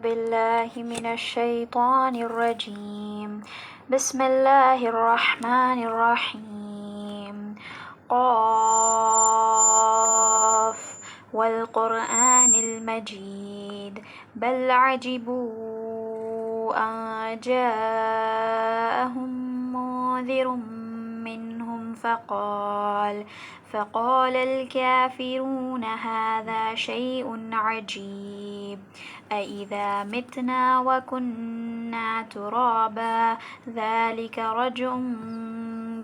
بالله من الشيطان الرجيم. بسم الله الرحمن الرحيم. قاف والقرآن المجيد بل عجبوا أن جاءهم منذر منهم فقال الكافرون هذا شيء عجيب أإذا متنا وكنا ترابا ذلك رجع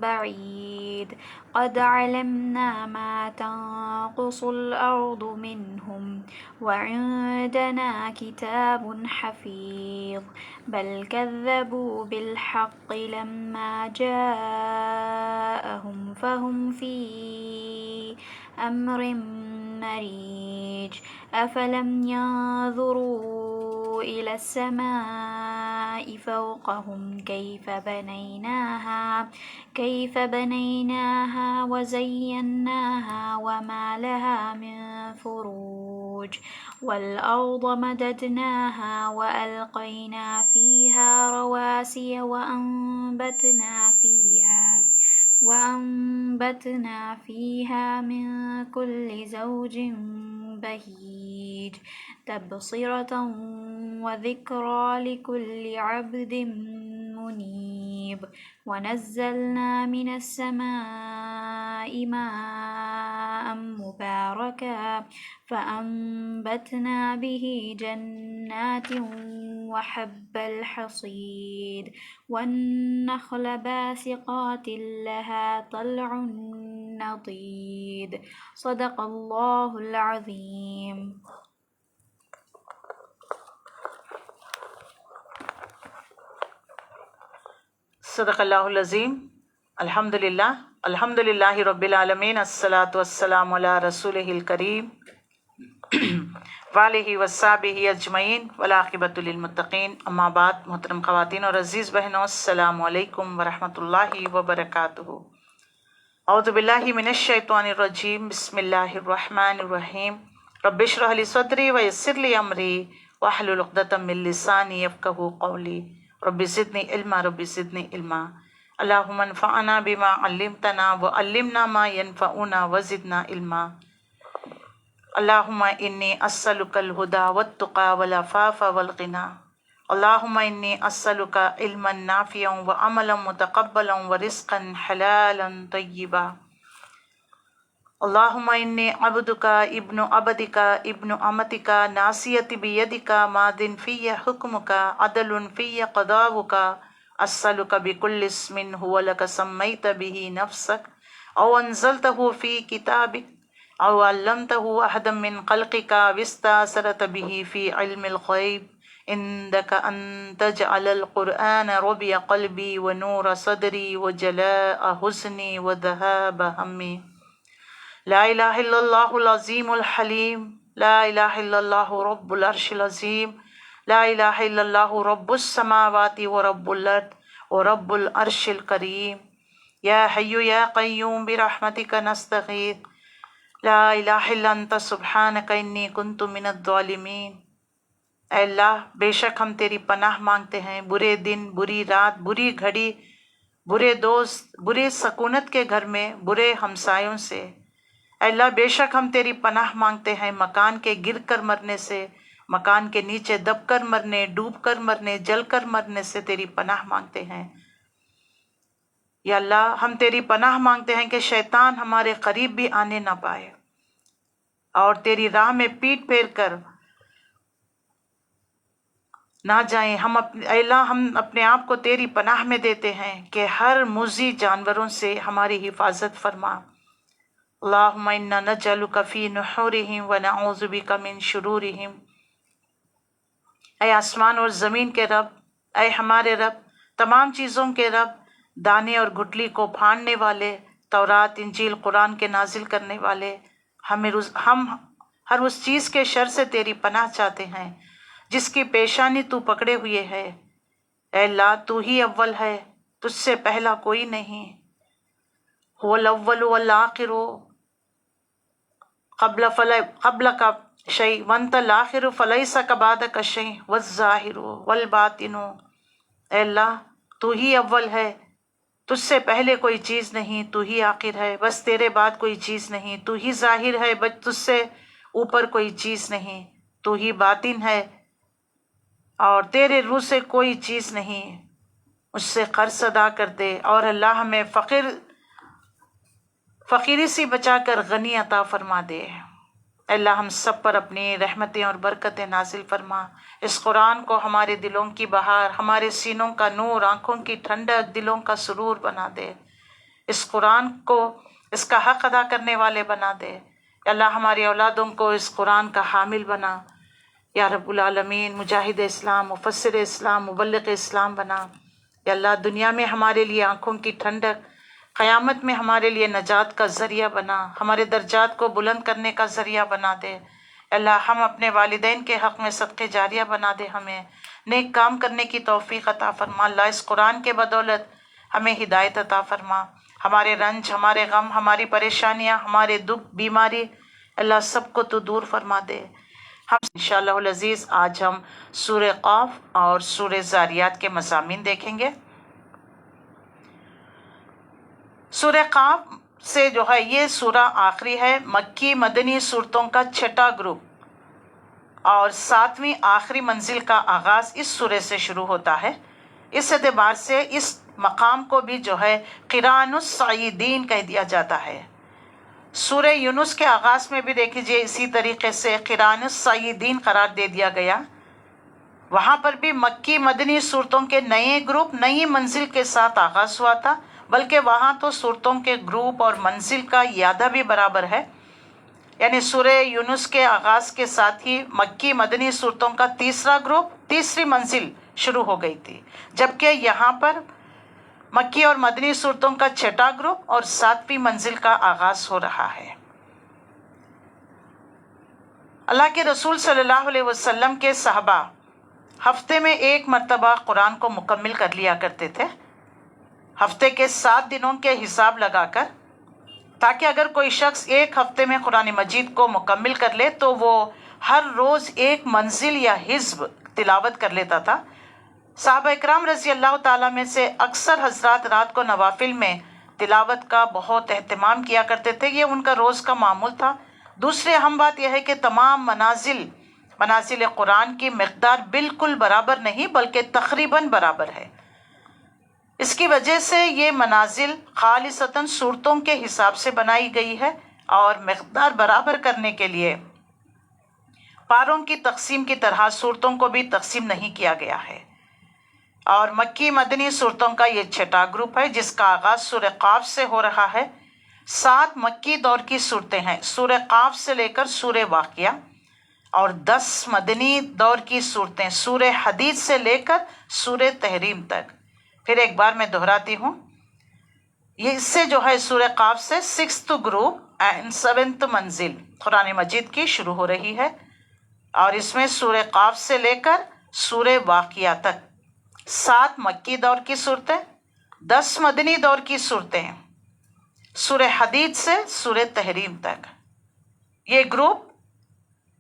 بعيد قد علمنا ما تنقص الأرض منهم وعندنا كتاب حفيظ بل كذبوا بالحق لما جاءهم فهم في أمر مريج أفلم ينظروا إلى السماء فوقهم كيف بنيناها وزيناها وما لها من فروج والأرض مددناها وألقينا فيها رواسي وأنبتنا فيها من كل زوج بهيج تبصرة وذكرى لكل عبد منيب ونزلنا من السماء ماء مباركا فأنبتنا به جنات وحب الحصيد والنخل باسقات لها طلع نضيد صدق الله العظيم. صدق اللہ العظیم. الحمدللہ رب العالمین. الصلاۃ والسلام علی رسولہ الکریم وآلہ وصحبہ اجمعین والعاقبۃ للمتقین. اما بعد. محترم خواتین اور عزیز بہنوں، السلام علیکم ورحمۃ اللہ وبرکاتہ. اعوذ باللہ من الشیطان الرجیم. بسم اللہ الرحمن الرحیم. رب اشرح لی صدری ویسر لی امری واحلل عقدۃ من لسانی یفقہوا قولی. رب زدنی علما اللہم انفعنا بما علمتنا وعلمنا ما ینفعنا وزدنا علما. اللہم انی اسألک الہدی والتقی والعفاف والغنی. اللہم انی اسألک علما نافعا وعملا متقبلا ورزقا حلالا طیبا. اللہم انی عبدک ابن عبدک ابن امتک ناصیتی بیدک ماض فی حکمک عدل فی قضاؤک. اسألک بکل اسم هو لک سمیت به نفسک او انزلتہ فی کتابک او علمتہ احدا من خلقک واستأثرت به فی علم الغیب عندک ان تجعل القرآن ربیع قلبی ونور صدری وجلاء حزنی وذہاب ہمی. لا الہ الا اللہ العظیم الحلیم. لا الہ الا اللہ رب العرش العظیم. لا الہ الا اللہ رب السماوات ورب الارض ورب العرش الکریم. یا حی یا قیوم برحمتک نستغیث. لا الہ الا انت سبحانک انی کنت من الظالمین. اے اللہ، بے شک ہم تیری پناہ مانگتے ہیں برے دن، بری رات، بری گھڑی، برے دوست، برے سکونت کے گھر میں، برے ہمسایوں سے. اے اللہ، بے شک ہم تیری پناہ مانگتے ہیں مکان کے گر کر مرنے سے، مکان کے نیچے دب کر مرنے، ڈوب کر مرنے، جل کر مرنے سے تیری پناہ مانگتے ہیں. یا اللہ، ہم تیری پناہ مانگتے ہیں کہ شیطان ہمارے قریب بھی آنے نہ پائے اور تیری راہ میں پیٹ پھیر کر نہ جائیں. اے اللہ، ہم اپنے آپ کو تیری پناہ میں دیتے ہیں کہ ہر موذی جانوروں سے ہماری حفاظت فرما. اللہم انا نجعلک فی نحورہم ونعوذ بک من شرورہم. اے آسمان اور زمین کے رب، اے ہمارے رب، تمام چیزوں کے رب، دانے اور گٹلی کو پھاڑنے والے، تورات، انجیل، قرآن کے نازل کرنے والے، ہم ہر اس چیز کے شر سے تیری پناہ چاہتے ہیں جس کی پیشانی تو پکڑے ہوئے ہے. اے اللہ، تو ہی اول ہے، تجھ سے پہلا کوئی نہیں. هو الاول والآخر قبل کا شيء وانت الآخر فليس كبعدك شيء والظاہر والباطن. اے اللہ تو ہی اول ہے، تجھ سے پہلے کوئی چیز نہیں، تو ہی آخر ہے، بس تیرے بعد کوئی چیز نہیں، تو ہی ظاہر ہے، بس تجھ سے اوپر کوئی چیز نہیں، تو ہی باطن ہے اور تیرے روح سے کوئی چیز نہیں. مجھ سے قرض ادا کر دے اور اللہ ہمیں فقیری سے بچا کر غنی عطا فرما دے. اللہ ہم سب پر اپنی رحمتیں اور برکتیں نازل فرما. اس قرآن کو ہمارے دلوں کی بہار، ہمارے سینوں کا نور، آنکھوں کی ٹھنڈک، دلوں کا سرور بنا دے. اس قرآن کو اس کا حق ادا کرنے والے بنا دے. اللہ ہماری اولادوں کو اس قرآن کا حامل بنا. یا رب العالمین مجاہد اسلام، مفسر اسلام، مبلغ اسلام بنا. یا اللہ دنیا میں ہمارے لیے آنکھوں کی ٹھنڈک، قیامت میں ہمارے لیے نجات کا ذریعہ بنا، ہمارے درجات کو بلند کرنے کا ذریعہ بنا دے. اللہ ہم اپنے والدین کے حق میں صدقے جاریہ بنا دے، ہمیں نیک کام کرنے کی توفیق عطا فرما. اللہ اس قرآن کے بدولت ہمیں ہدایت عطا فرما. ہمارے رنج، ہمارے غم، ہماری پریشانیاں، ہمارے دکھ، بیماری، اللہ سب کو تو دور فرما دے. ہم انشاءاللہ العزیز آج ہم سورہ قاف اور سورہ زاریات کے مضامین دیکھیں گے. سورہ قاف سے جو ہے یہ سورہ آخری ہے، مکی مدنی صورتوں کا چھٹا گروپ، اور 7ویں آخری منزل کا آغاز اس سورہ سے شروع ہوتا ہے. اس اعتبار سے اس مقام کو بھی جو ہے قرآن الصعیدین کہہ دیا جاتا ہے. سورہ یونس کے آغاز میں بھی دیکھ لیجیے اسی طریقے سے قرآن الصعیدین قرار دے دیا گیا. وہاں پر بھی مکی مدنی صورتوں کے نئے گروپ نئی منزل کے ساتھ آغاز ہوا تھا، بلکہ وہاں تو صورتوں کے گروپ اور منزل کا اعادہ بھی برابر ہے. یعنی سورہ یونس کے آغاز کے ساتھ ہی مکی مدنی صورتوں کا تیسرا گروپ، تیسری منزل شروع ہو گئی تھی، جبکہ یہاں پر مکی اور مدنی صورتوں کا چھٹا گروپ اور 7ویں منزل کا آغاز ہو رہا ہے. اللہ کے رسول صلی اللہ علیہ وسلم کے صحابہ ہفتے میں ایک مرتبہ قرآن کو مکمل کر لیا کرتے تھے، ہفتے کے 7 دنوں کے حساب لگا کر، تاکہ اگر کوئی شخص ایک ہفتے میں قرآن مجید کو مکمل کر لے تو وہ ہر روز ایک منزل یا حزب تلاوت کر لیتا تھا. صحابہ اکرام رضی اللہ تعالیٰ میں سے اکثر حضرات رات کو نوافل میں تلاوت کا بہت اہتمام کیا کرتے تھے، یہ ان کا روز کا معمول تھا. دوسری اہم بات یہ ہے کہ تمام منازل قرآن کی مقدار بالکل برابر نہیں بلکہ تقریباً برابر ہے. اس کی وجہ سے یہ منازل خالصتاً صورتوں کے حساب سے بنائی گئی ہے اور مقدار برابر کرنے کے لیے پاروں کی تقسیم کی طرح صورتوں کو بھی تقسیم نہیں کیا گیا ہے. اور مکی مدنی صورتوں کا یہ چھٹا گروپ ہے جس کا آغاز سورہ قاف سے ہو رہا ہے. 7 مکی دور کی صورتیں ہیں سورہ قاف سے لے کر سورہ واقعہ، اور 10 مدنی دور کی صورتیں سورہ حدید سے لے کر سورہ تحریم تک. پھر ایک بار میں دہراتی ہوں، یہ اس سے جو ہے سورہ قاف سے 6th گروپ اینڈ 7th منزل قرآن مجید کی شروع ہو رہی ہے، اور اس میں سورہ قاف سے لے کر سورہ واقعہ تک 7 مکی دور کی صورتیں، 10 مدنی دور کی صورتیں سورہ حدید سے سورہ تحریم تک. یہ گروپ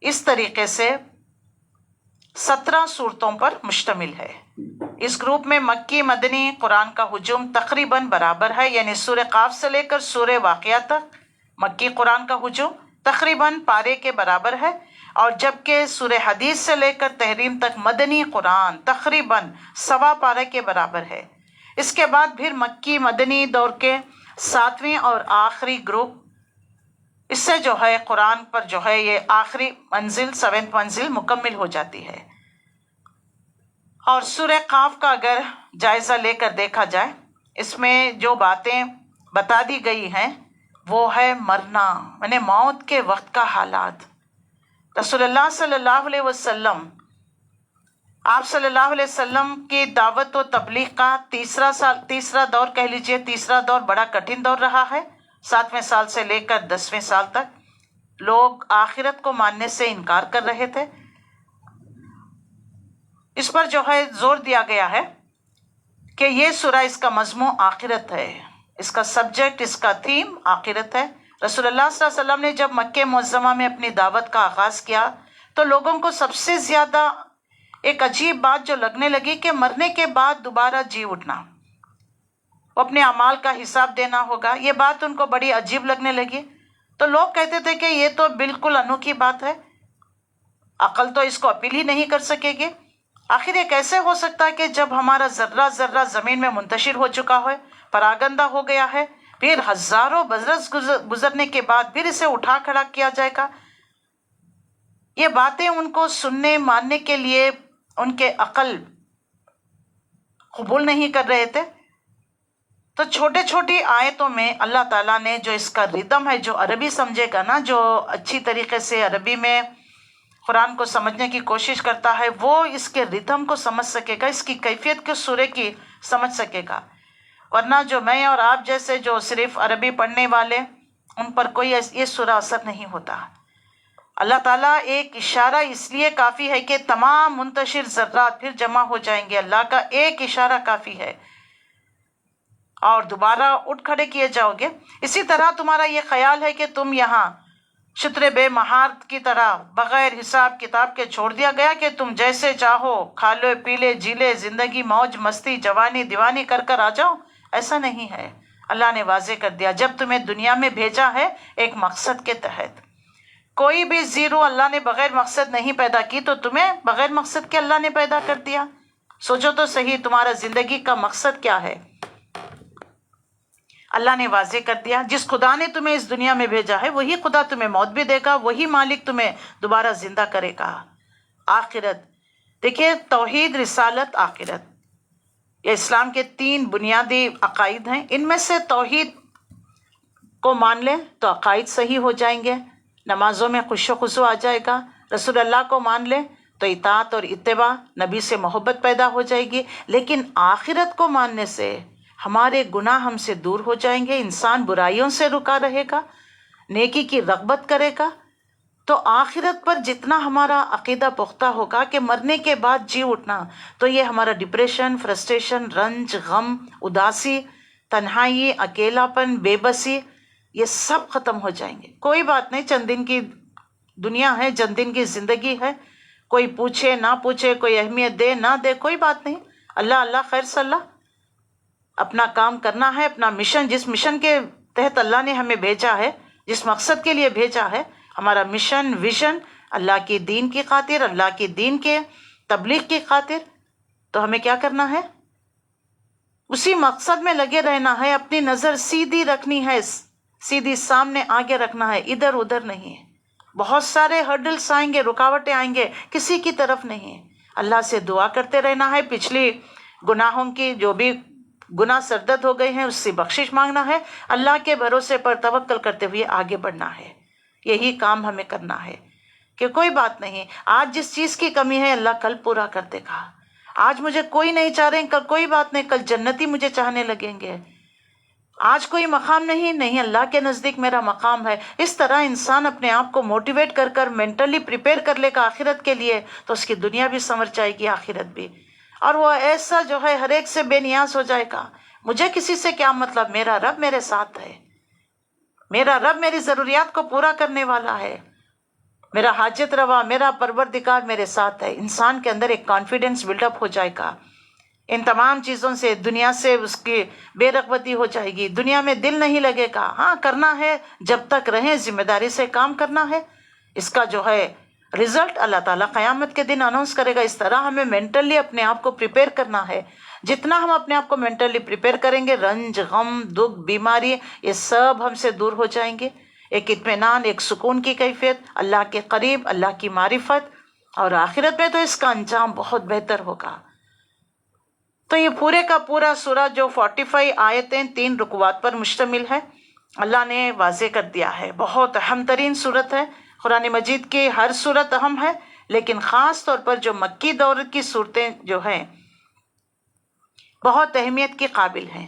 اس طریقے سے 17 صورتوں پر مشتمل ہے. اس گروپ میں مکی مدنی قرآن کا ہجوم تقریباً برابر ہے، یعنی سورہ قاف سے لے کر سورہ واقعہ تک مکی قرآن کا ہجوم تقریباً پارے کے برابر ہے، اور جبکہ سورہ حدیث سے لے کر تحریم تک مدنی قرآن تقریباً سوا پارے کے برابر ہے. اس کے بعد پھر مکی مدنی دور کے 7ویں اور آخری گروپ، اس سے جو ہے قرآن پر جو ہے یہ آخری منزل 7th منزل مکمل ہو جاتی ہے. اور سورہ قاف کا اگر جائزہ لے کر دیکھا جائے، اس میں جو باتیں بتا دی گئی ہیں وہ ہے مرنا، یعنی موت کے وقت کا حالات. رسول اللہ صلی اللہ علیہ وسلم، آپ صلی اللہ علیہ وسلم کی دعوت و تبلیغ کا تیسرا دور کہہ لیجئے، تیسرا دور بڑا کٹھن دور رہا ہے. 7ویں سال سے لے کر 10ویں سال تک لوگ آخرت کو ماننے سے انکار کر رہے تھے. اس پر جو ہے زور دیا گیا ہے کہ یہ سورہ، اس کا مضمون آخرت ہے، اس کا سبجیکٹ، اس کا تھیم آخرت ہے. رسول اللہ صلی اللہ علیہ وسلم نے جب مکہ معظمہ میں اپنی دعوت کا آغاز کیا تو لوگوں کو سب سے زیادہ ایک عجیب بات جو لگنے لگی کہ مرنے کے بعد دوبارہ جی اٹھنا، اپنے اعمال کا حساب دینا ہوگا، یہ بات ان کو بڑی عجیب لگنے لگی۔ تو لوگ کہتے تھے کہ یہ تو بالکل انوکھی بات ہے، عقل تو اس کو اپیل ہی نہیں کر سکے گی۔ آخر یہ کیسے ہو سکتا ہے کہ جب ہمارا ذرہ ذرہ زمین میں منتشر ہو چکا ہے، پراگندہ ہو گیا ہے، پھر ہزاروں برس گزرنے کے بعد پھر اسے اٹھا کھڑا کیا جائے گا؟ یہ باتیں ان کو سننے ماننے کے لیے ان کے عقل قبول نہیں کر رہے تھے۔ تو چھوٹے چھوٹی آیتوں میں اللہ تعالیٰ نے جو اس کا ردم ہے، جو عربی سمجھے گا نا، جو اچھی طریقے سے عربی میں قرآن کو سمجھنے کی کوشش کرتا ہے، وہ اس کے ردم کو سمجھ سکے گا، اس کی کیفیت کے سورے کی سمجھ سکے گا۔ ورنہ جو میں اور آپ جیسے جو صرف عربی پڑھنے والے، ان پر کوئی یہ سورہ اثر نہیں ہوتا۔ اللہ تعالیٰ ایک اشارہ اس لیے کافی ہے کہ تمام منتشر ذرات پھر جمع ہو جائیں گے، اللہ کا ایک اشارہ کافی ہے اور دوبارہ اٹھ کھڑے کیے جاؤ گے۔ اسی طرح تمہارا یہ خیال ہے کہ تم یہاں شتر بے مہارت کی طرح بغیر حساب کتاب کے چھوڑ دیا گیا کہ تم جیسے چاہو کھا لو پی لے جی لے، زندگی موج مستی جوانی دیوانی کر آ جاؤ؟ ایسا نہیں ہے۔ اللہ نے واضح کر دیا، جب تمہیں دنیا میں بھیجا ہے ایک مقصد کے تحت۔ کوئی بھی زیرو اللہ نے بغیر مقصد نہیں پیدا کی، تو تمہیں بغیر مقصد کے اللہ نے پیدا کر دیا۔ سوچو تو صحیح، تمہارا زندگی کا مقصد کیا ہے؟ اللہ نے واضح کر دیا، جس خدا نے تمہیں اس دنیا میں بھیجا ہے وہی خدا تمہیں موت بھی دے گا، وہی مالک تمہیں دوبارہ زندہ کرے گا۔ آخرت، دیکھیے، توحید، رسالت، آخرت، یہ اسلام کے 3 بنیادی عقائد ہیں۔ ان میں سے توحید کو مان لیں تو عقائد صحیح ہو جائیں گے، نمازوں میں خوش و خضوع آ جائے گا۔ رسول اللہ کو مان لیں تو اطاعت اور اتباع، نبی سے محبت پیدا ہو جائے گی۔ لیکن آخرت کو ماننے سے ہمارے گناہ ہم سے دور ہو جائیں گے، انسان برائیوں سے رکا رہے گا، نیکی کی رغبت کرے گا۔ تو آخرت پر جتنا ہمارا عقیدہ پختہ ہوگا کہ مرنے کے بعد جی اٹھنا، تو یہ ہمارا ڈپریشن، فرسٹریشن، رنج، غم، اداسی، تنہائی، اکیلا پن، بے بسی، یہ سب ختم ہو جائیں گے۔ کوئی بات نہیں، چند دن کی دنیا ہے، چند دن کی زندگی ہے، کوئی پوچھے نہ پوچھے، کوئی اہمیت دے نہ دے، کوئی بات نہیں۔ اللہ خیر صلاح، اپنا کام کرنا ہے، اپنا مشن، جس مشن کے تحت اللہ نے ہمیں بھیجا ہے، جس مقصد کے لیے بھیجا ہے، ہمارا مشن، ویژن اللہ کے دین کی خاطر، اللہ کے دین کے تبلیغ کی خاطر، تو ہمیں کیا کرنا ہے؟ اسی مقصد میں لگے رہنا ہے، اپنی نظر سیدھی رکھنی ہے، سیدھی سامنے آگے رکھنا ہے، ادھر ادھر نہیں ہے۔ بہت سارے ہرڈلس آئیں گے، رکاوٹیں آئیں گے، کسی کی طرف نہیں۔ اللہ سے دعا کرتے رہنا ہے، پچھلی گناہوں کی جو بھی گناہ سردد ہو گئے ہیں اس سے بخشش مانگنا ہے، اللہ کے بھروسے پر توکل کرتے ہوئے آگے بڑھنا ہے۔ یہی کام ہمیں کرنا ہے کہ کوئی بات نہیں، آج جس چیز کی کمی ہے اللہ کل پورا کر دے گا۔ آج مجھے کوئی نہیں چاہ رہے، کل کوئی بات نہیں، کل جنتی مجھے چاہنے لگیں گے۔ آج کوئی مقام نہیں، اللہ کے نزدیک میرا مقام ہے۔ اس طرح انسان اپنے آپ کو موٹیویٹ کر مینٹلی پریپیئر کر لے گا آخرت کے لیے، تو اس کی دنیا بھی سنور جائے گی، آخرت بھی۔ اور وہ ایسا جو ہے ہر ایک سے بے نیاز ہو جائے گا، مجھے کسی سے کیا مطلب، میرا رب میرے ساتھ ہے، میرا رب میری ضروریات کو پورا کرنے والا ہے، میرا حاجت روا، میرا پروردگار میرے ساتھ ہے۔ انسان کے اندر ایک کانفیڈنس بلڈ اپ ہو جائے گا، ان تمام چیزوں سے، دنیا سے اس کی بے رغبتی ہو جائے گی، دنیا میں دل نہیں لگے گا۔ ہاں، کرنا ہے، جب تک رہیں ذمہ داری سے کام کرنا ہے، اس کا جو ہے رزلٹ اللہ تعالیٰ قیامت کے دن اناؤنس کرے گا۔ اس طرح ہمیں مینٹلی اپنے آپ کو پریپیئر کرنا ہے۔ جتنا ہم اپنے آپ کو مینٹلی پریپیئر کریں گے، رنج، غم، دکھ، بیماری، یہ سب ہم سے دور ہو جائیں گے۔ ایک اطمینان، ایک سکون کی کیفیت، اللہ کے قریب، اللہ کی معرفت، اور آخرت میں تو اس کا انجام بہت بہتر ہوگا۔ تو یہ پورے کا پورا سورہ جو 45 آیتیں 3 رکوعات پر مشتمل ہے، اللہ نے واضح کر دیا ہے۔ بہت اہم ترین سورت ہے، قرآن مجید کی ہر سورت اہم ہے، لیکن خاص طور پر جو مکی دور کی صورتیں جو ہیں بہت اہمیت کی قابل ہیں۔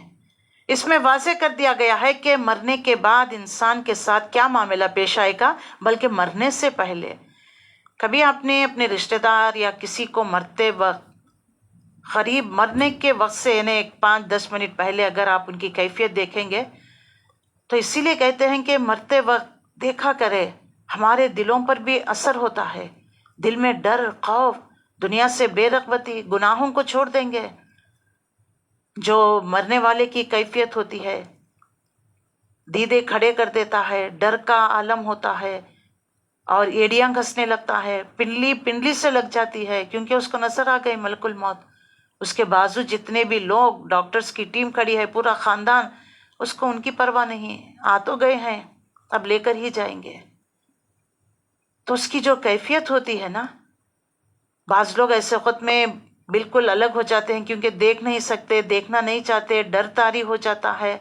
اس میں واضح کر دیا گیا ہے کہ مرنے کے بعد انسان کے ساتھ کیا معاملہ پیش آئے گا، بلکہ مرنے سے پہلے کبھی آپ نے اپنے رشتہ دار یا کسی کو مرتے وقت، قریب مرنے کے وقت سے یعنی 5-10 منٹ پہلے اگر آپ ان کی کیفیت دیکھیں گے تو اسی لیے کہتے ہیں کہ مرتے وقت دیکھا کرے، ہمارے دلوں پر بھی اثر ہوتا ہے، دل میں ڈر، خوف، دنیا سے بے رغبتی، گناہوں کو چھوڑ دیں گے، جو مرنے والے کی کیفیت ہوتی ہے، دیدے کھڑے کر دیتا ہے، ڈر کا عالم ہوتا ہے، اور ایڑیاں گھسنے لگتا ہے، پنڈلی سے لگ جاتی ہے، کیونکہ اس کو نظر آ گئی ملک الموت۔ اس کے بازو جتنے بھی لوگ، ڈاکٹرز کی ٹیم کھڑی ہے، پورا خاندان، اس کو ان کی پرواہ نہیں، آ تو گئے ہیں، اب لے کر ہی جائیں گے۔ تو اس کی جو کیفیت ہوتی ہے نا، بعض لوگ ایسے وقت میں بالکل الگ ہو جاتے ہیں، کیونکہ دیکھ نہیں سکتے، دیکھنا نہیں چاہتے، ڈر طاری ہو جاتا ہے،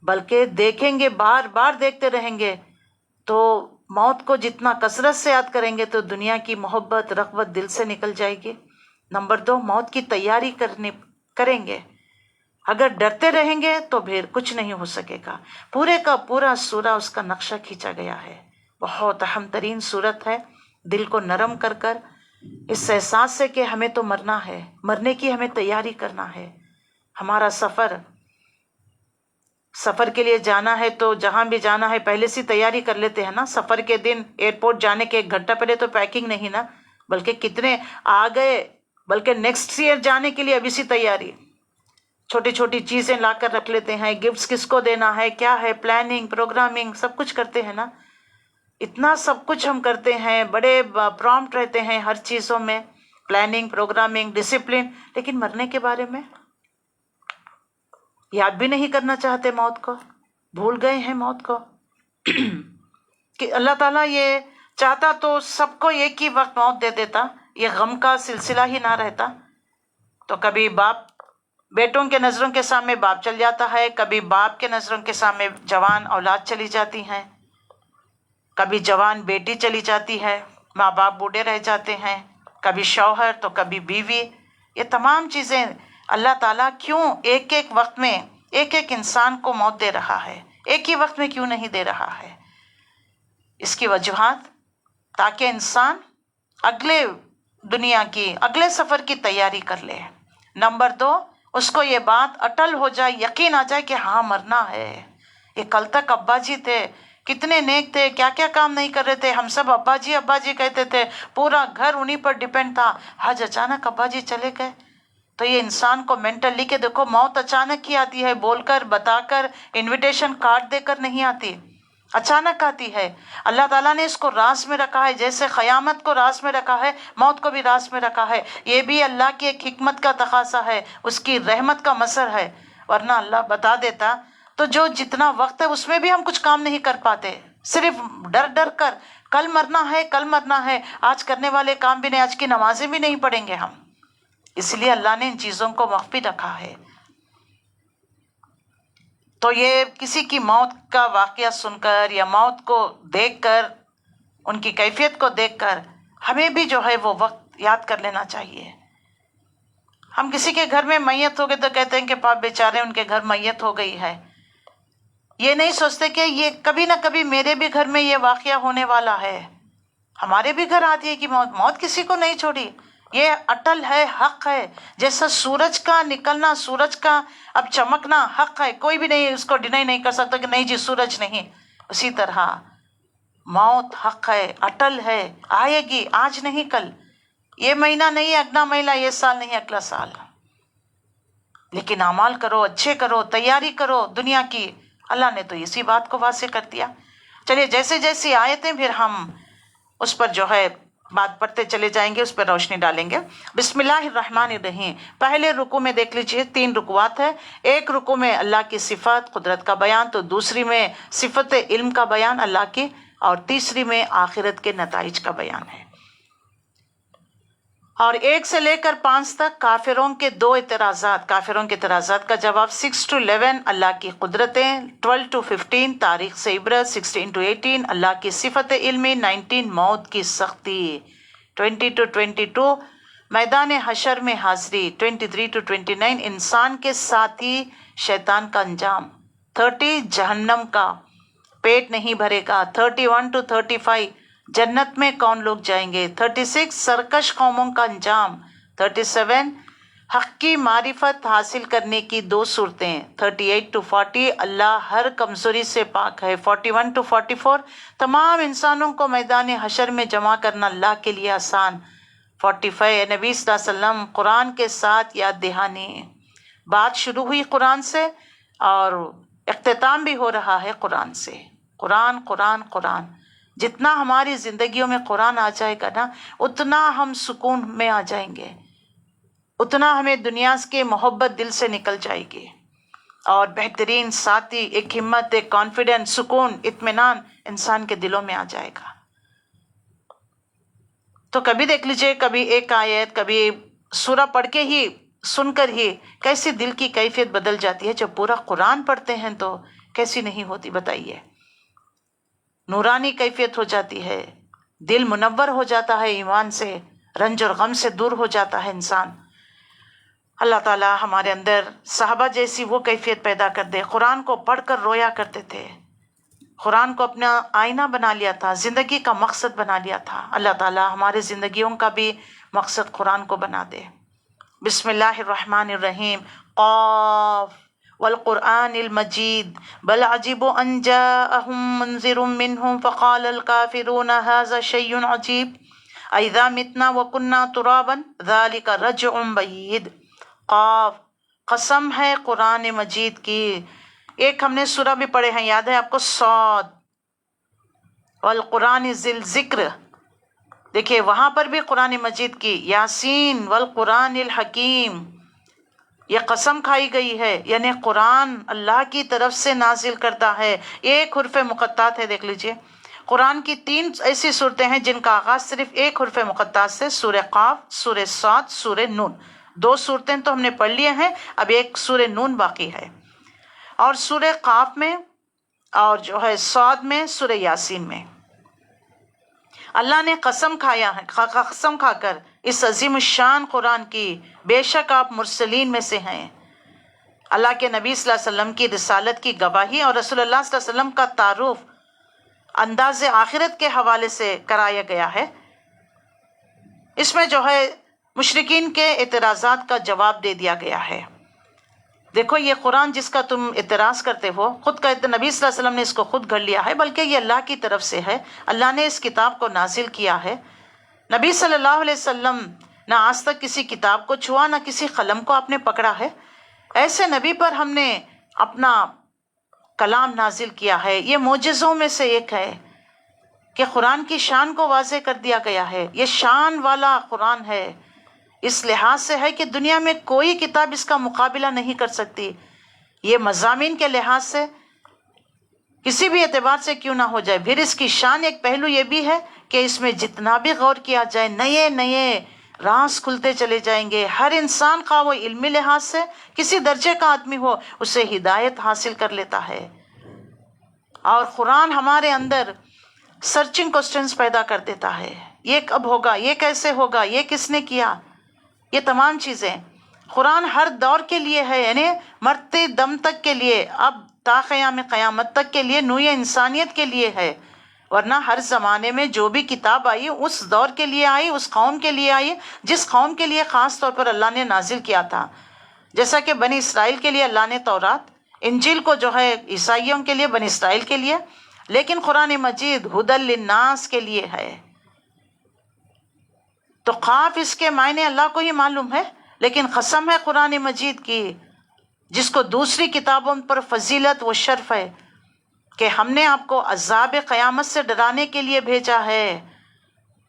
بلکہ دیکھیں گے، بار بار دیکھتے رہیں گے، تو موت کو جتنا کثرت سے یاد کریں گے تو دنیا کی محبت، رغبت دل سے نکل جائے گی۔ نمبر 2، موت کی تیاری کریں گے۔ اگر ڈرتے رہیں گے تو پھر کچھ نہیں ہو سکے گا۔ پورے کا پورا سورہ اس کا نقشہ کھینچا گیا ہے، بہت اہم ترین صورت ہے، دل کو نرم کر کر اس احساس سے کہ ہمیں تو مرنا ہے، مرنے کی ہمیں تیاری کرنا ہے۔ ہمارا سفر کے لیے جانا ہے تو جہاں بھی جانا ہے پہلے سے تیاری کر لیتے ہیں نا۔ سفر کے دن ایئرپورٹ جانے کے 1 گھنٹہ پہلے تو پیکنگ نہیں نا، بلکہ کتنے آ گئے، بلکہ نیکسٹ ایئر جانے کے لیے ابھی سے تیاری، چھوٹی چھوٹی چیزیں لا کر رکھ لیتے ہیں، گفٹس کس کو دینا ہے، کیا ہے، پلاننگ، پروگرامنگ، سب کچھ کرتے ہیں نا۔ اتنا سب کچھ ہم کرتے ہیں، بڑے پرامپٹ رہتے ہیں ہر چیزوں میں، پلاننگ، پروگرامنگ، ڈسپلن، لیکن مرنے کے بارے میں یاد بھی نہیں کرنا چاہتے موت کو، بھول گئے ہیں موت کو۔ کہ اللہ تعالیٰ یہ چاہتا تو سب کو ایک ہی وقت موت دے دیتا، یہ غم کا سلسلہ ہی نہ رہتا۔ تو کبھی باپ، بیٹوں کے نظروں کے سامنے باپ چل جاتا ہے، کبھی باپ کے نظروں کے سامنے جوان اولاد چلی جاتی ہیں، کبھی جوان بیٹی چلی جاتی ہے، ماں باپ بوڑھے رہ جاتے ہیں، کبھی شوہر تو کبھی بیوی۔ یہ تمام چیزیں اللہ تعالیٰ کیوں ایک ایک وقت میں ایک ایک انسان کو موت دے رہا ہے، ایک ہی وقت میں کیوں نہیں دے رہا ہے؟ اس کی وجوہات، تاکہ انسان اگلے دنیا کی، اگلے سفر کی تیاری کر لے۔ نمبر 2، اس کو یہ بات اٹل ہو جائے، یقین آ جائے کہ ہاں مرنا ہے۔ یہ کل تک ابا جی تھے، کتنے نیک تھے، کیا کیا کام نہیں کر رہے تھے، ہم سب ابا جی کہتے تھے، پورا گھر انہی پر ڈیپینڈ تھا، آج اچانک ابا جی چلے گئے۔ تو یہ انسان کو مینٹلی کہ دیکھو موت اچانک ہی آتی ہے، بول کر، بتا کر، انویٹیشن کارڈ دے کر نہیں آتی، اچانک آتی ہے۔ اللہ تعالیٰ نے اس کو راز میں رکھا ہے، جیسے قیامت کو راز میں رکھا ہے، موت کو بھی راز میں رکھا ہے۔ یہ بھی اللہ کی ایک حکمت کا تقاضا ہے، اس کی رحمت کا مظہر ہے، ورنہ اللہ بتا دیتا تو جو جتنا وقت ہے اس میں بھی ہم کچھ کام نہیں کر پاتے، صرف ڈر کر کل مرنا ہے، آج کرنے والے کام بھی نہیں، آج کی نمازیں بھی نہیں پڑھیں گے ہم۔ اس لیے اللہ نے ان چیزوں کو مخفی رکھا ہے۔ تو یہ کسی کی موت کا واقعہ سن کر یا موت کو دیکھ کر، ان کی کیفیت کو دیکھ کر ہمیں بھی جو ہے وہ وقت یاد کر لینا چاہیے۔ ہم کسی کے گھر میں میت ہو گئے تو کہتے ہیں کہ پاپ بیچارے ان کے گھر میت ہو گئی ہے، یہ نہیں سوچتے کہ یہ کبھی نہ کبھی میرے بھی گھر میں یہ واقعہ ہونے والا ہے، ہمارے بھی گھر آتی ہے کہ موت کسی کو نہیں چھوڑی، یہ اٹل ہے، حق ہے۔ جیسا سورج کا نکلنا، سورج کا اب چمکنا حق ہے، کوئی بھی نہیں اس کو ڈینائی نہیں کر سکتا کہ نہیں جی سورج نہیں، اسی طرح موت حق ہے، اٹل ہے، آئے گی، آج نہیں کل، یہ مہینہ نہیں اگلا مہینہ، یہ سال نہیں اگلا سال۔ لیکن اعمال کرو، اچھے کرو، تیاری کرو دنیا کی۔ اللہ نے تو اسی بات کو واضح کر دیا۔ چلیے جیسے جیسی آیتیں پھر ہم اس پر جو ہے بات پڑھتے چلے جائیں گے، اس پر روشنی ڈالیں گے۔ بسم اللہ الرحمن الرحیم۔ پہلے رکوع میں دیکھ لیجئے 3 رکوعات ہے۔ ایک رکوع میں اللہ کی صفات، قدرت کا بیان، تو دوسری میں صفت علم کا بیان اللہ کی، اور تیسری میں آخرت کے نتائج کا بیان ہے۔ اور 1 سے لے کر 5 تک کافروں کے 2 اعتراضات، کافروں کے اعتراضات کا جواب۔ 6 to 11 اللہ کی قدرتیں، 12 to 15 تاریخ سے عبرت، 16 to 18 اللہ کی صفت علمی، 19 موت کی سختی، 20 to 22 میدان حشر میں حاضری، 23 to 29 انسان کے ساتھی شیطان کا انجام، 30 جہنم کا پیٹ نہیں بھرے گا، 31 to 35 جنت میں کون لوگ جائیں گے، 36 سرکش قوموں کا انجام، 37 حق کی معرفت حاصل کرنے کی 2 صورتیں 38 to 40 اللہ ہر کمزوری سے پاک ہے. 41 to 44 تمام انسانوں کو میدان حشر میں جمع کرنا اللہ کے لیے آسان. 45 نبی صلی اللہ علیہ وسلم قرآن کے ساتھ یاد دہانی. بات شروع ہوئی قرآن سے اور اختتام بھی ہو رہا ہے قرآن سے. قرآن قرآن قرآن. جتنا ہماری زندگیوں میں قرآن آ جائے گا نا اتنا ہم سکون میں آ جائیں گے، اتنا ہمیں دنیا کے محبت دل سے نکل جائے گی، اور بہترین ساتھی ایک ہمت، ایک کانفیڈنس، سکون، اطمینان انسان کے دلوں میں آ جائے گا. تو کبھی دیکھ لیجئے، کبھی ایک آیت، کبھی سورہ پڑھ کے ہی سن کر ہی کیسی دل کی کیفیت بدل جاتی ہے. جب پورا قرآن پڑھتے ہیں تو کیسی نہیں ہوتی بتائیے. نورانی کیفیت ہو جاتی ہے، دل منور ہو جاتا ہے ایمان سے، رنج اور غم سے دور ہو جاتا ہے انسان. اللہ تعالی ہمارے اندر صحابہ جیسی وہ کیفیت پیدا کر دے. قرآن کو پڑھ کر رویا کرتے تھے، قرآن کو اپنا آئینہ بنا لیا تھا، زندگی کا مقصد بنا لیا تھا. اللہ تعالی ہمارے زندگیوں کا بھی مقصد قرآن کو بنا دے. بسم اللہ الرحمن الرحیم. قاف والقرآن المجید بل عجبوا ان جاءهم منذر منهم فقال الكافرون هذا شيء عجيب اذا متنا وكنا ترابا ذلك رجع بعید. قاف قسم ہے قرآن مجید کی. ایک ہم نے سورہ بھی پڑھے ہیں، یاد ہے آپ کو، صاد والقرآن ذی الذکر. دیکھیے وہاں پر بھی قرآن مجید کی یاسین والقرآن الحکیم، یہ قسم کھائی گئی ہے، یعنی قرآن اللہ کی طرف سے نازل کرتا ہے. ایک حرف مقطعات ہے، دیکھ لیجئے. قرآن کی 3 ایسی صورتیں ہیں جن کا آغاز صرف ایک حرف مقطعات سے، سورہ قاف، سورہ صاد، سورہ نون. 2 صورتیں تو ہم نے پڑھ لیے ہیں، اب ایک سورہ نون باقی ہے. اور سورہ قاف میں اور جو ہے صاد میں، سورہ یاسین میں اللہ نے قسم کھایا ہے، قسم کھا کر اس عظیم الشان قرآن کی، بے شک آپ مرسلین میں سے ہیں. اللہ کے نبی صلی اللہ علیہ وسلم کی رسالت کی گواہی اور رسول اللہ صلی اللہ علیہ وسلم کا تعارف انداز آخرت کے حوالے سے کرایا گیا ہے. اس میں جو ہے مشرکین کے اعتراضات کا جواب دے دیا گیا ہے. دیکھو یہ قرآن جس کا تم اعتراض کرتے ہو، خود کا نبی صلی اللہ علیہ وسلم نے اس کو خود گھڑ لیا ہے، بلکہ یہ اللہ کی طرف سے ہے. اللہ نے اس کتاب کو نازل کیا ہے. نبی صلی اللہ علیہ وسلم نہ آج تک کسی کتاب کو چھوا، نہ کسی قلم کو آپ نے پکڑا ہے. ایسے نبی پر ہم نے اپنا کلام نازل کیا ہے. یہ معجزوں میں سے ایک ہے کہ قرآن کی شان کو واضح کر دیا گیا ہے. یہ شان والا قرآن ہے، اس لحاظ سے ہے کہ دنیا میں کوئی کتاب اس کا مقابلہ نہیں کر سکتی. یہ مضامین کے لحاظ سے کسی بھی اعتبار سے کیوں نہ ہو جائے. پھر اس کی شان ایک پہلو یہ بھی ہے کہ اس میں جتنا بھی غور کیا جائے نئے نئے راز کھلتے چلے جائیں گے. ہر انسان کا وہ علمی لحاظ سے کسی درجے کا آدمی ہو، اسے ہدایت حاصل کر لیتا ہے. اور قرآن ہمارے اندر سرچنگ کوسچنز پیدا کر دیتا ہے. یہ کب ہوگا، یہ کیسے ہوگا، یہ کس نے کیا، یہ تمام چیزیں. قرآن ہر دور کے لیے ہے، یعنی مرتے دم تک کے لیے، اب تا قیام قیامت تک کے لیے، نوع انسانیت کے لیے ہے. ورنہ ہر زمانے میں جو بھی کتاب آئی اس دور کے لیے آئی، اس قوم کے لیے آئی جس قوم کے لیے خاص طور پر اللہ نے نازل کیا تھا. جیسا کہ بنی اسرائیل کے لیے اللہ نے تورات، انجیل کو جو ہے عیسائیوں کے لیے، بنی اسرائیل کے لیے، لیکن قرآن مجید ہدی للناس کے لیے ہے. تو قاف اس کے معنی اللہ کو ہی معلوم ہے، لیکن قسم ہے قرآن مجید کی جس کو دوسری کتابوں پر فضیلت و شرف ہے کہ ہم نے آپ کو عذاب قیامت سے ڈرانے کے لیے بھیجا ہے.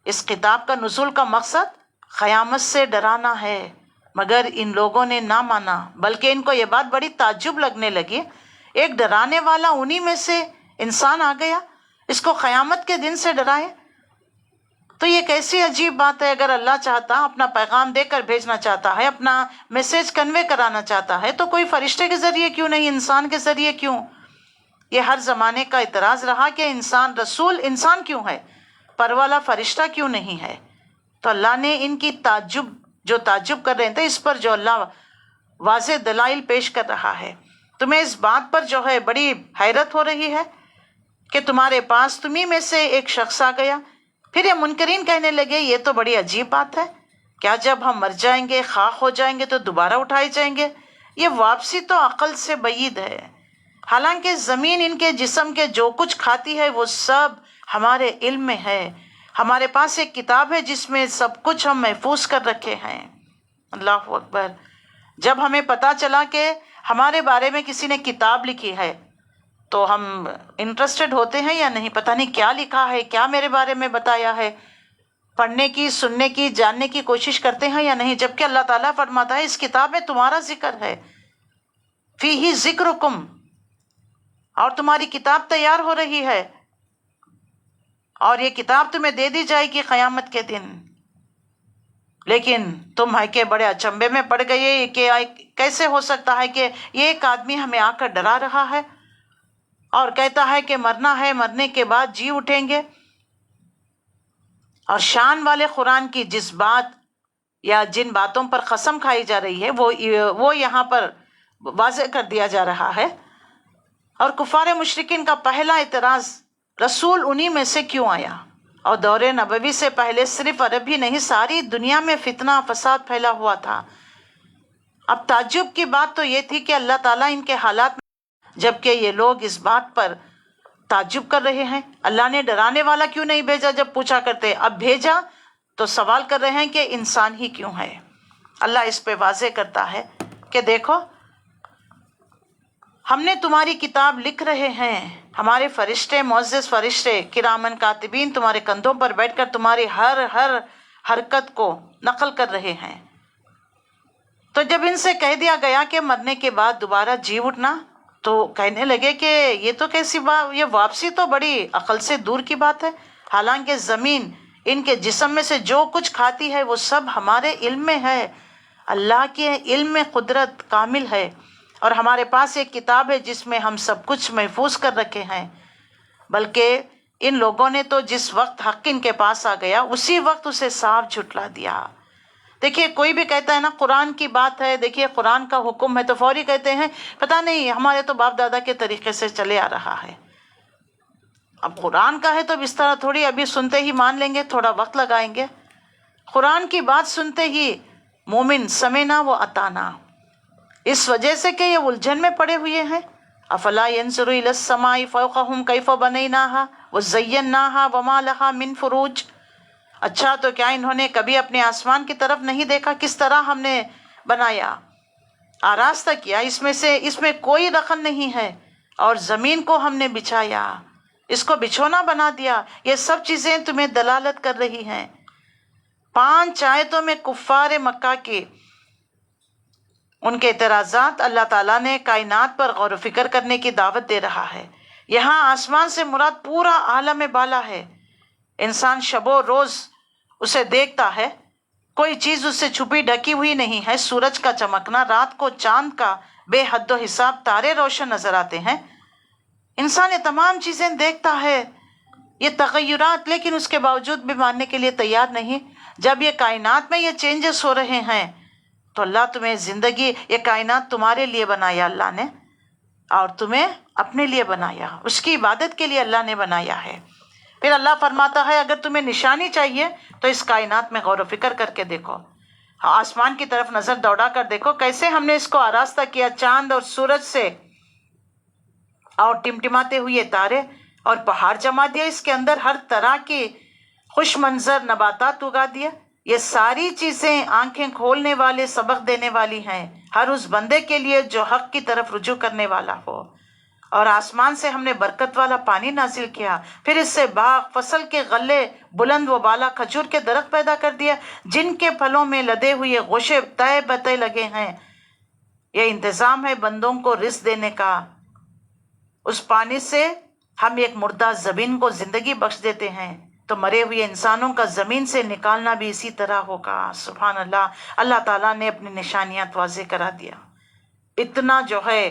اس کتاب کا نزول کا مقصد قیامت سے ڈرانا ہے، مگر ان لوگوں نے نہ مانا، بلکہ ان کو یہ بات بڑی تعجب لگنے لگی. ایک ڈرانے والا انہی میں سے انسان آ گیا، اس کو قیامت کے دن سے ڈرائے. تو یہ کیسی عجیب بات ہے. اگر اللہ چاہتا، اپنا پیغام دے کر بھیجنا چاہتا ہے، اپنا میسج کنوے کرانا چاہتا ہے، تو کوئی فرشتے کے ذریعے کیوں نہیں، انسان کے ذریعے کیوں؟ یہ ہر زمانے کا اعتراض رہا کہ انسان رسول انسان کیوں ہے، پر والا فرشتہ کیوں نہیں ہے. تو اللہ نے ان کی تعجب کر رہے تھے، اس پر جو اللہ واضح دلائل پیش کر رہا ہے. تمہیں اس بات پر جو ہے بڑی حیرت ہو رہی ہے کہ تمہارے پاس تمہیں میں سے ایک شخص آ گیا. پھر یہ منکرین کہنے لگے یہ تو بڑی عجیب بات ہے کیا جب ہم مر جائیں گے، خاک ہو جائیں گے تو دوبارہ اٹھائے جائیں گے؟ یہ واپسی تو عقل سے بعید ہے۔ حالانکہ زمین ان کے جسم کے جو کچھ کھاتی ہے وہ سب ہمارے علم میں ہے۔ ہمارے پاس ایک کتاب ہے جس میں سب کچھ ہم محفوظ کر رکھے ہیں۔ اللہ اکبر۔ جب ہمیں پتا چلا کہ ہمارے بارے میں کسی نے کتاب لکھی ہے تو ہم انٹرسٹڈ ہوتے ہیں یا نہیں؟ پتہ نہیں کیا لکھا ہے، کیا میرے بارے میں بتایا ہے، پڑھنے کی، سننے کی، جاننے کی کوشش کرتے ہیں یا نہیں؟ جبکہ اللہ تعالیٰ فرماتا ہے اس کتاب میں تمہارا ذکر ہے، فیہ ذکرکم، اور تمہاری کتاب تیار ہو رہی ہے اور یہ کتاب تمہیں دے دی جائے گی قیامت کے دن۔ لیکن تم ہے کہ بڑے اچنبے میں پڑ گئے کہ کیسے ہو سکتا ہے کہ یہ ایک آدمی ہمیں آ کر ڈرا رہا ہے اور کہتا ہے کہ مرنا ہے، مرنے کے بعد جی اٹھیں گے، اور شان والے قرآن کی جس بات یا جن باتوں پر قسم کھائی جا رہی ہے وہ یہاں پر واضح کر دیا جا رہا ہے۔ اور کفار مشرکین کا پہلا اعتراض، رسول انہی میں سے کیوں آیا؟ اور دور نبوی سے پہلے صرف عرب ہی نہیں، ساری دنیا میں فتنہ فساد پھیلا ہوا تھا۔ اب تعجب کی بات تو یہ تھی کہ اللہ تعالیٰ ان کے حالات میں، جبکہ یہ لوگ اس بات پر تعجب کر رہے ہیں اللہ نے ڈرانے والا کیوں نہیں بھیجا؟ جب پوچھا کرتے، اب بھیجا تو سوال کر رہے ہیں کہ انسان ہی کیوں ہے؟ اللہ اس پہ واضح کرتا ہے کہ دیکھو ہم نے تمہاری کتاب لکھ رہے ہیں، ہمارے فرشتے، معزز فرشتے کرامن کاتبین تمہارے کندھوں پر بیٹھ کر تمہاری ہر حرکت کو نقل کر رہے ہیں۔ تو جب ان سے کہہ دیا گیا کہ مرنے کے بعد دوبارہ جی اٹھنا، تو کہنے لگے کہ یہ تو کیسی بات، یہ واپسی تو بڑی عقل سے دور کی بات ہے۔ حالانکہ زمین ان کے جسم میں سے جو کچھ کھاتی ہے وہ سب ہمارے علم میں ہے۔ اللہ کے علم میں قدرت کامل ہے، اور ہمارے پاس ایک کتاب ہے جس میں ہم سب کچھ محفوظ کر رکھے ہیں۔ بلکہ ان لوگوں نے تو جس وقت حق ان کے پاس آ گیا اسی وقت اسے صاف جھٹلا دیا۔ دیکھیے کوئی بھی کہتا ہے نا قرآن کی بات ہے، دیکھیے قرآن کا حکم ہے، تو فوری کہتے ہیں پتہ نہیں ہمارے تو باپ دادا کے طریقے سے چلے آ رہا ہے۔ اب قرآن کا ہے تو اس طرح تھوڑی ابھی سنتے ہی مان لیں گے، تھوڑا وقت لگائیں گے۔ قرآن کی بات سنتے ہی مومن سمعنا و اطعنا، اس وجہ سے کہ یہ الجھن میں پڑے ہوئے ہیں۔ افلا ينظروا الى السماء فوقهم كيف بنيناها وزيناها وما لها من فروج، اچھا تو کیا انہوں نے کبھی اپنے آسمان کی طرف نہیں دیکھا، کس طرح ہم نے بنایا، آراستہ کیا، اس میں کوئی رخن نہیں ہے، اور زمین کو ہم نے بچھایا، اس کو بچھونا بنا دیا۔ یہ سب چیزیں تمہیں دلالت کر رہی ہیں۔ 5 آیتوں میں کفار مکہ کے ان کے اعتراضات اللہ تعالیٰ نے کائنات پر غور و فکر کرنے کی دعوت دے رہا ہے۔ یہاں آسمان سے مراد پورا عالم بالا ہے۔ انسان شب و روز اسے دیکھتا ہے، کوئی چیز اس سے چھپی ڈھکی ہوئی نہیں ہے۔ سورج کا چمکنا، رات کو چاند کا بے حد و حساب تارے روشن نظر آتے ہیں۔ انسان یہ تمام چیزیں دیکھتا ہے، یہ تغیرات، لیکن اس کے باوجود بھی ماننے کے لیے تیار نہیں۔ جب یہ کائنات میں یہ چینجز ہو رہے ہیں تو اللہ تمہیں زندگی، یہ کائنات تمہارے لیے بنایا اللہ نے، اور تمہیں اپنے لیے بنایا، اس کی عبادت کے لیے اللہ نے بنایا ہے۔ پھر اللہ فرماتا ہے اگر تمہیں نشانی چاہیے تو اس کائنات میں غور و فکر کر کے دیکھو، آسمان کی طرف نظر دوڑا کر دیکھو، کیسے ہم نے اس کو آراستہ کیا چاند اور سورج سے، اور ٹمٹماتے ہوئے تارے اور پہاڑ جما دیا، اس کے اندر ہر طرح کی خوش منظر نباتات اگا دیا۔ یہ ساری چیزیں آنکھیں کھولنے والے، سبق دینے والی ہیں ہر اس بندے کے لیے جو حق کی طرف رجوع کرنے والا ہو۔ اور آسمان سے ہم نے برکت والا پانی نازل کیا، پھر اس سے باغ، فصل کے غلے، بلند و بالا کھجور کے درخت پیدا کر دیا جن کے پھلوں میں لدے ہوئے غوشے تہ بتہ لگے ہیں۔ یہ انتظام ہے بندوں کو رزق دینے کا۔ اس پانی سے ہم ایک مردہ زمین کو زندگی بخش دیتے ہیں، تو مرے ہوئے انسانوں کا زمین سے نکالنا بھی اسی طرح ہوگا۔ سبحان اللہ، اللہ تعالیٰ نے اپنی نشانیات واضح کرا دیا۔ اتنا جو ہے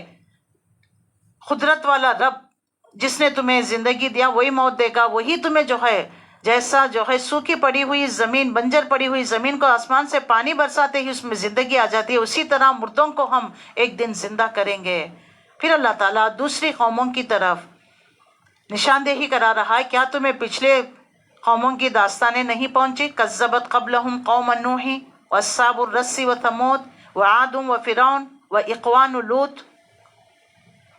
قدرت والا رب جس نے تمہیں زندگی دیا وہی موت دے گا، وہی تمہیں جو ہے جیسا جو ہے سوکھی پڑی ہوئی زمین، بنجر پڑی ہوئی زمین کو آسمان سے پانی برساتے ہی اس میں زندگی آ جاتی ہے، اسی طرح مردوں کو ہم ایک دن زندہ کریں گے۔ پھر اللہ تعالیٰ دوسری قوموں کی طرف نشاندہی کرا رہا ہے، کیا تمہیں پچھلے قوموں کی داستانیں نہیں پہنچی؟ کذبت قبلہم قوم نوح، واصحاب الرس وثمود وعاد وفرعون واخوان لوط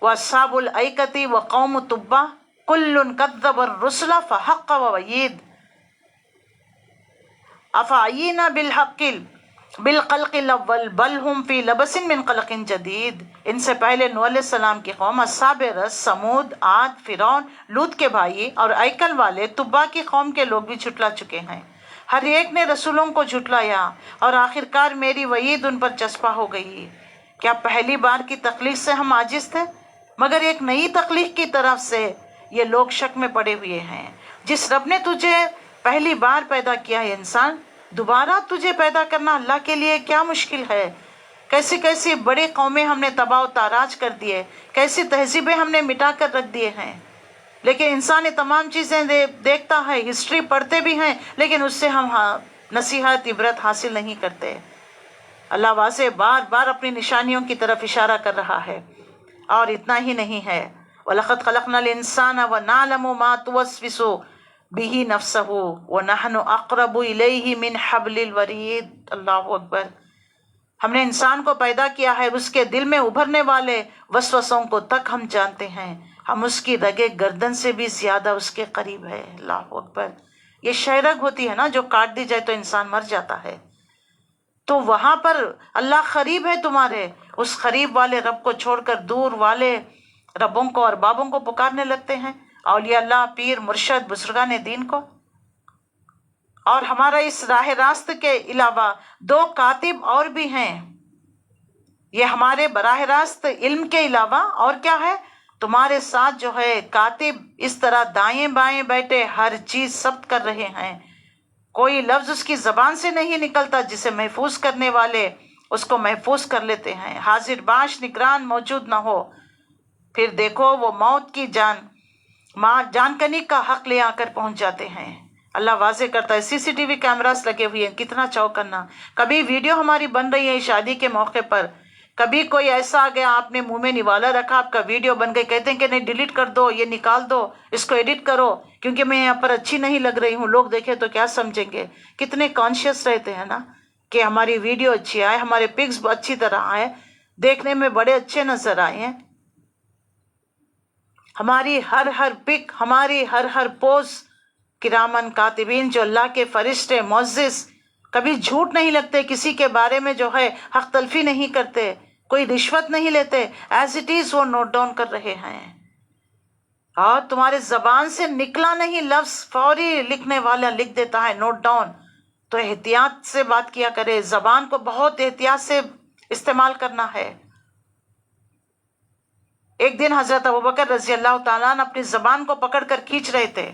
واصحاب الایکۃ وقوم تبع کل کذب الرسل فحق ووعید افعینا بالخلق الاول بل ہم فی لبس من خلق جدید. ان سے پہلے نوح علیہ السلام کی قوم اصحاب رس، سمود، عاد، فرعون، لوط کے بھائی اور ایکل والے تبع کی قوم کے لوگ بھی جھٹلا چکے ہیں. ہر ایک نے رسولوں کو جھٹلایا اور آخرکار میری وعید ان پر چسپاں ہو گئی. کیا پہلی بار کی تخلیق سے ہم عاجز تھے؟ مگر ایک نئی تخلیق کی طرف سے یہ لوگ شک میں پڑے ہوئے ہیں. جس رب نے تجھے پہلی بار پیدا کیا ہے انسان، دوبارہ تجھے پیدا کرنا اللہ کے لیے کیا مشکل ہے؟ کیسی کیسی بڑی قومیں ہم نے تباہ و تاراج کر دیے، کیسی تہذیبیں ہم نے مٹا کر رکھ دیے ہیں. لیکن انسان یہ تمام چیزیں دیکھتا ہے، ہسٹری پڑھتے بھی ہیں، لیکن اس سے ہم نصیحت عبرت حاصل نہیں کرتے. اللہ واضح بار بار اپنی نشانیوں کی طرف اشارہ کر رہا ہے. اور اتنا ہی نہیں ہے، وَلَقَدْ خَلَقْنَا الْإِنسَانَ وَنَعْلَمُ مَا تُوَسْوِسُ بِهِ نَفْسُهُ وَنَحْنُ أَقْرَبُ إِلَيْهِ مِنْ حَبْلِ الْوَرِيدِ. اللہ اکبر. ہم نے انسان کو پیدا کیا ہے، اس کے دل میں ابھرنے والے وسوسوں کو تک ہم جانتے ہیں. ہم اس کی رگے گردن سے بھی زیادہ اس کے قریب ہے. اللہ اکبر. یہ شہرگ ہوتی ہے نا، جو کاٹ دی جائے تو انسان مر جاتا ہے. تو وہاں پر اللہ قریب ہے تمہارے. اس قریب والے رب کو چھوڑ کر دور والے ربوں کو اور بابوں کو پکارنے لگتے ہیں، اولیاء اللہ، پیر، مرشد، بزرگان دین کو. اور ہمارا اس راہ راست کے علاوہ 2 کاتب اور بھی ہیں. یہ ہمارے براہ راست علم کے علاوہ اور کیا ہے؟ تمہارے ساتھ جو ہے کاتب اس طرح دائیں بائیں بیٹھے ہر چیز ثبت کر رہے ہیں. کوئی لفظ اس کی زبان سے نہیں نکلتا، جسے محفوظ کرنے والے اس کو محفوظ کر لیتے ہیں. حاضر باش نگران موجود نہ ہو، پھر دیکھو وہ موت کی جان کنی کا حق لے آ کر پہنچ جاتے ہیں. اللہ واضح کرتا ہے، CCTV کیمراز لگے ہوئے ہیں. کتنا چوکنا. کبھی ویڈیو ہماری بن رہی ہے شادی کے موقع پر، کبھی کوئی ایسا آ گیا، آپ نے منہ میں نوالا رکھا، آپ کا ویڈیو بن گئی، کہتے ہیں کہ نہیں ڈیلیٹ کر دو، یہ نکال دو، اس کو ایڈٹ کرو، کیونکہ میں یہاں پر اچھی نہیں لگ رہی ہوں، لوگ دیکھیں تو کیا سمجھیں گے. کتنے کانشیس رہتے ہیں نا کہ ہماری ویڈیو اچھی آئے، ہمارے پکس اچھی طرح آئے، دیکھنے میں بڑے اچھے نظر آئے ہیں. ہماری ہر پک، ہماری ہر پوز کرامن کاتبین، جو اللہ کے فرشتے معزز، کبھی جھوٹ نہیں لگتے، کسی کے بارے میں جو ہے حق تلفی نہیں کرتے، کوئی رشوت نہیں لیتے، ایز اٹ از وہ نوٹ ڈاؤن کر رہے ہیں. اور تمہارے زبان سے نکلا نہیں لفظ، فوری لکھنے والا لکھ دیتا ہے نوٹ ڈاؤن. تو احتیاط سے بات کیا کرے، زبان کو بہت احتیاط سے استعمال کرنا ہے. ایک دن حضرت ابوبکر رضی اللہ تعالیٰ عنہ اپنی زبان کو پکڑ کر کھینچ رہے تھے.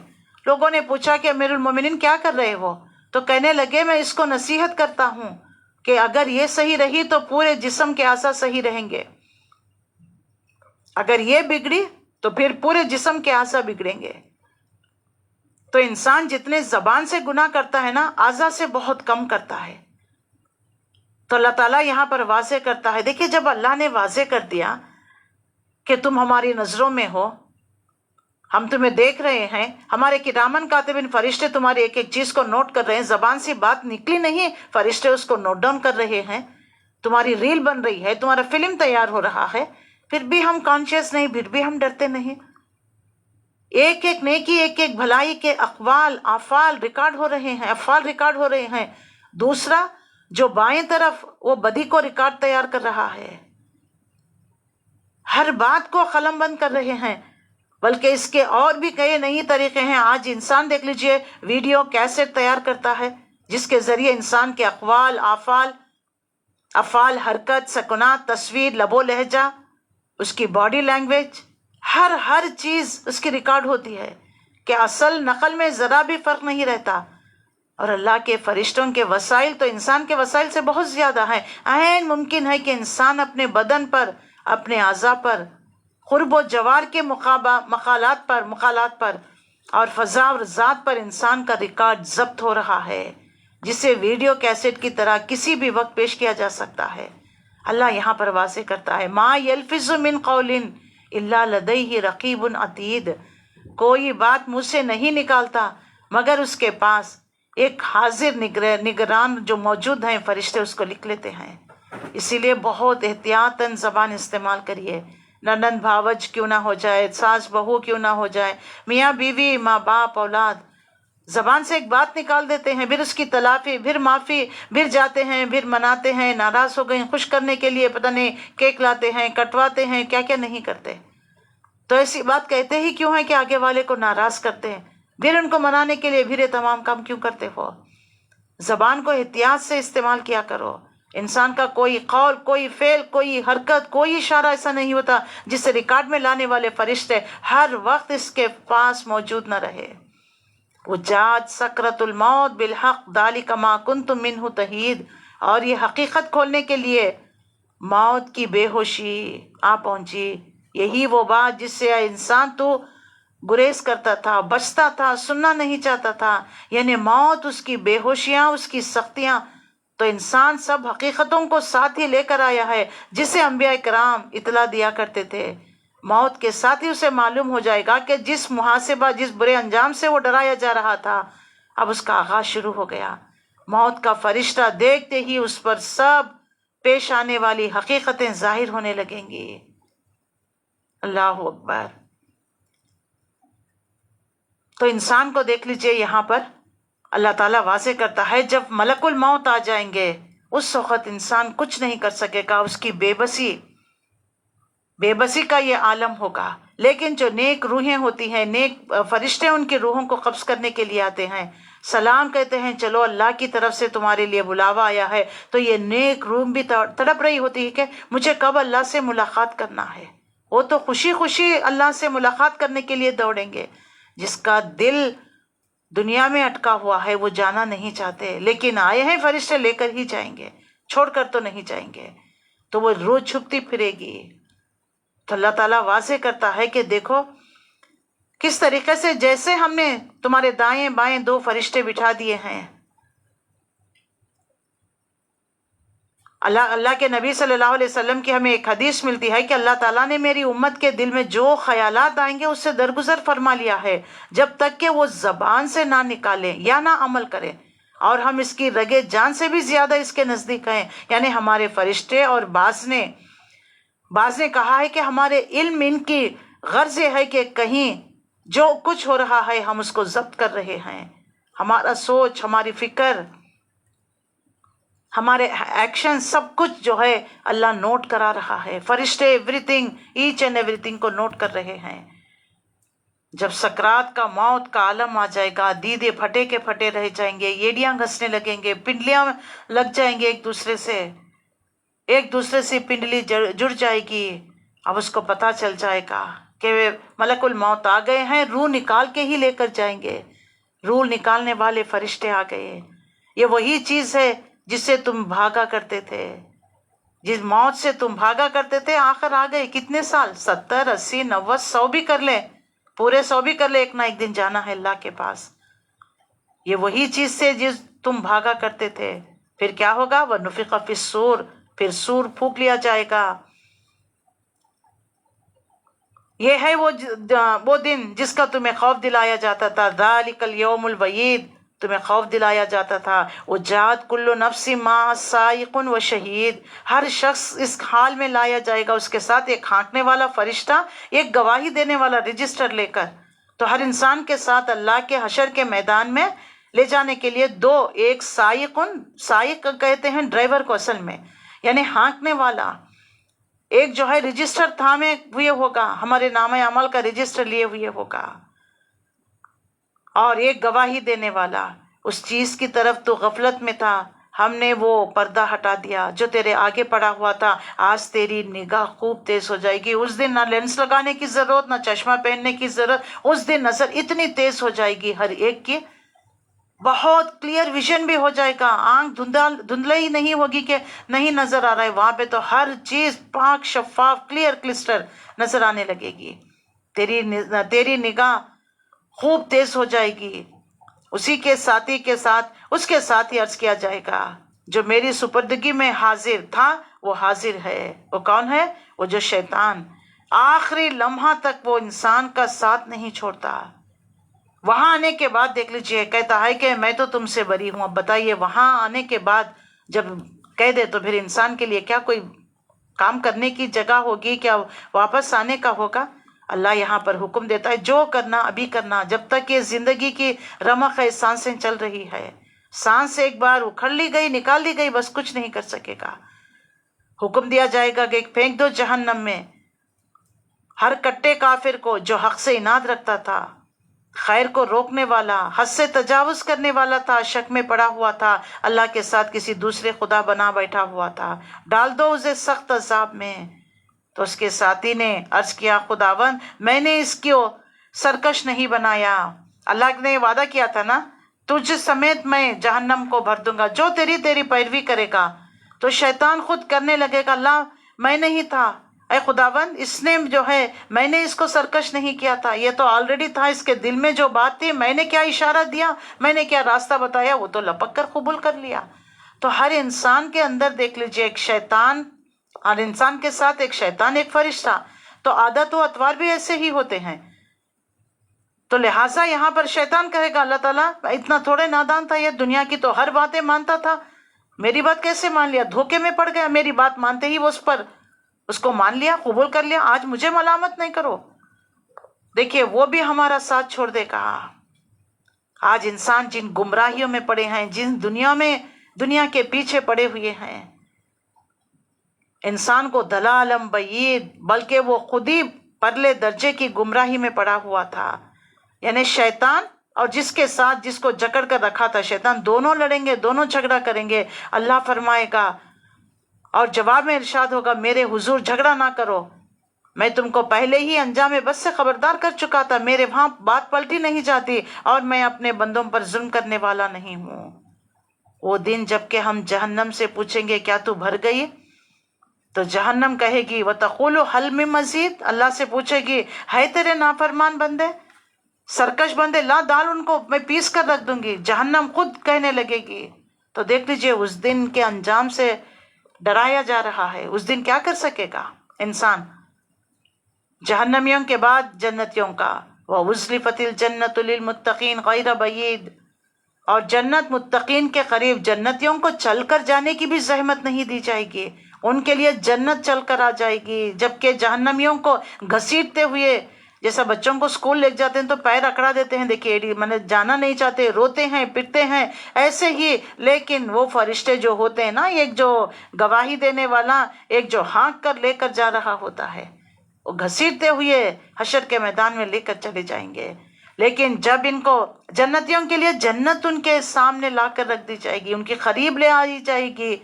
لوگوں نے پوچھا کہ امیر المومنین کیا کر رہے ہو؟ تو کہنے لگے میں اس کو نصیحت کرتا ہوں کہ اگر یہ صحیح رہی تو پورے جسم کے اعضاء صحیح رہیں گے، اگر یہ بگڑی تو پھر پورے جسم کے اعضاء بگڑیں گے. تو انسان جتنے زبان سے گناہ کرتا ہے نا، اعضاء سے بہت کم کرتا ہے. تو اللہ تعالیٰ یہاں پر واضح کرتا ہے. دیکھیے جب اللہ نے واضح کر دیا کہ تم ہماری نظروں میں ہو، ہم تمہیں دیکھ رہے ہیں، ہمارے کرامن کاتبین فرشتے تمہاری ایک ایک چیز کو نوٹ کر رہے ہیں، زبان سے بات نکلی نہیں، فرشتے اس کو نوٹ ڈاؤن کر رہے ہیں، تمہاری ریل بن رہی ہے، تمہارا فلم تیار ہو رہا ہے، پھر بھی ہم کانشیس نہیں، پھر بھی ہم ڈرتے نہیں. ایک ایک نیکی، ایک ایک بھلائی کے اقوال، افعال ریکارڈ ہو رہے ہیں. دوسرا جو بائیں طرف وہ بدی کو ریکارڈ تیار کر رہا ہے، ہر بات کو قلم بند کر رہے ہیں. بلکہ اس کے اور بھی کئی نئی طریقے ہیں. آج انسان دیکھ لیجئے ویڈیو کیسٹ تیار کرتا ہے، جس کے ذریعے انسان کے اقوال، افعال، حرکت، سکنات، تصویر، لب و لہجہ، اس کی باڈی لینگویج، ہر چیز اس کی ریکارڈ ہوتی ہے کہ اصل نقل میں ذرا بھی فرق نہیں رہتا. اور اللہ کے فرشتوں کے وسائل تو انسان کے وسائل سے بہت زیادہ ہیں. عین ممکن ہے کہ انسان اپنے بدن پر، اپنے اعضاء پر، قرب و جوار کے مقالات پر اور فضا اور ذات پر انسان کا ریکارڈ ضبط ہو رہا ہے، جسے ویڈیو کیسٹ کی طرح کسی بھی وقت پیش کیا جا سکتا ہے. اللہ یہاں پر واضح کرتا ہے، ما یلفظ من قول الا لدیہ رقیب عتید. کوئی بات منہ سے نہیں نکالتا مگر اس کے پاس ایک حاضر نگران جو موجود ہیں فرشتے اس کو لکھ لیتے ہیں. اسی لیے بہت احتیاطاً زبان استعمال کریے. نند بھاوج کیوں نہ ہو جائے، ساس بہو کیوں نہ ہو جائے، میاں بیوی، ماں باپ، اولاد، زبان سے ایک بات نکال دیتے ہیں، پھر اس کی تلافی، پھر معافی، پھر جاتے ہیں، پھر مناتے ہیں، ناراض ہو گئے خوش کرنے کے لیے پتہ نہیں کیک لاتے ہیں، کٹواتے ہیں، کیا کیا نہیں کرتے. تو ایسی بات کہتے ہی کیوں ہیں کہ آگے والے کو ناراض کرتے ہیں، پھر ان کو منانے کے لیے پھر یہ تمام کام کیوں کرتے ہو. زبان کو احتیاط سے استعمال کیا کرو. انسان کا کوئی قول، کوئی فعل، کوئی حرکت، کوئی اشارہ ایسا نہیں ہوتا جسے ریکارڈ میں لانے والے فرشتے ہر وقت اس کے پاس موجود نہ رہے. وجاءت سکرۃ الموت بالحق ذلک ما کنتم منہ تحید. اور یہ حقیقت کھولنے کے لیے موت کی بے ہوشی آ پہنچی. یہی وہ بات جس سے انسان تو گریز کرتا تھا، بچتا تھا، سننا نہیں چاہتا تھا، یعنی موت، اس کی بے ہوشیاں، اس کی سختیاں. تو انسان سب حقیقتوں کو ساتھ ہی لے کر آیا ہے جسے انبیاء کرام اطلاع دیا کرتے تھے. موت کے ساتھ ہی اسے معلوم ہو جائے گا کہ جس محاسبہ، جس برے انجام سے وہ ڈرایا جا رہا تھا، اب اس کا آغاز شروع ہو گیا. موت کا فرشتہ دیکھتے ہی اس پر سب پیش آنے والی حقیقتیں ظاہر ہونے لگیں گی. اللہ اکبر. تو انسان کو دیکھ لیجئے، یہاں پر اللہ تعالیٰ واضح کرتا ہے جب ملک الموت آ جائیں گے اس وقت انسان کچھ نہیں کر سکے گا. اس کی بے بسی کا یہ عالم ہوگا. لیکن جو نیک روحیں ہوتی ہیں، نیک فرشتے ان کی روحوں کو قبض کرنے کے لیے آتے ہیں، سلام کہتے ہیں، چلو اللہ کی طرف سے تمہارے لیے بلاوا آیا ہے. تو یہ نیک روح بھی تڑپ رہی ہوتی ہے کہ مجھے کب اللہ سے ملاقات کرنا ہے. وہ تو خوشی خوشی اللہ سے ملاقات کرنے کے لیے دوڑیں گے. جس کا دل دنیا میں اٹکا ہوا ہے وہ جانا نہیں چاہتے، لیکن آئے ہیں فرشتے لے کر ہی جائیں گے، چھوڑ کر تو نہیں جائیں گے. تو وہ روح چھپتی پھرے گی. تو اللہ تعالیٰ واضح کرتا ہے کہ دیکھو کس طریقے سے، جیسے ہم نے تمہارے دائیں بائیں 2 فرشتے بٹھا دیے ہیں. اللہ کے نبی صلی اللہ علیہ وسلم کی ہمیں ایک حدیث ملتی ہے کہ اللہ تعالیٰ نے میری امت کے دل میں جو خیالات آئیں گے اس سے درگزر فرما لیا ہے جب تک کہ وہ زبان سے نہ نکالیں یا نہ عمل کریں. اور ہم اس کی رگے جان سے بھی زیادہ اس کے نزدیک ہیں. یعنی ہمارے فرشتے، اور بعض نے کہا ہے کہ ہمارے علم ان کی غرض یہ ہے کہ کہیں جو کچھ ہو رہا ہے ہم اس کو ضبط کر رہے ہیں. ہمارا سوچ، ہماری فکر، ہمارے ایکشن، سب کچھ جو ہے اللہ نوٹ کرا رہا ہے. فرشتے everything, each and everything کو نوٹ کر رہے ہیں. جب سکرات کا موت کا عالم آ جائے گا، دیدے پھٹے کے پھٹے رہ جائیں گے، ایڑیاں گھسنے لگیں گے، پنڈلیاں لگ جائیں گے ایک دوسرے سے پنڈلی جڑ جائے گی. اب اس کو پتا چل جائے گا کہ ملک الموت آ گئے ہیں، روح نکال کے ہی لے کر جائیں گے. روح نکالنے والے فرشتے آ گئے. یہ وہی چیز ہے جس سے تم بھاگا کرتے تھے، جس موت سے تم بھاگا کرتے تھے، آخر آ گئے. کتنے سال؟ 70 80 90 100 بھی کر لیں، پورے 100 بھی کر لیں، ایک نہ ایک دن جانا ہے اللہ کے پاس. یہ وہی چیز سے جس تم بھاگا کرتے تھے. پھر کیا ہوگا؟ وَنُفِخَ فِي الصُّورِ، پھر سور پھونک لیا جائے گا. یہ ہے وہ دن جس کا تمہیں خوف دلایا جاتا تھا. ذَلِكَ الْيَوْمُ الْوَعِيدُ، تمہیں خوف دلایا جاتا تھا. وَجَاءَتْ كُلُّ نَفْسٍ مَعَهَا سَائِقٌ وَشَهِيدٌ، ہر شخص اس حال میں لایا جائے گا، اس کے ساتھ ایک ہانکنے والا فرشتہ، ایک گواہی دینے والا رجسٹر لے کر. تو ہر انسان کے ساتھ اللہ کے حشر کے میدان میں لے جانے کے لیے 2، ایک سائق کہتے ہیں ڈرائیور کو اصل میں، یعنی ہانکنے والا. ایک جو ہے رجسٹر تھامے ہوئے ہوگا، ہمارے نامہ عمل کا رجسٹر لیے ہوئے ہوگا، اور ایک گواہی دینے والا. اس چیز کی طرف تو غفلت میں تھا، ہم نے وہ پردہ ہٹا دیا جو تیرے آگے پڑا ہوا تھا. آج تیری نگاہ خوب تیز ہو جائے گی. اس دن نہ لینس لگانے کی ضرورت، نہ چشمہ پہننے کی ضرورت. اس دن نظر اتنی تیز ہو جائے گی ہر ایک کی، بہت کلیئر ویژن بھی ہو جائے گا. آنکھ دھندلا ہی نہیں ہوگی کہ نہیں نظر آ رہا ہے. وہاں پہ تو ہر چیز پاک، شفاف، کلیئر کلسٹر نظر آنے لگے گی. تیری نگاہ خوب تیز ہو جائے گی. اسی کے ساتھی کے ساتھ اس کے ساتھ ہی عرض کیا جائے گا جو میری سپردگی میں حاضر تھا وہ حاضر ہے. وہ کون ہے؟ وہ جو شیطان آخری لمحہ تک وہ انسان کا ساتھ نہیں چھوڑتا. وہاں آنے کے بعد دیکھ لیجئے کہتا ہے کہ میں تو تم سے بری ہوں. اب بتائیے وہاں آنے کے بعد جب کہہ دے تو پھر انسان کے لیے کیا کوئی کام کرنے کی جگہ ہوگی؟ کیا واپس آنے کا ہوگا؟ اللہ یہاں پر حکم دیتا ہے جو کرنا ابھی کرنا، جب تک یہ زندگی کی رمق ہے، سانسیں چل رہی ہے. سانس ایک بار اکھڑ لی گئی، نکال لی گئی، بس کچھ نہیں کر سکے گا. حکم دیا جائے گا کہ پھینک دو جہنم میں ہر کٹے کافر کو جو حق سے اناد رکھتا تھا، خیر کو روکنے والا، حد سے تجاوز کرنے والا تھا، شک میں پڑا ہوا تھا، اللہ کے ساتھ کسی دوسرے خدا بنا بیٹھا ہوا تھا. ڈال دو اسے سخت عذاب میں. تو اس کے ساتھی نے عرض کیا خداوند میں نے اس کو سرکش نہیں بنایا. اللہ نے وعدہ کیا تھا نا تجھ سمیت میں جہنم کو بھر دوں گا جو تیری پیروی کرے گا. تو شیطان خود کرنے لگے گا اللہ میں نہیں تھا، اے خداوند اس نے جو ہے میں نے اس کو سرکش نہیں کیا تھا، یہ تو آلریڈی تھا، اس کے دل میں جو بات تھی میں نے کیا اشارہ دیا، میں نے کیا راستہ بتایا، وہ تو لپک کر قبول کر لیا. تو ہر انسان کے اندر دیکھ لیجئے ایک شیطان، ہر انسان کے ساتھ ایک شیطان ایک فرشتہ، تو عادت و اطوار بھی ایسے ہی ہوتے ہیں. تو لہٰذا یہاں پر شیطان کہے گا اللہ تعالیٰ اتنا تھوڑے نادان تھا، یہ دنیا کی تو ہر باتیں مانتا تھا، میری بات کیسے مان لیا؟ دھوکے میں پڑ گیا، میری بات مانتے ہی وہ اس کو مان لیا، قبول کر لیا. آج مجھے ملامت نہیں کرو. دیکھیے وہ بھی ہمارا ساتھ چھوڑ دے گا. آج انسان جن گمراہیوں میں پڑے ہیں، جن دنیا کے پیچھے پڑے ہوئے ہیں، انسان کو دلالم بعید، بلکہ وہ خود ہی پرلے درجے کی گمراہی میں پڑا ہوا تھا. یعنی شیطان اور جس کے ساتھ جس کو جکڑ کر رکھا تھا شیطان، دونوں لڑیں گے، دونوں جھگڑا کریں گے. اللہ فرمائے گا اور جواب میں ارشاد ہوگا میرے حضور جھگڑا نہ کرو، میں تم کو پہلے ہی انجام بس سے خبردار کر چکا تھا، میرے وہاں بات پلٹی نہیں جاتی اور میں اپنے بندوں پر ظلم کرنے والا نہیں ہوں. وہ دن جب کہ ہم جہنم سے پوچھیں گے کیا تو بھر گئی؟ تو جہنم کہے گی وَتَقُولُ هَلْ مِن مَزِيدٍ، اللہ سے پوچھے گی ہے تیرے نافرمان بندے، سرکش بندے، لا ڈال ان کو، میں پیس کر رکھ دوں گی. جہنم خود کہنے لگے گی. تو دیکھ لیجئے اس دن کے انجام سے ڈرایا جا رہا ہے. اس دن کیا کر سکے گا انسان؟ جہنمیوں کے بعد جنتیوں کا وَأُزْلِفَتِ الْجَنَّةُ لِلْمُتَّقِينَ غَيْرَ بَعِيدٍ، اور جنت متقین کے قریب، جنتیوں کو چل کر جانے کی بھی زحمت نہیں دی جائے گی، ان کے لیے جنت چل کر آ جائے گی. جبکہ جہنمیوں کو گھسیٹتے ہوئے، جیسا بچوں کو اسکول لے جاتے ہیں تو پیر اکڑا دیتے ہیں، دیکھیے میں جانا نہیں چاہتے، روتے ہیں پٹتے ہیں، ایسے ہی. لیکن وہ فرشتے جو ہوتے ہیں نا، ایک جو گواہی دینے والا، ایک جو ہانک کر لے کر جا رہا ہوتا ہے، وہ گھسیٹتے ہوئے حشر کے میدان میں لے کر چلے جائیں گے. لیکن جب ان کو جنتیوں کے لیے جنت ان کے سامنے لا کر رکھ دی جائے گی، ان کی قریب لے آئی جائے گی،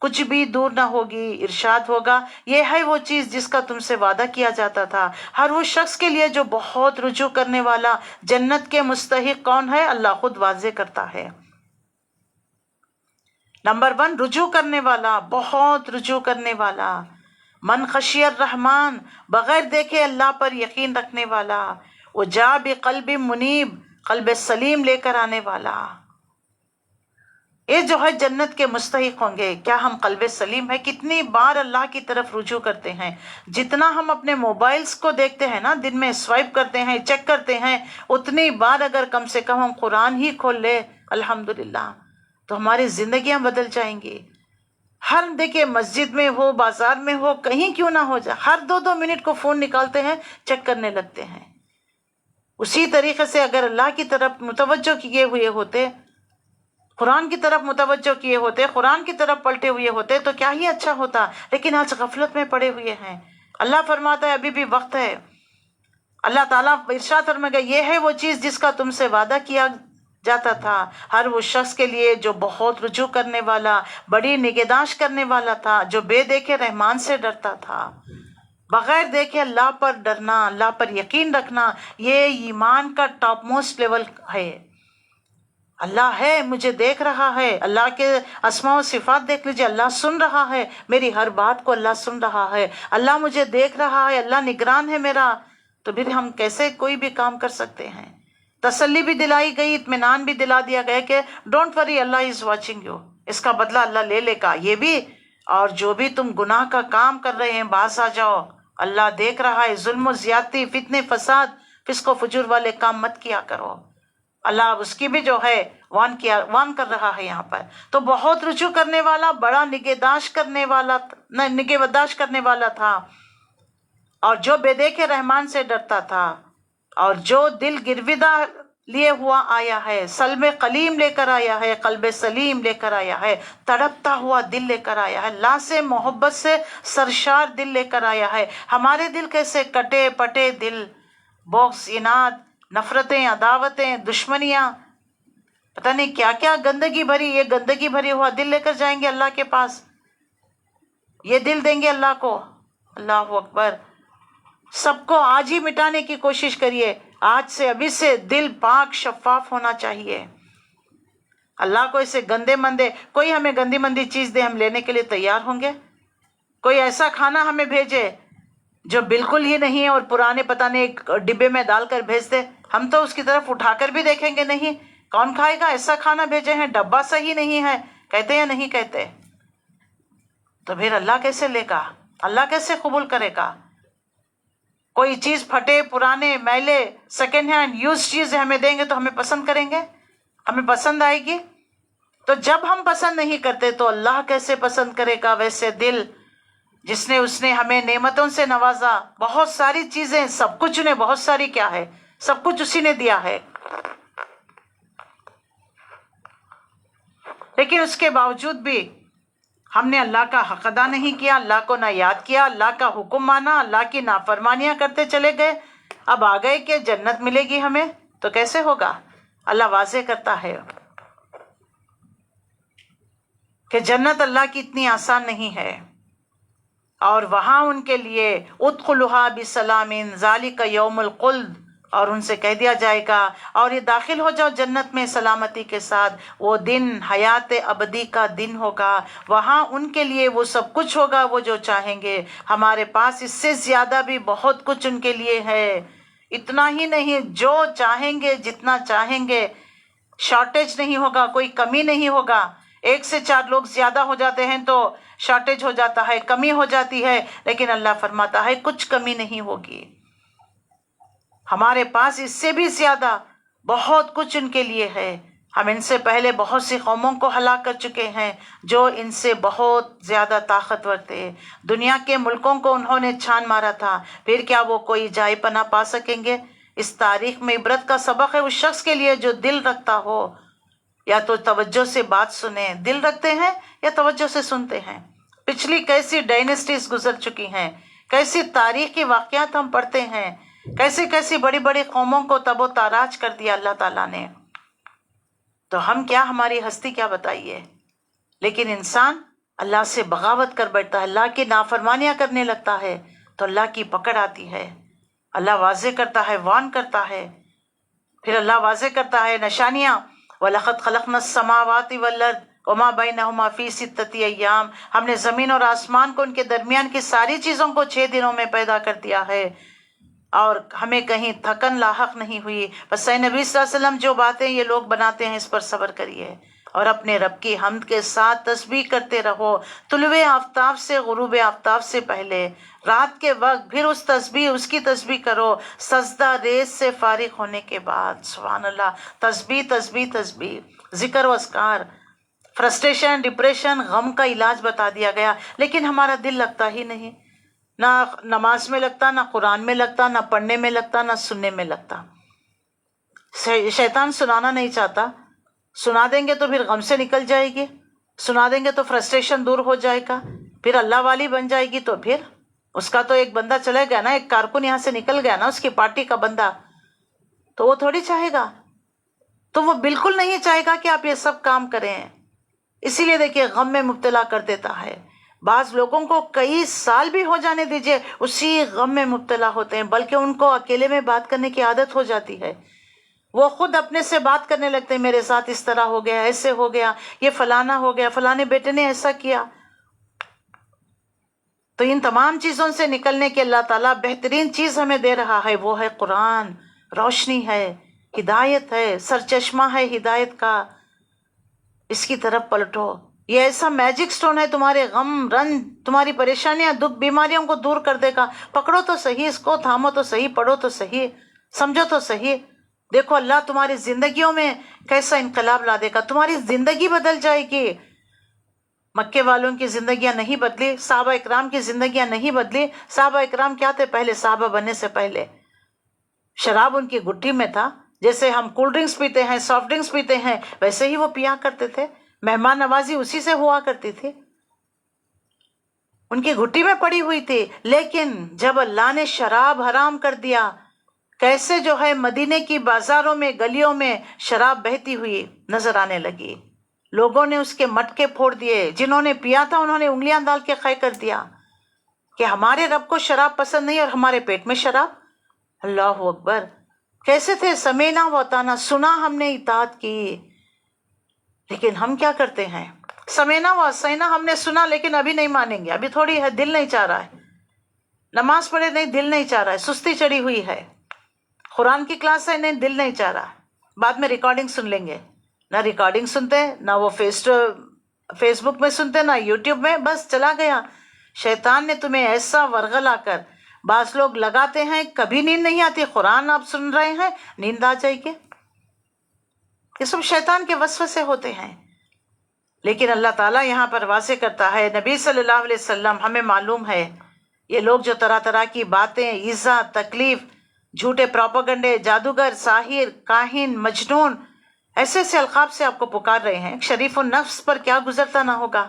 کچھ بھی دور نہ ہوگی. ارشاد ہوگا یہ ہے وہ چیز جس کا تم سے وعدہ کیا جاتا تھا. ہر وہ شخص کے لیے جو بہت رجوع کرنے والا، جنت کے مستحق کون ہے؟ اللہ خود واضح کرتا ہے. نمبر 1 رجوع کرنے والا، بہت رجوع کرنے والا. من خشی الرحمن، بغیر دیکھے اللہ پر یقین رکھنے والا. وہ جا بقلب منیب، قلب سلیم لے کر آنے والا. یہ جو ہے جنت کے مستحق ہوں گے. کیا ہم قلب سلیم ہے؟ کتنی بار اللہ کی طرف رجوع کرتے ہیں؟ جتنا ہم اپنے موبائلز کو دیکھتے ہیں نا، دن میں سوائپ کرتے ہیں، چیک کرتے ہیں، اتنی بار اگر کم سے کم ہم قرآن ہی کھول لے الحمدللہ، تو ہماری زندگیاں بدل جائیں گی. ہر دیکھیں مسجد میں ہو، بازار میں ہو، کہیں کیوں نہ ہو جائے، ہر 2 منٹ کو فون نکالتے ہیں، چیک کرنے لگتے ہیں. اسی طریقے سے اگر اللہ کی طرف متوجہ کیے ہوئے ہوتے، قرآن کی طرف متوجہ کیے ہوتے، قرآن کی طرف پلٹے ہوئے ہوتے تو کیا ہی اچھا ہوتا. لیکن آج غفلت میں پڑے ہوئے ہیں. اللہ فرماتا ہے ابھی بھی وقت ہے. اللہ تعالیٰ ارشاد فرمائے گا یہ ہے وہ چیز جس کا تم سے وعدہ کیا جاتا تھا. ہر وہ شخص کے لیے جو بہت رجوع کرنے والا، بڑی نگہداشت کرنے والا تھا، جو بے دیکھے رحمان سے ڈرتا تھا. بغیر دیکھے اللہ پر ڈرنا، اللہ پر یقین رکھنا، یہ ایمان کا ٹاپ موسٹ لیول ہے. اللہ ہے، مجھے دیکھ رہا ہے. اللہ کے اسماء و صفات دیکھ لیجئے، اللہ سن رہا ہے، میری ہر بات کو اللہ سن رہا ہے، اللہ مجھے دیکھ رہا ہے، اللہ نگران ہے میرا. تو پھر ہم کیسے کوئی بھی کام کر سکتے ہیں؟ تسلی بھی دلائی گئی، اطمینان بھی دلا دیا گیا کہ don't worry, Allah is watching you, اس کا بدلہ اللہ لے لے گا. یہ بھی، اور جو بھی تم گناہ کا کام کر رہے ہیں باز آ جاؤ، اللہ دیکھ رہا ہے. ظلم و زیادتی، فتنے فساد، فسق و فجور والے کام مت کیا کرو. اللہ اس کی بھی جو ہے وان کر رہا ہے یہاں پر. تو بہت رجوع کرنے والا، بڑا نگہداشت کرنے والا تھا، اور جو بے دیکھے رحمان سے ڈرتا تھا، اور جو دل گرویدہ لیے ہوا آیا ہے، سلب قلیم لے کر آیا ہے، قلب سلیم لے کر آیا ہے، تڑپتا ہوا دل لے کر آیا ہے، اللہ سے محبت سے سرشار دل لے کر آیا ہے. ہمارے دل کیسے کٹے پٹے دل، بغض، اناد، نفرتیں، عداوتیں، دشمنیاں، پتہ نہیں کیا کیا گندگی بھری، یہ گندگی بھری ہوا دل لے کر جائیں گے اللہ کے پاس، یہ دل دیں گے اللہ کو. اللہ اکبر. سب کو آج ہی مٹانے کی کوشش کریے، آج سے ابھی سے دل پاک شفاف ہونا چاہیے. اللہ کو اسے گندے مندے، کوئی ہمیں گندی مندی چیز دے، ہم لینے کے لیے تیار ہوں گے؟ کوئی ایسا کھانا ہمیں بھیجے جو بالکل ہی نہیں ہے اور پرانے پتہ نہیں ایک ڈبے میں ڈال کر بھیج دے، ہم تو اس کی طرف اٹھا کر بھی دیکھیں گے نہیں. کون کھائے گا؟ ایسا کھانا بھیجے ہیں، ڈبہ صحیح نہیں ہے، کہتے یا نہیں کہتے؟ تو پھر اللہ کیسے لے گا؟ اللہ کیسے قبول کرے گا؟ کوئی چیز پھٹے پرانے میلے سیکنڈ ہینڈ یوز چیز ہمیں دیں گے تو ہمیں پسند کریں گے؟ ہمیں پسند آئے گی؟ تو جب ہم پسند نہیں کرتے تو اللہ کیسے پسند کرے گا ویسے دل جس نے اس نے ہمیں نعمتوں سے نوازا، بہت ساری چیزیں، سب کچھ انہیں، بہت ساری کیا ہے، سب کچھ اسی نے دیا ہے. لیکن اس کے باوجود بھی ہم نے اللہ کا حق ادا نہیں کیا، اللہ کو نہ یاد کیا، اللہ کا حکم مانا، اللہ کی نافرمانیاں کرتے چلے گئے. اب آ گئے کہ جنت ملے گی ہمیں، تو کیسے ہوگا؟ اللہ واضح کرتا ہے کہ جنت اللہ کی اتنی آسان نہیں ہے، اور وہاں ان کے لیے ادخلوہا بسلام ذالک یوم الخلد، اور ان سے کہہ دیا جائے گا اور یہ داخل ہو جاؤ جنت میں سلامتی کے ساتھ، وہ دن حیات ابدی کا دن ہوگا، وہاں ان کے لیے وہ سب کچھ ہوگا وہ جو چاہیں گے. ہمارے پاس اس سے زیادہ بھی بہت کچھ ان کے لیے ہے، اتنا ہی نہیں، جو چاہیں گے جتنا چاہیں گے، شارٹیج نہیں ہوگا، کوئی کمی نہیں ہوگا. ایک سے چار لوگ زیادہ ہو جاتے ہیں تو شارٹیج ہو جاتا ہے، کمی ہو جاتی ہے، لیکن اللہ فرماتا ہے کچھ کمی نہیں ہوگی. ہمارے پاس اس سے بھی زیادہ بہت کچھ ان کے لیے ہے. ہم ان سے پہلے بہت سی قوموں کو ہلاک کر چکے ہیں جو ان سے بہت زیادہ طاقتور تھے. دنیا کے ملکوں کو انہوں نے چھان مارا تھا، پھر کیا وہ کوئی جائے پناہ پا سکیں گے؟ اس تاریخ میں عبرت کا سبق ہے اس شخص کے لیے جو دل رکھتا ہو، یا تو توجہ سے بات سنیں، دل رکھتے ہیں یا توجہ سے سنتے ہیں. پچھلی کیسی ڈائنیسٹیز گزر چکی ہیں، کیسی تاریخی واقعات ہم پڑھتے ہیں، کیسی کیسی بڑی بڑی قوموں کو تب و تاراج کر دیا اللہ تعالیٰ نے. تو ہم کیا، ہماری ہستی کیا بتائیے؟ لیکن انسان اللہ سے بغاوت کر بیٹھتا ہے، اللہ کی نافرمانیاں کرنے لگتا ہے تو اللہ کی پکڑ آتی ہے. اللہ واضح کرتا ہے، وارن کرتا ہے. پھر اللہ واضح کرتا ہے نشانیاں، وَلَقَدْ خَلَقْنَا السَّمَاوَاتِ وَالْأَرْضَ وَمَا بَيْنَهُمَا فِي سِتَّةِ أَيَّامٍ. ہم نے زمین اور آسمان کو ان کے درمیان کی ساری چیزوں کو 6 دنوں میں پیدا کر دیا ہے، اور ہمیں کہیں تھکن لاحق نہیں ہوئی. بس اے نبی صلی اللہ علیہ وسلم، جو باتیں یہ لوگ بناتے ہیں اس پر صبر کریے اور اپنے رب کی حمد کے ساتھ تسبیح کرتے رہو، طلوع آفتاب سے غروب آفتاب سے پہلے، رات کے وقت، پھر اس کی تسبیح کرو سجدہ ریز سے فارغ ہونے کے بعد. سبحان اللہ. تسبیح تسبیح تسبیح، ذکر و اذکار. فرسٹریشن، ڈپریشن، غم کا علاج بتا دیا گیا، لیکن ہمارا دل لگتا ہی نہیں، نہ نماز میں لگتا، نہ قرآن میں لگتا، نہ پڑھنے میں لگتا، نہ سننے میں لگتا. شیطان سنانا نہیں چاہتا، سنا دیں گے تو پھر غم سے نکل جائے گی، سنا دیں گے تو فرسٹریشن دور ہو جائے گا، پھر اللہ والی بن جائے گی. تو پھر اس کا تو ایک بندہ چلے گیا نا، ایک کارکن یہاں سے نکل گیا نا، اس کی پارٹی کا بندہ، تو وہ تھوڑی چاہے گا، تو وہ بالکل نہیں چاہے گا کہ آپ یہ سب کام کریں. اسی لیے دیکھیے غم میں مبتلا کر دیتا ہے. بعض لوگوں کو کئی سال بھی ہو جانے دیجئے اسی غم میں مبتلا ہوتے ہیں، بلکہ ان کو اکیلے میں بات کرنے کی عادت ہو جاتی ہے. وہ خود اپنے سے بات کرنے لگتے ہیں، میرے ساتھ اس طرح ہو گیا، ایسے ہو گیا، یہ فلانا ہو گیا، فلانے بیٹے نے ایسا کیا. تو ان تمام چیزوں سے نکلنے کے اللہ تعالیٰ بہترین چیز ہمیں دے رہا ہے، وہ ہے قرآن. روشنی ہے، ہدایت ہے، سرچشمہ ہے ہدایت کا. اس کی طرف پلٹو. یہ ایسا میجک سٹون ہے، تمہارے غم، رنج، تمہاری پریشانیاں، دکھ، بیماریوں کو دور کر دے گا. پکڑو تو صحیح اس کو، تھامو تو صحیح، پڑھو تو صحیح، سمجھو تو صحیح. دیکھو اللہ تمہاری زندگیوں میں کیسا انقلاب لا دے گا، تمہاری زندگی بدل جائے گی۔ مکے والوں کی زندگیاں نہیں بدلی، صحابہ اکرام کی زندگیاں نہیں بدلی۔ صحابہ اکرام کیا تھے پہلے؟ صحابہ بننے سے پہلے شراب ان کی گٹھی میں تھا، جیسے ہم کولڈ ڈرنکس پیتے ہیں، سافٹ ڈرنکس پیتے ہیں، ویسے ہی وہ پیا کرتے تھے۔ مہمان نوازی اسی سے ہوا کرتی تھی، ان کی گھٹی میں پڑی ہوئی تھی۔ لیکن جب اللہ نے شراب حرام کر دیا، کیسے جو ہے مدینے کی بازاروں میں گلیوں میں شراب بہتی ہوئی نظر آنے لگی، لوگوں نے اس کے مٹکے پھوڑ دیے، جنہوں نے پیا تھا انہوں نے انگلیاں ڈال کے خے کر دیا کہ ہمارے رب کو شراب پسند نہیں اور ہمارے پیٹ میں شراب۔ اللہ اکبر! کیسے تھے؟ سمینا و اطعنا، سنا ہم نے اطاعت کی۔ لیکن ہم کیا کرتے ہیں؟ سمینا و اطعنا، ہم نے سنا لیکن ابھی نہیں مانیں گے، ابھی تھوڑی ہے، دل نہیں چاہ رہا ہے، نماز پڑھے نہیں، دل نہیں چاہ رہا ہے، سستی چڑھی ہوئی ہے، قرآن کی کلاس ہے نہیں، دل نہیں چاہ رہا، بعد میں ریکارڈنگ سن لیں گے۔ نہ ریکارڈنگ سنتے، نہ وہ فیس بک میں سنتے، نہ یوٹیوب میں، بس چلا گیا۔ شیطان نے تمہیں ایسا ورغلا کر، بعض لوگ لگاتے ہیں کبھی نیند نہیں آتی، قرآن آپ سن رہے ہیں نیند آ جائے گی، یہ سب شیطان کے وسوسے ہوتے ہیں۔ لیکن اللہ تعالیٰ یہاں پر واضح کرتا ہے، نبی صلی اللہ علیہ وسلم، ہمیں معلوم ہے یہ لوگ جو طرح طرح کی باتیں، ایذا، تکلیف، جھوٹے پروپیگنڈے، جادوگر، ساحر، کاہن، مجنون، ایسے ایسے القاب سے آپ کو پکار رہے ہیں، شریف النفس پر کیا گزرتا نہ ہوگا؟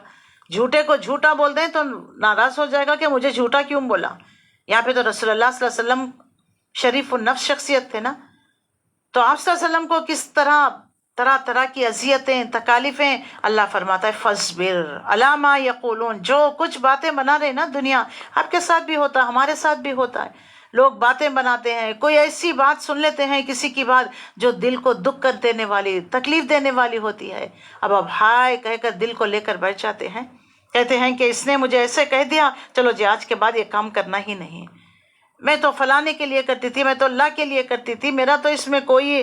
جھوٹے کو جھوٹا بول دیں تو ناراض ہو جائے گا کہ مجھے جھوٹا کیوں بولا۔ یہاں پہ تو رسول اللہ صلی اللہ علیہ وسلم شریف النفس شخصیت تھے نا، تو آپ صلی اللہ علیہ وسلم کو کس طرح طرح کی اذیتیں، تکالیفیں، اللہ فرماتا ہے فَاصْبِرْ عَلَىٰ مَا يَقُولُونَ، جو کچھ باتیں بنا رہے نا دنیا، آپ کے ساتھ بھی ہوتا ہے، ہمارے ساتھ بھی ہوتا ہے، لوگ باتیں بناتے ہیں، کوئی ایسی بات سن لیتے ہیں کسی کی بات جو دل کو دکھ کر دینے والی، تکلیف دینے والی ہوتی ہے، اب ہائے کہہ کر دل کو لے کر بیٹھ جاتے ہیں، کہتے ہیں کہ اس نے مجھے ایسے کہہ دیا، چلو جی آج کے بعد یہ کام کرنا ہی نہیں، میں تو فلانے کے لیے کرتی تھی، میں تو اللہ کے لیے کرتی تھی، میرا تو اس میں کوئی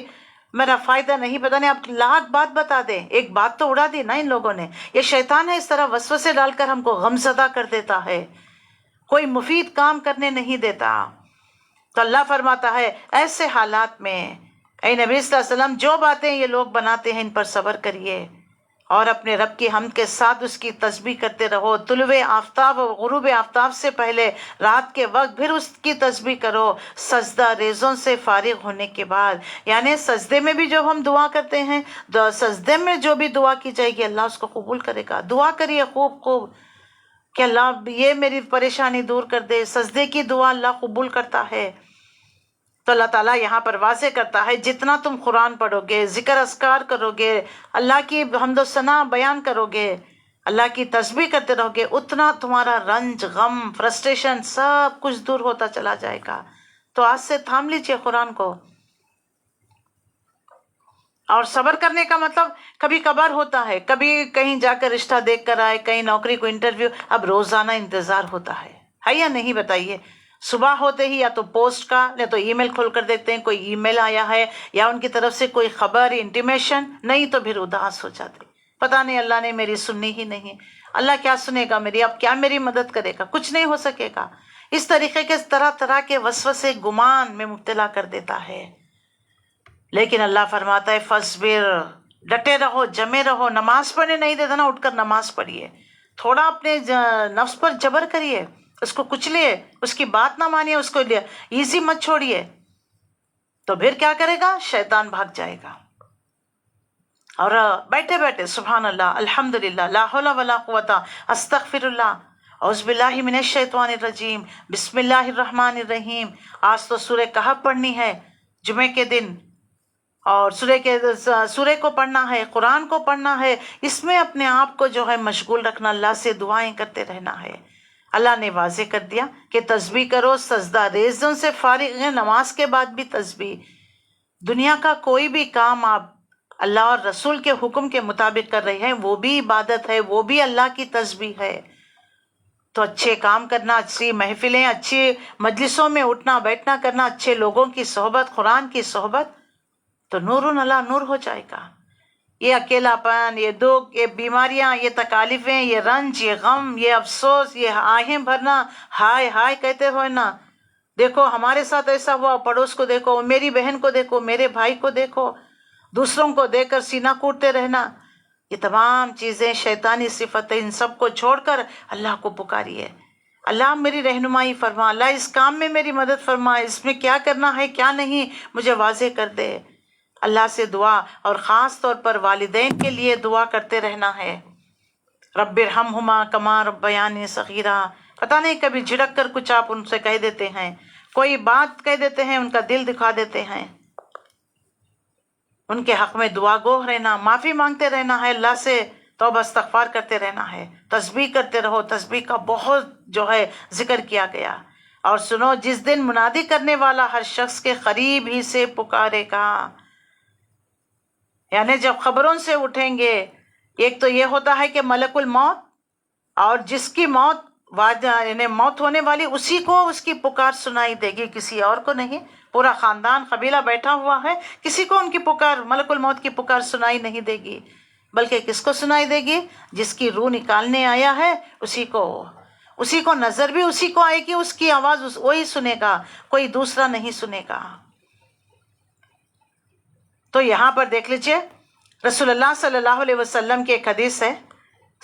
میرا فائدہ نہیں، پتہ نہیں آپ لاکھ بات بتا دیں، ایک بات تو اڑا دی نا ان لوگوں نے۔ یہ شیطان ہے، اس طرح وسوسے ڈال کر ہم کو غمزدہ کر دیتا ہے، کوئی مفید کام کرنے نہیں دیتا۔ تو اللہ فرماتا ہے ایسے حالات میں اے نبی صلی اللہ علیہ وسلم، جو باتیں یہ لوگ بناتے ہیں ان پر صبر کریے، اور اپنے رب کی حمد کے ساتھ اس کی تسبیح کرتے رہو، طلوع آفتاب اور غروب آفتاب سے پہلے، رات کے وقت پھر اس کی تسبیح کرو، سجدہ ریزوں سے فارغ ہونے کے بعد، یعنی سجدے میں بھی جب ہم دعا کرتے ہیں، سجدے میں جو بھی دعا کی جائے گی اللہ اس کو قبول کرے گا۔ دعا کریے خوب خوب کہ اللہ یہ میری پریشانی دور کر دے، سجدے کی دعا اللہ قبول کرتا ہے۔ تو اللہ تعالیٰ یہاں پر واضح کرتا ہے جتنا تم قرآن پڑھو گے، ذکر اذکار کرو گے، اللہ کی حمد و ثنا بیان کرو گے، اللہ کی تسبیح کرتے رہو گے، اتنا تمہارا رنج، غم، فرسٹریشن سب کچھ دور ہوتا چلا جائے گا۔ تو آج سے تھام لیجئے قرآن کو۔ اور صبر کرنے کا مطلب کبھی کبھار ہوتا ہے، کبھی کہیں جا کر رشتہ دیکھ کر آئے، کہیں نوکری کو انٹرویو، اب روزانہ انتظار ہوتا ہے یا نہیں بتائیے؟ صبح ہوتے ہی یا تو پوسٹ کا یا تو ای میل کھول کر دیکھتے ہیں کوئی ای میل آیا ہے یا ان کی طرف سے کوئی خبر، انٹیمیشن، نہیں تو پھر اداس ہو جاتے، پتہ نہیں اللہ نے میری سننی ہی نہیں، اللہ کیا سنے گا میری، اب کیا میری مدد کرے گا، کچھ نہیں ہو سکے گا۔ اس طریقے کے طرح طرح کے وسوسے، گمان میں مبتلا کر دیتا ہے۔ لیکن اللہ فرماتا ہے فَاصْبِرْ، ڈٹے رہو، جمے رہو، نماز پڑھنے نہیں دیتا نا، اٹھ کر نماز پڑھیے، تھوڑا اپنے نفس پر جبر کریے، اس کو کچلیے، اس کی بات نہ مانیے، اس کو ایزی مت چھوڑیے، تو پھر کیا کرے گا؟ شیطان بھاگ جائے گا۔ اور بیٹھے بیٹھے سبحان اللہ، الحمدللہ، لا حول ولا قوت، استغفر اللہ، اعوذ باللہ من الشیطان الرجیم، بسم اللہ الرحمن الرحیم۔ آج تو سورہ کہف پڑھنی ہے جمعے کے دن، اور سورہ کو پڑھنا ہے، قرآن کو پڑھنا ہے، اس میں اپنے آپ کو جو ہے مشغول رکھنا، اللہ سے دعائیں کرتے رہنا ہے۔ اللہ نے واضح کر دیا کہ تسبیح کرو، سجدہ ریزوں سے فارغ ہے، نماز کے بعد بھی تسبیح۔ دنیا کا کوئی بھی کام آپ اللہ اور رسول کے حکم کے مطابق کر رہے ہیں، وہ بھی عبادت ہے، وہ بھی اللہ کی تسبیح ہے۔ تو اچھے کام کرنا، اچھی محفلیں، اچھی مجلسوں میں اٹھنا بیٹھنا کرنا، اچھے لوگوں کی صحبت، قرآن کی صحبت، تو نور علی نور ہو جائے گا۔ یہ اکیلا پن، یہ دکھ، یہ بیماریاں، یہ تکالیفیں، یہ رنج، یہ غم، یہ افسوس، یہ آہیں بھرنا، ہائے ہائے کہتے ہوئے نا، دیکھو ہمارے ساتھ ایسا ہوا، پڑوس کو دیکھو، میری بہن کو دیکھو، میرے بھائی کو دیکھو، دوسروں کو دیکھ کر سینہ کوٹتے رہنا، یہ تمام چیزیں شیطانی صفتیں، ان سب کو چھوڑ کر اللہ کو پکاریے، اللہ میری رہنمائی فرما، اللہ اس کام میں میری مدد فرما، اس میں کیا کرنا ہے کیا نہیں مجھے واضح کر دے۔ اللہ سے دعا، اور خاص طور پر والدین کے لیے دعا کرتے رہنا ہے، رب ارحمہما کما ربیانی صغیرا۔ پتہ نہیں کبھی جھڑک کر کچھ آپ ان سے کہہ دیتے ہیں، کوئی بات کہہ دیتے ہیں، ان کا دل دکھا دیتے ہیں، ان کے حق میں دعا گو رہنا، معافی مانگتے رہنا ہے، اللہ سے توبہ استغفار کرتے رہنا ہے، تسبیح کرتے رہو، تسبیح کا بہت جو ہے ذکر کیا گیا۔ اور سنو، جس دن منادی کرنے والا ہر شخص کے قریب ہی سے پکارے گا، یعنی جب خبروں سے اٹھیں گے، ایک تو یہ ہوتا ہے کہ ملک الموت، اور جس کی موت یعنی موت ہونے والی، اسی کو اس کی پکار سنائی دے گی، کسی اور کو نہیں۔ پورا خاندان قبیلہ بیٹھا ہوا ہے، کسی کو ان کی پکار، ملک الموت کی پکار سنائی نہیں دے گی، بلکہ کس کو سنائی دے گی؟ جس کی روح نکالنے آیا ہے اسی کو نظر بھی اسی کو آئے گی، اس کی آواز وہی سنے گا، کوئی دوسرا نہیں سنے گا۔ تو یہاں پر دیکھ لیجئے، رسول اللہ صلی اللہ علیہ وسلم کی ایک حدیث ہے،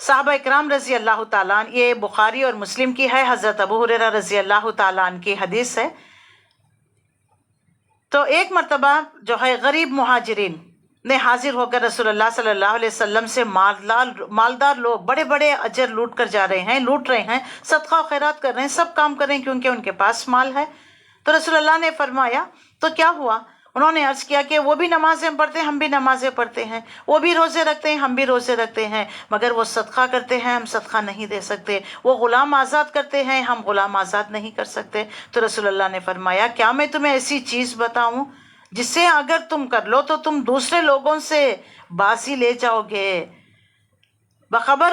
صحابہ اکرام رضی اللہ تعالیٰ عنہ، یہ بخاری اور مسلم کی ہے، حضرت ابو ہریرہ رضی اللہ تعالیٰ عنہ کی حدیث ہے۔ تو ایک مرتبہ جو ہے غریب مہاجرین نے حاضر ہو کر رسول اللہ صلی اللہ علیہ وسلم سے مالدار لوگ بڑے بڑے اجر لوٹ رہے ہیں، صدقہ و خیرات کر رہے ہیں، سب کام کر رہے ہیں کیونکہ ان کے پاس مال ہے۔ تو رسول اللہ نے فرمایا تو کیا ہوا؟ انہوں نے عرض کیا کہ وہ بھی نمازیں پڑھتے ہیں، ہم بھی نمازیں پڑھتے ہیں، وہ بھی روزے رکھتے ہیں، ہم بھی روزے رکھتے ہیں، مگر وہ صدقہ کرتے ہیں، ہم صدقہ نہیں دے سکتے، وہ غلام آزاد کرتے ہیں، ہم غلام آزاد نہیں کر سکتے۔ تو رسول اللہ نے فرمایا کیا میں تمہیں ایسی چیز بتاؤں جس سے اگر تم کر لو تو تم دوسرے لوگوں سے باسی لے جاؤ گے، بخبر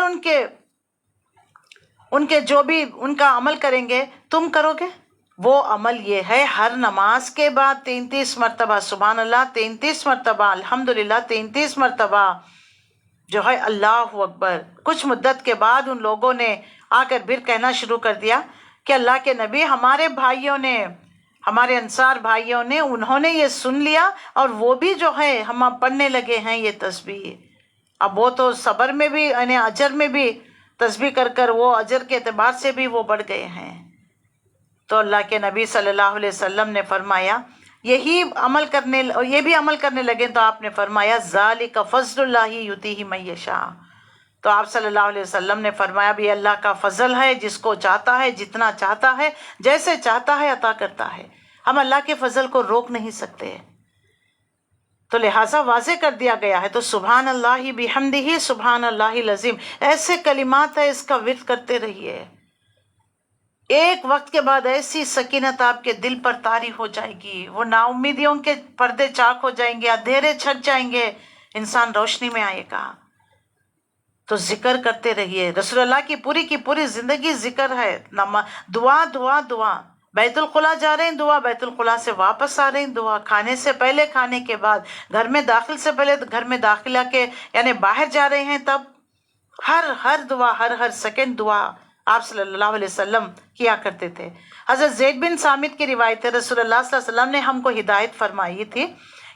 ان کے جو بھی ان کا عمل کریں گے تم کرو گے۔ وہ عمل یہ ہے، ہر نماز کے بعد 33 مرتبہ سبحان اللہ، 33 مرتبہ الحمدللہ، 33 مرتبہ جو ہے اللہ اکبر۔ کچھ مدت کے بعد ان لوگوں نے آ کر پھر کہنا شروع کر دیا کہ اللہ کے نبی، ہمارے انصار بھائیوں نے انہوں نے یہ سن لیا اور وہ بھی جو ہے ہم پڑھنے لگے ہیں یہ تسبیح۔ اب وہ تو صبر میں بھی یعنی اجر میں بھی تسبیح کر کر وہ اجر کے اعتبار سے بھی وہ بڑھ گئے ہیں۔ تو اللہ کے نبی صلی اللہ علیہ وسلم نے فرمایا یہ بھی عمل کرنے لگے، تو آپ نے فرمایا ذالک فضل اللہ یؤتیہ من یشاء۔ تو آپ صلی اللہ علیہ وسلم نے فرمایا بھی اللہ کا فضل ہے، جس کو چاہتا ہے، جتنا چاہتا ہے، جیسے چاہتا ہے عطا کرتا ہے، ہم اللہ کے فضل کو روک نہیں سکتے۔ تو لہٰذا واضح کر دیا گیا ہے۔ تو سبحان اللہ بحمدہ سبحان اللہ العظیم، ایسے کلمات ہے، اس کا ورد کرتے رہیے۔ ایک وقت کے بعد ایسی سکینت آپ کے دل پر طاری ہو جائے گی، وہ نا امیدیوں کے پردے چاک ہو جائیں گے، اندھیرے چھٹ جائیں گے، انسان روشنی میں آئے گا۔ تو ذکر کرتے رہیے، رسول اللہ کی پوری زندگی ذکر ہے، دعا دعا دعا، بیت الخلا جا رہے ہیں دعا، بیت الخلا سے واپس آ رہے ہیں دعا، کھانے سے پہلے، کھانے کے بعد، گھر میں داخل سے پہلے، گھر میں داخلہ کے یعنی باہر جا رہے ہیں تب، ہر دعا، ہر سیکنڈ دعا آپ صلی اللہ علیہ وسلم کیا کرتے تھے۔ حضرت زید بن ثابت کی روایت ہے، رسول اللہ صلی اللہ علیہ وسلم نے ہم کو ہدایت فرمائی تھی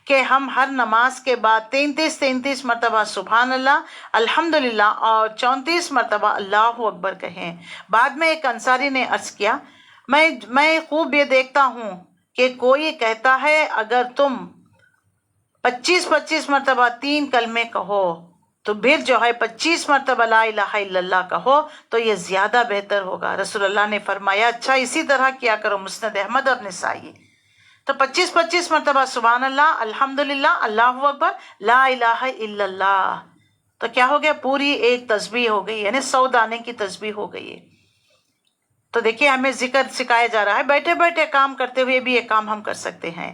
کہ ہم ہر نماز کے بعد 33 مرتبہ سبحان اللہ الحمدللہ اور 34 مرتبہ اللہ اکبر کہیں۔ بعد میں ایک انصاری نے عرض کیا میں خوب یہ دیکھتا ہوں کہ کوئی کہتا ہے اگر تم 25 مرتبہ 3 کلمے کہو تو پھر جو ہے 25 مرتبہ لا الہ الا اللہ کہو تو یہ زیادہ بہتر ہوگا۔ رسول اللہ نے فرمایا اچھا اسی طرح کیا کرو، مسند احمد اور نسائی۔ تو 25 مرتبہ سبحان اللہ الحمدللہ اللہ اکبر لا الہ الا اللہ، تو کیا ہو گیا؟ پوری ایک تسبیح ہو گئی، یعنی 100 دانے کی تسبیح ہو گئی۔ تو دیکھیے ہمیں ذکر سکھایا جا رہا ہے، بیٹھے بیٹھے کام کرتے ہوئے بھی یہ کام ہم کر سکتے ہیں۔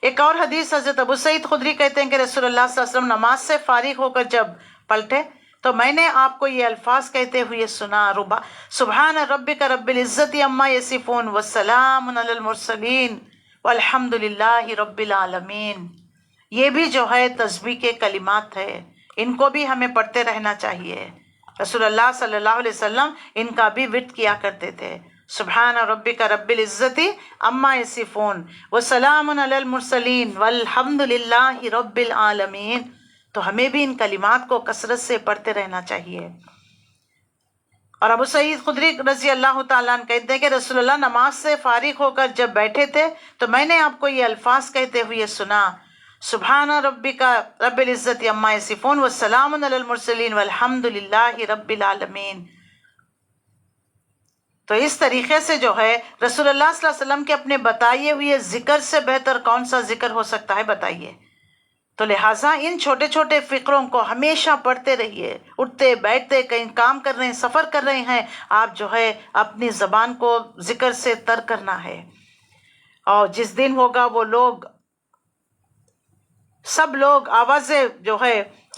ایک اور حدیث حضرت ابو سعید خدری کہتے ہیں کہ رسول اللہ صلی اللہ علیہ وسلم نماز سے فارغ ہو کر جب پلٹے تو میں نے آپ کو یہ الفاظ کہتے ہوئے سنا، سبحان ربک رب العزت عما یصفون والسلام علی المرسلین والحمد للہ رب العالمین۔ یہ بھی جو ہے تسبیح کے کلمات ہے، ان کو بھی ہمیں پڑھتے رہنا چاہیے۔ رسول اللہ صلی اللہ علیہ وسلم ان کا بھی ورد کیا کرتے تھے۔ سبحان ربک رب العزت عما یصفون وسلام علی المرسلین والحمد للہ رب العالمین. تو ہمیں بھی ان کلمات کو کثرت سے پڑھتے رہنا چاہیے. اور ابو سعید خدری رضی اللہ تعالیٰ عنہ کہتے ہیں کہ رسول اللہ نماز سے فارغ ہو کر جب بیٹھے تھے تو میں نے آپ کو یہ الفاظ کہتے ہوئے سنا، سبحان ربک رب العزت عما یصفون والسلام علی المرسلین والحمد للہ رب العالمین. تو اس طریقے سے جو ہے رسول اللہ صلی اللہ علیہ وسلم کے اپنے بتائے ہوئے ذکر سے بہتر کون سا ذکر ہو سکتا ہے بتائیے. تو لہٰذا ان چھوٹے چھوٹے فقروں کو ہمیشہ پڑھتے رہیے. اٹھتے بیٹھتے کہیں کام کر رہے ہیں، سفر کر رہے ہیں، آپ جو ہے اپنی زبان کو ذکر سے تر کرنا ہے. اور جس دن ہوگا وہ لوگ سب لوگ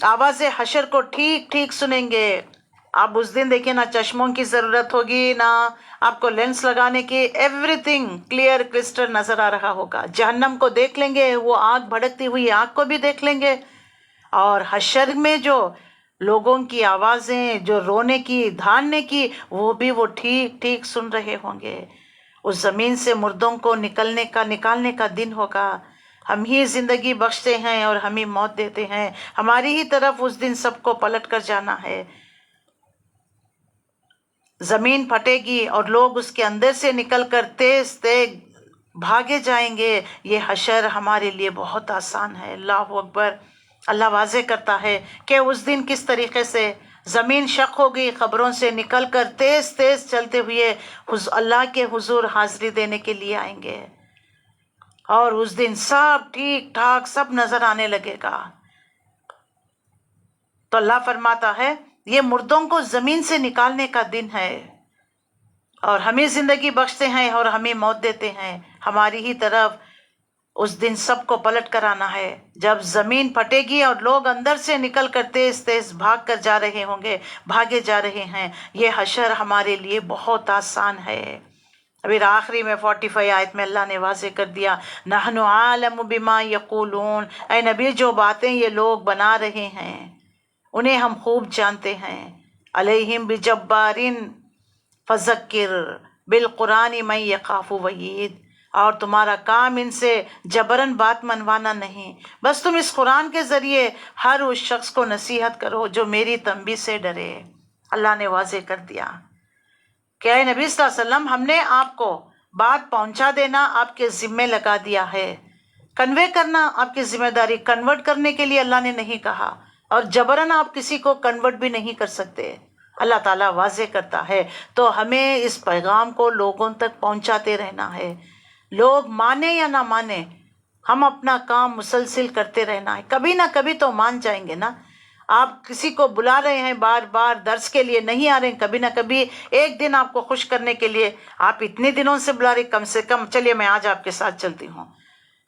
آواز حشر کو ٹھیک ٹھیک سنیں گے. آپ اس دن دیکھیں نہ چشموں کی ضرورت ہوگی، نہ آپ کو لینس لگانے کی، ایوری تھنگ کلیئر کرسٹل نظر آ رہا ہوگا. جہنم کو دیکھ لیں گے، وہ آگ بھڑکتی ہوئی آگ کو بھی دیکھ لیں گے. اور حشر میں جو لوگوں کی آوازیں جو رونے کی دھاننے کی وہ بھی وہ ٹھیک ٹھیک سن رہے ہوں گے. اس زمین سے مردوں کو نکالنے کا دن ہوگا. ہم ہی زندگی بخشتے ہیں اور ہم ہی موت دیتے ہیں. ہماری ہی طرف اس دن سب کو پلٹ کر جانا ہے. زمین پھٹے گی اور لوگ اس کے اندر سے نکل کر تیز تیز بھاگے جائیں گے. یہ حشر ہمارے لیے بہت آسان ہے. اللہ اکبر. اللہ واضح کرتا ہے کہ اس دن کس طریقے سے زمین شق ہوگی، خبروں سے نکل کر تیز تیز چلتے ہوئے اللہ کے حضور حاضری دینے کے لیے آئیں گے. اور اس دن سب ٹھیک ٹھاک سب نظر آنے لگے گا. تو اللہ فرماتا ہے یہ مردوں کو زمین سے نکالنے کا دن ہے، اور ہمیں زندگی بخشتے ہیں اور ہمیں موت دیتے ہیں. ہماری ہی طرف اس دن سب کو پلٹ کر آنا ہے. جب زمین پھٹے گی اور لوگ اندر سے نکل کر تیز تیز بھاگ کر جا رہے ہوں گے، بھاگے جا رہے ہیں. یہ حشر ہمارے لیے بہت آسان ہے. ابھی آخری میں 45 آیت میں اللہ نے واضح کر دیا، نحن عالم بما یقولون. اے نبی جو باتیں یہ لوگ بنا رہے ہیں انہیں ہم خوب جانتے ہیں. علیہم بجبارن فذکر بالقرآن من یخاف وعید. اور تمہارا کام ان سے جبرن بات منوانا نہیں، بس تم اس قرآن کے ذریعے ہر اس شخص کو نصیحت کرو جو میری تنبیہ سے ڈرے. اللہ نے واضح کر دیا کہ اے نبی صلی اللہ علیہ وسلم ہم نے آپ کو بات پہنچا دینا آپ کے ذمے لگا دیا ہے. کنوے کرنا آپ کی ذمہ داری. کنورٹ کرنے کے لیے اللہ نے نہیں کہا، اور جبرن آپ کسی کو کنورٹ بھی نہیں کر سکتے. اللہ تعالیٰ واضح کرتا ہے. تو ہمیں اس پیغام کو لوگوں تک پہنچاتے رہنا ہے. لوگ مانے یا نہ مانے، ہم اپنا کام مسلسل کرتے رہنا ہے. کبھی نہ کبھی تو مان جائیں گے نا. آپ کسی کو بلا رہے ہیں بار بار درس کے لیے، نہیں آ رہے ہیں، کبھی نہ کبھی ایک دن آپ کو خوش کرنے کے لیے آپ اتنے دنوں سے بلا رہے، کم سے کم چلیے میں آج آپ کے ساتھ چلتی ہوں.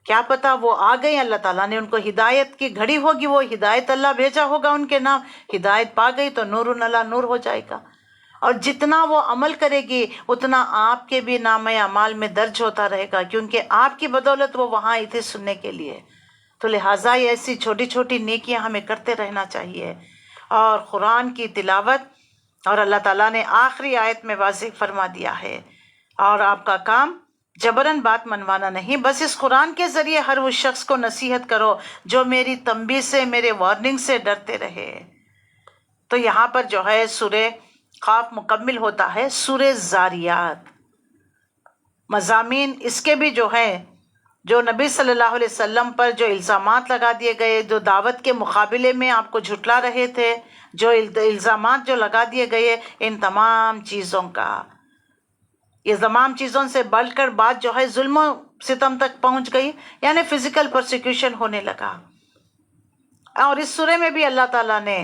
کیا پتا وہ آ گئے، اللہ تعالیٰ نے ان کو ہدایت کی گھڑی ہوگی، وہ ہدایت اللہ بھیجا ہوگا ان کے نام. ہدایت پا گئی تو نور علی نور ہو جائے گا. اور جتنا وہ عمل کرے گی اتنا آپ کے بھی نام اعمال میں درج ہوتا رہے گا، کیونکہ آپ کی بدولت وہ وہاں آئی تھی سننے کے لیے. تو لہٰذا یہ ایسی چھوٹی چھوٹی نیکیاں ہمیں کرتے رہنا چاہیے. اور قرآن کی تلاوت، اور اللہ تعالیٰ نے آخری آیت میں واضح فرما دیا ہے، اور آپ کا کام جبرن بات منوانا نہیں، بس اس قرآن کے ذریعے ہر اس شخص کو نصیحت کرو جو میری تنبیہ سے، میرے وارننگ سے ڈرتے رہے. تو یہاں پر جو ہے سورہ قاف مکمل ہوتا ہے سورہ زاریات. مضامین اس کے بھی جو ہے، جو نبی صلی اللہ علیہ وسلم پر جو الزامات لگا دیے گئے، جو دعوت کے مقابلے میں آپ کو جھٹلا رہے تھے، جو الزامات جو لگا دیے گئے، ان تمام چیزوں کا، یہ تمام چیزوں سے بڑھ کر بات جو ہے ظلم و ستم تک پہنچ گئی، یعنی فزیکل پرسیکیوشن ہونے لگا. اور اس سورے میں بھی اللہ تعالیٰ نے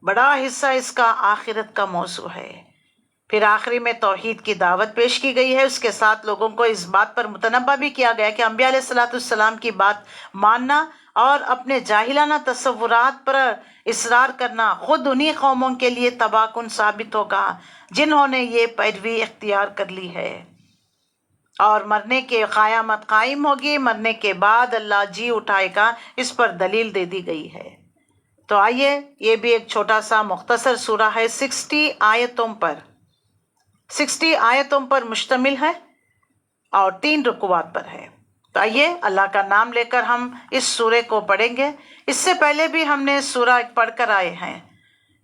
بڑا حصہ اس کا آخرت کا موضوع ہے. پھر آخری میں توحید کی دعوت پیش کی گئی ہے. اس کے ساتھ لوگوں کو اس بات پر متنبہ بھی کیا گیا کہ انبیاء علیہ السلام کی بات ماننا اور اپنے جاہلانہ تصورات پر اصرار کرنا خود انہی قوموں کے لیے تباہ کن ثابت ہوگا جنہوں نے یہ پیروی اختیار کر لی ہے. اور مرنے کے قیامت قائم ہوگی، مرنے کے بعد اللہ جی اٹھائے گا، اس پر دلیل دے دی گئی ہے. تو آئیے، یہ بھی ایک چھوٹا سا مختصر سورہ ہے 60 آیتوں پر. 60 آیتوں پر مشتمل ہے اور 3 رکوعات پر ہے۔ تو آئیے اللہ کا نام لے کر ہم اس سورے کو پڑھیں گے۔ اس سے پہلے بھی ہم نے سورہ پڑھ کر آئے ہیں،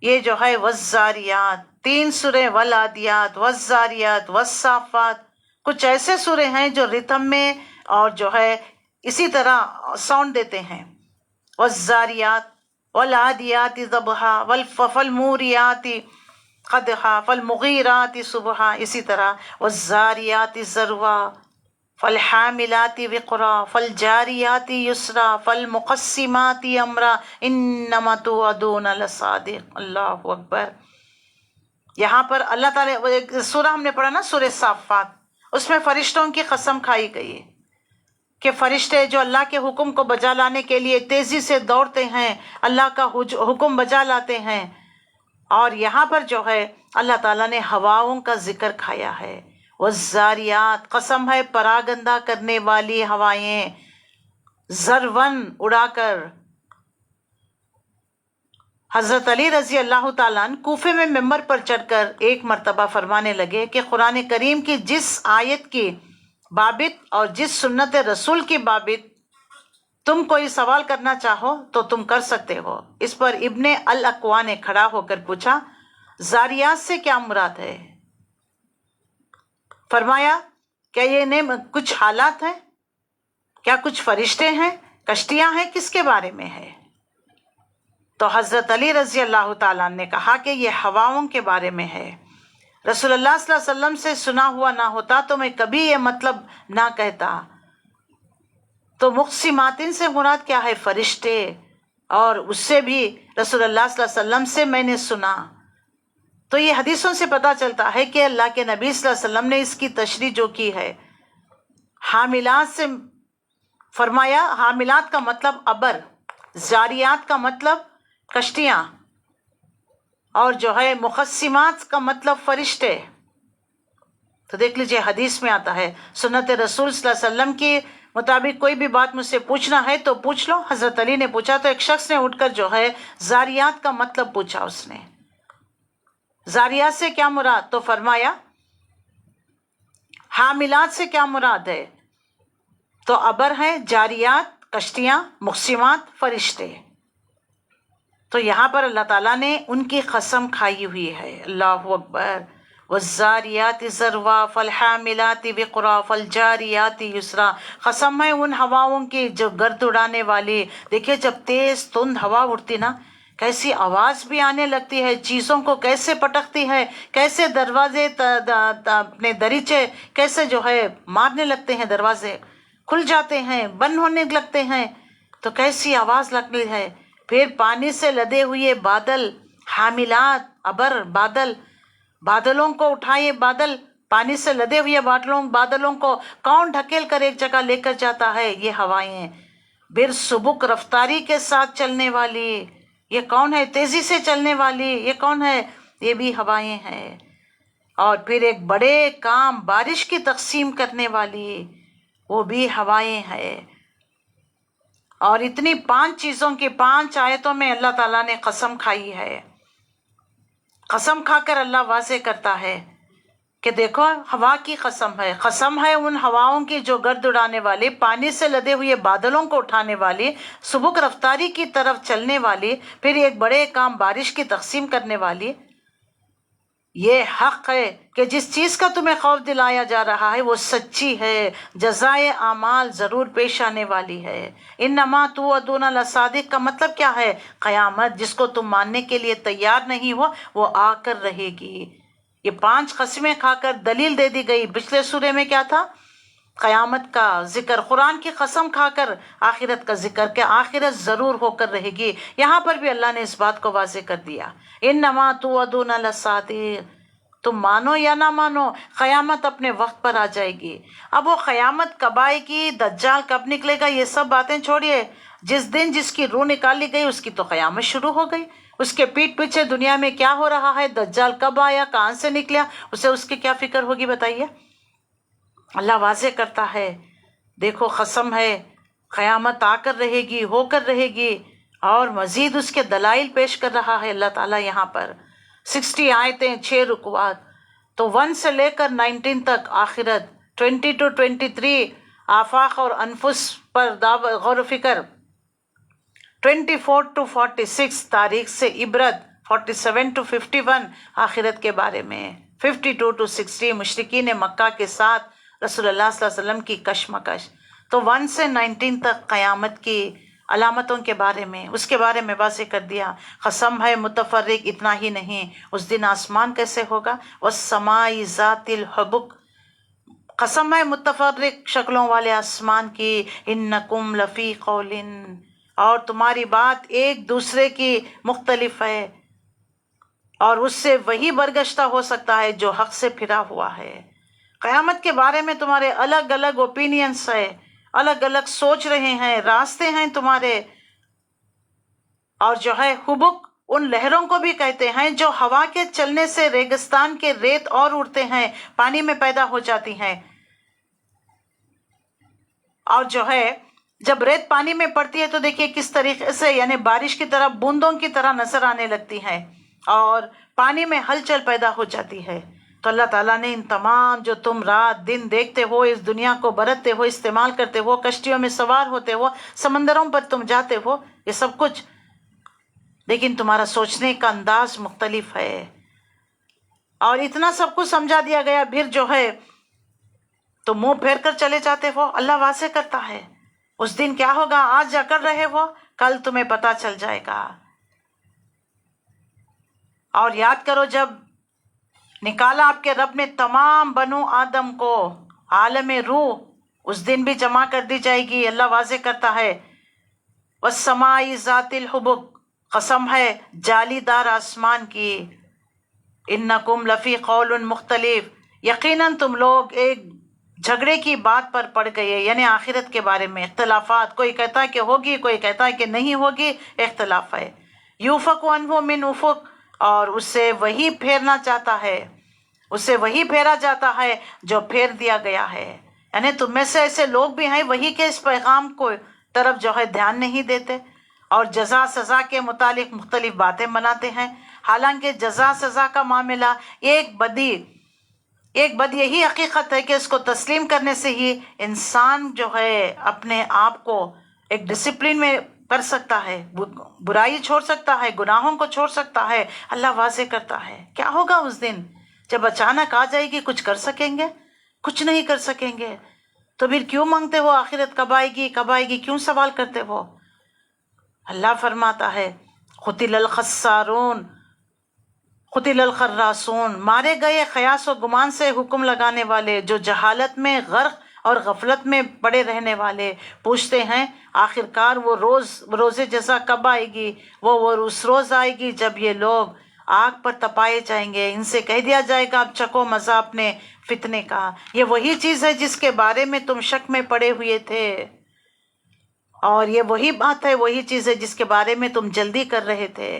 یہ جو ہے والذاریات، 3 سورے، والعادیات، والذاریات، والصافات، کچھ ایسے سورے ہیں جو ریتم میں اور جو ہے اسی طرح ساؤنڈ دیتے ہیں۔ والذاریات، والعادیات ضبحا، فالموریات قدحا، فالمغیرات صبحا، اسی طرح والذاریات ذروا، فالحاملات وقرا، فالجاریات یسرا، فالمقسمات امرا، انما توعدون لصادق۔ اللہ اکبر۔ یہاں پر اللہ تعالیٰ، ایک سورہ ہم نے پڑھا نا سورہ صافات، اس میں فرشتوں کی قسم کھائی گئی ہے کہ فرشتے جو اللہ کے حکم کو بجا لانے کے لیے تیزی سے دوڑتے ہیں، اللہ کا حکم بجا لاتے ہیں۔ اور یہاں پر جو ہے اللہ تعالیٰ نے ہواؤں کا ذکر کھایا ہے۔ والذاریات، قسم ہے پراگندہ کرنے والی ہوائیں، ذرون، اڑا کر۔ حضرت علی رضی اللہ تعالیٰ عنہ کوفے میں ممبر پر چڑھ کر ایک مرتبہ فرمانے لگے کہ قرآن کریم کی جس آیت کی بابت اور جس سنت رسول کی بابت تم کوئی سوال کرنا چاہو تو تم کر سکتے ہو۔ اس پر ابن الاقوا نے کھڑا ہو کر پوچھا، زاریات سے کیا مراد ہے؟ فرمایا، کیا یہ کچھ حالات ہیں؟ کیا کچھ فرشتے ہیں؟ کشتیاں ہیں؟ کس کے بارے میں ہے؟ تو حضرت علی رضی اللہ تعالیٰ نے کہا کہ یہ ہواؤں کے بارے میں ہے۔ رسول اللہ صلی اللہ علیہ وسلم سے سنا ہوا نہ ہوتا تو میں کبھی یہ مطلب نہ کہتا۔ تو مقسماتن سے مراد کیا ہے؟ فرشتے، اور اس سے بھی رسول اللہ صلی اللہ علیہ وسلم سے میں نے سنا۔ تو یہ حدیثوں سے پتہ چلتا ہے کہ اللہ کے نبی صلی اللہ علیہ وسلم نے اس کی تشریح جو کی ہے، حاملات سے فرمایا، حاملات کا مطلب ابر، جاریات کا مطلب کشتیاں، اور جو ہے مقسمات کا مطلب فرشتے۔ تو دیکھ لیجئے حدیث میں آتا ہے، سنت رسول صلی اللہ علیہ وسلم کے مطابق کوئی بھی بات مجھ سے پوچھنا ہے تو پوچھ لو۔ حضرت علی نے پوچھا تو ایک شخص نے اٹھ کر جو ہے زاریات کا مطلب پوچھا، اس نے زاریات سے کیا مراد؟ تو فرمایا حاملات سے کیا مراد ہے؟ تو ابر ہے، جاریات کشتیاں، مقسمات فرشتے۔ تو یہاں پر اللہ تعالیٰ نے ان کی قسم کھائی ہوئی ہے۔ اللہ اکبر۔ والذاریات ذروا، فالحاملات وقرا، فالجاریات یسرا، قسم ہے ان ہواؤں کی جو گرد اڑانے والی۔ دیکھیے جب تیز تند ہوا اڑتی نا، کیسی آواز بھی آنے لگتی ہے، چیزوں کو کیسے پٹکتی ہے، کیسے دروازے اپنے دریچے کیسے جو ہے مارنے لگتے ہیں، دروازے کھل جاتے ہیں، بند ہونے لگتے ہیں، تو کیسی آواز لگتی ہے۔ پھر پانی سے لدے ہوئے بادل، حاملات، ابر، بادل، بادلوں کو اٹھائے، بادل، پانی سے لدے ہوئے بادلوں کو کون ڈھکیل کر ایک جگہ لے کر جاتا ہے؟ یہ ہوائیں۔ پھر سبک رفتاری کے ساتھ چلنے والی، یہ کون ہے؟ تیزی سے چلنے والی، یہ کون ہے؟ یہ بھی ہوائیں ہیں۔ اور پھر ایک بڑے کام بارش کی تقسیم کرنے والی، وہ بھی ہوائیں ہیں۔ اور اتنی 5 چیزوں کی 5 آیتوں میں اللہ تعالیٰ نے قسم کھائی ہے۔ قسم کھا کر اللہ واضح کرتا ہے کہ دیکھو ہوا کی قسم ہے، قسم ہے ان ہواؤں کی جو گرد اڑانے والی، پانی سے لدے ہوئے بادلوں کو اٹھانے والی، سبک رفتاری کی طرف چلنے والی، پھر ایک بڑے کام بارش کی تقسیم کرنے والی۔ یہ حق ہے کہ جس چیز کا تمہیں خوف دلایا جا رہا ہے وہ سچی ہے، جزائے اعمال ضرور پیش آنے والی ہے۔ انما توعدون لصادق کا مطلب کیا ہے؟ قیامت، جس کو تم ماننے کے لیے تیار نہیں ہو وہ آ کر رہے گی۔ یہ 5 قسمیں کھا کر دلیل دے دی گئی۔ پچھلے سورے میں کیا تھا؟ قیامت کا ذکر، قرآن کی قسم کھا کر آخرت کا ذکر کہ آخرت ضرور ہو کر رہے گی۔ یہاں پر بھی اللہ نے اس بات کو واضح کر دیا، انما توعدون لصادق، تم مانو یا نہ مانو قیامت اپنے وقت پر آ جائے گی۔ اب وہ قیامت کب آئے گی، دجال کب نکلے گا، یہ سب باتیں چھوڑیے۔ جس دن جس کی روح نکالی گئی اس کی تو قیامت شروع ہو گئی۔ اس کے پیٹ پیچھے دنیا میں کیا ہو رہا ہے، دجال کب آیا، کہاں سے نکلا، اسے اس کی کیا فکر ہوگی بتائیے۔ اللہ واضح کرتا ہے، دیکھو قسم ہے قیامت آ کر رہے گی، ہو کر رہے گی، اور مزید اس کے دلائل پیش کر رہا ہے اللہ تعالیٰ یہاں پر۔ 60 آیتیں، 6 رکوعات۔ تو 1 سے لے کر 19 تک آخرت، 20 to 23 آفاق اور انفس پر غور و فکر، 24 to 46 تاریخ سے عبرت، 47 to 51 آخرت کے بارے میں، 52 to 60 مشرکین مکہ کے ساتھ رسول اللہ صلی اللہ علیہ وسلم کی کشمکش۔ تو 1 سے 19 تک قیامت کی علامتوں کے بارے میں، اس کے بارے میں واضح کر دیا۔ قسم ہے متفرق، اتنا ہی نہیں، اس دن آسمان کیسے ہوگا، والسماء ذات الحبک، قسم ہے متفرق شکلوں والے آسمان کی، انکم لفی قول، اور تمہاری بات ایک دوسرے کی مختلف ہے، اور اس سے وہی برگشتہ ہو سکتا ہے جو حق سے پھرا ہوا ہے۔ قیامت کے بارے میں تمہارے الگ الگ اوپینینس ہے، الگ الگ سوچ رہے ہیں، راستے ہیں تمہارے، اور جو ہے حبک ان لہروں کو بھی کہتے ہیں جو ہوا کے چلنے سے ریگستان کے ریت اور اڑتے ہیں، پانی میں پیدا ہو جاتی ہیں، اور جو ہے جب ریت پانی میں پڑتی ہے تو دیکھیے کس طریقے سے یعنی بارش کی طرح بوندوں کی طرح نظر آنے لگتی ہے، اور پانی میں ہلچل پیدا ہو جاتی ہے۔ تو اللہ تعالیٰ نے ان تمام جو تم رات دن دیکھتے ہو، اس دنیا کو برتتے ہو، استعمال کرتے ہو، کشتیوں میں سوار ہوتے ہو، سمندروں پر تم جاتے ہو، یہ سب کچھ، لیکن تمہارا سوچنے کا انداز مختلف ہے، اور اتنا سب کچھ سمجھا دیا گیا، پھر جو ہے تو منہ پھیر کر چلے جاتے ہو۔ اللہ واضح کرتا ہے اس دن کیا ہوگا، آج جا کر رہے ہو، کل تمہیں پتا چل جائے گا۔ اور یاد کرو جب نکالا آپ کے رب نے تمام بنو آدم کو عالم روح، اس دن بھی جمع کر دی جائے گی۔ اللہ واضح کرتا ہے والسماء ذات الحبک، قسم ہے جالی دار آسمان کی، انکم لفی قول مختلف، یقیناً تم لوگ ایک جھگڑے کی بات پر پڑ گئے، یعنی آخرت کے بارے میں اختلافات، کوئی کہتا ہے کہ ہوگی، کوئی کہتا ہے کہ نہیں ہوگی، اختلاف ہے۔ یوفق عنہ من افق، اور اسے وہی پھیرنا چاہتا ہے، اسے وہی پھیرا جاتا ہے جو پھیر دیا گیا ہے، یعنی تم میں سے ایسے لوگ بھی ہیں وہی کے اس پیغام کو طرف جو ہے دھیان نہیں دیتے، اور جزا سزا کے متعلق مختلف باتیں بناتے ہیں، حالانکہ جزا سزا کا معاملہ ایک بد یہی حقیقت ہے کہ اس کو تسلیم کرنے سے ہی انسان جو ہے اپنے آپ کو ایک ڈسپلن میں کر سکتا ہے، برائی چھوڑ سکتا ہے، گناہوں کو چھوڑ سکتا ہے۔ اللہ واضح کرتا ہے کیا ہوگا اس دن جب اچانک آ جائے گی، کچھ کر سکیں گے؟ کچھ نہیں کر سکیں گے، تو پھر کیوں مانگتے ہو آخرت کب آئے گی، کب آئے گی، کیوں سوال کرتے ہو؟ اللہ فرماتا ہے قتل الخسارون، قتل الخراسون، مارے گئے قیاس و گمان سے حکم لگانے والے، جو جہالت میں غرق اور غفلت میں پڑے رہنے والے، پوچھتے ہیں آخرکار وہ روز جزا کب آئے گی، وہ اس روز آئے گی جب یہ لوگ آگ پر تپائے جائیں گے، ان سے کہہ دیا جائے گا اب چکو مزہ اپنے فتنے کا۔ یہ وہی چیز ہے جس کے بارے میں تم شک میں پڑے ہوئے تھے، اور یہ وہی بات ہے، وہی چیز ہے جس کے بارے میں تم جلدی کر رہے تھے۔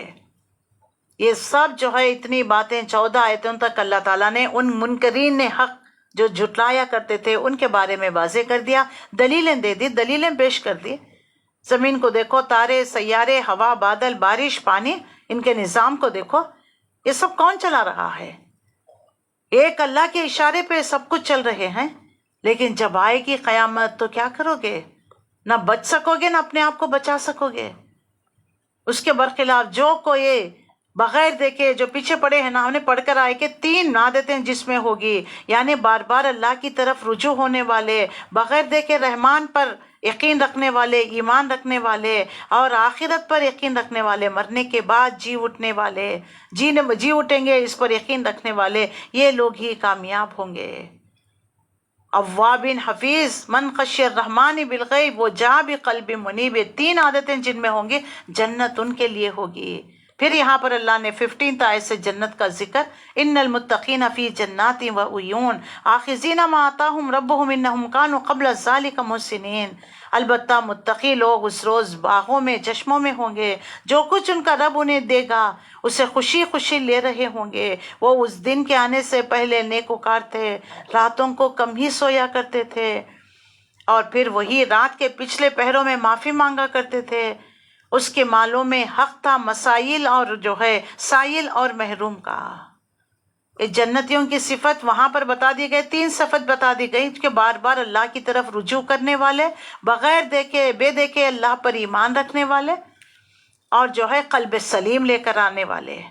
یہ سب جو ہے اتنی باتیں 14 آیتوں تک اللہ تعالیٰ نے ان منکرین حق جو جھٹلایا کرتے تھے ان کے بارے میں واضح کر دیا، دلیلیں دے دی، دلیلیں پیش کر دی۔ زمین کو دیکھو، تارے، سیارے، ہوا، بادل، بارش، پانی، ان کے نظام کو دیکھو، یہ سب کون چلا رہا ہے؟ ایک اللہ کے اشارے پہ سب کچھ چل رہے ہیں، لیکن جب آئے گی قیامت تو کیا کرو گے؟ نہ بچ سکو گے، نہ اپنے آپ کو بچا سکو گے۔ اس کے برخلاف جو کوئی بغیر دیکھے جو پیچھے پڑے ہیں نا، ہم نے پڑھ کر آئے کہ 3 عادتیں جس میں ہوگی، یعنی بار بار اللہ کی طرف رجوع ہونے والے، بغیر دیکھے رحمان پر یقین رکھنے والے، ایمان رکھنے والے، اور آخرت پر یقین رکھنے والے، مرنے کے بعد جی اٹھنے والے، جی اٹھیں گے اس پر یقین رکھنے والے، یہ لوگ ہی کامیاب ہوں گے۔ اواب حفیظ، من خشی الرحمن بالغیب، وہ جا بقلب منیب، 3 عادتیں جن میں ہوں گی، جنت ان کے لیے ہوگی۔ پھر یہاں پر اللہ نے 15 آیت سے جنت کا ذکر، ان المتقین فی جنات و عیون آخذین ما آتاہم ربہم انہم کانوا قبل ذلک محسنین، البتہ متقی لوگ اس روز باغوں میں، چشموں میں ہوں گے، جو کچھ ان کا رب انہیں دے گا اسے خوشی خوشی لے رہے ہوں گے۔ وہ اس دن کے آنے سے پہلے نیکوکار تھے، راتوں کو کم ہی سویا کرتے تھے، اور پھر وہی رات کے پچھلے پہروں میں معافی مانگا کرتے تھے۔ اس کے مالوں میں حق تھا مسائل اور جو ہے سائل اور محروم کا۔ یہ جنتیوں کی صفت وہاں پر بتا دی گئی، 3 صفت بتا دی گئی کہ بار بار اللہ کی طرف رجوع کرنے والے، بغیر دیکھے بے دیکھے اللہ پر ایمان رکھنے والے، اور جو ہے قلب سلیم لے کر آنے والے،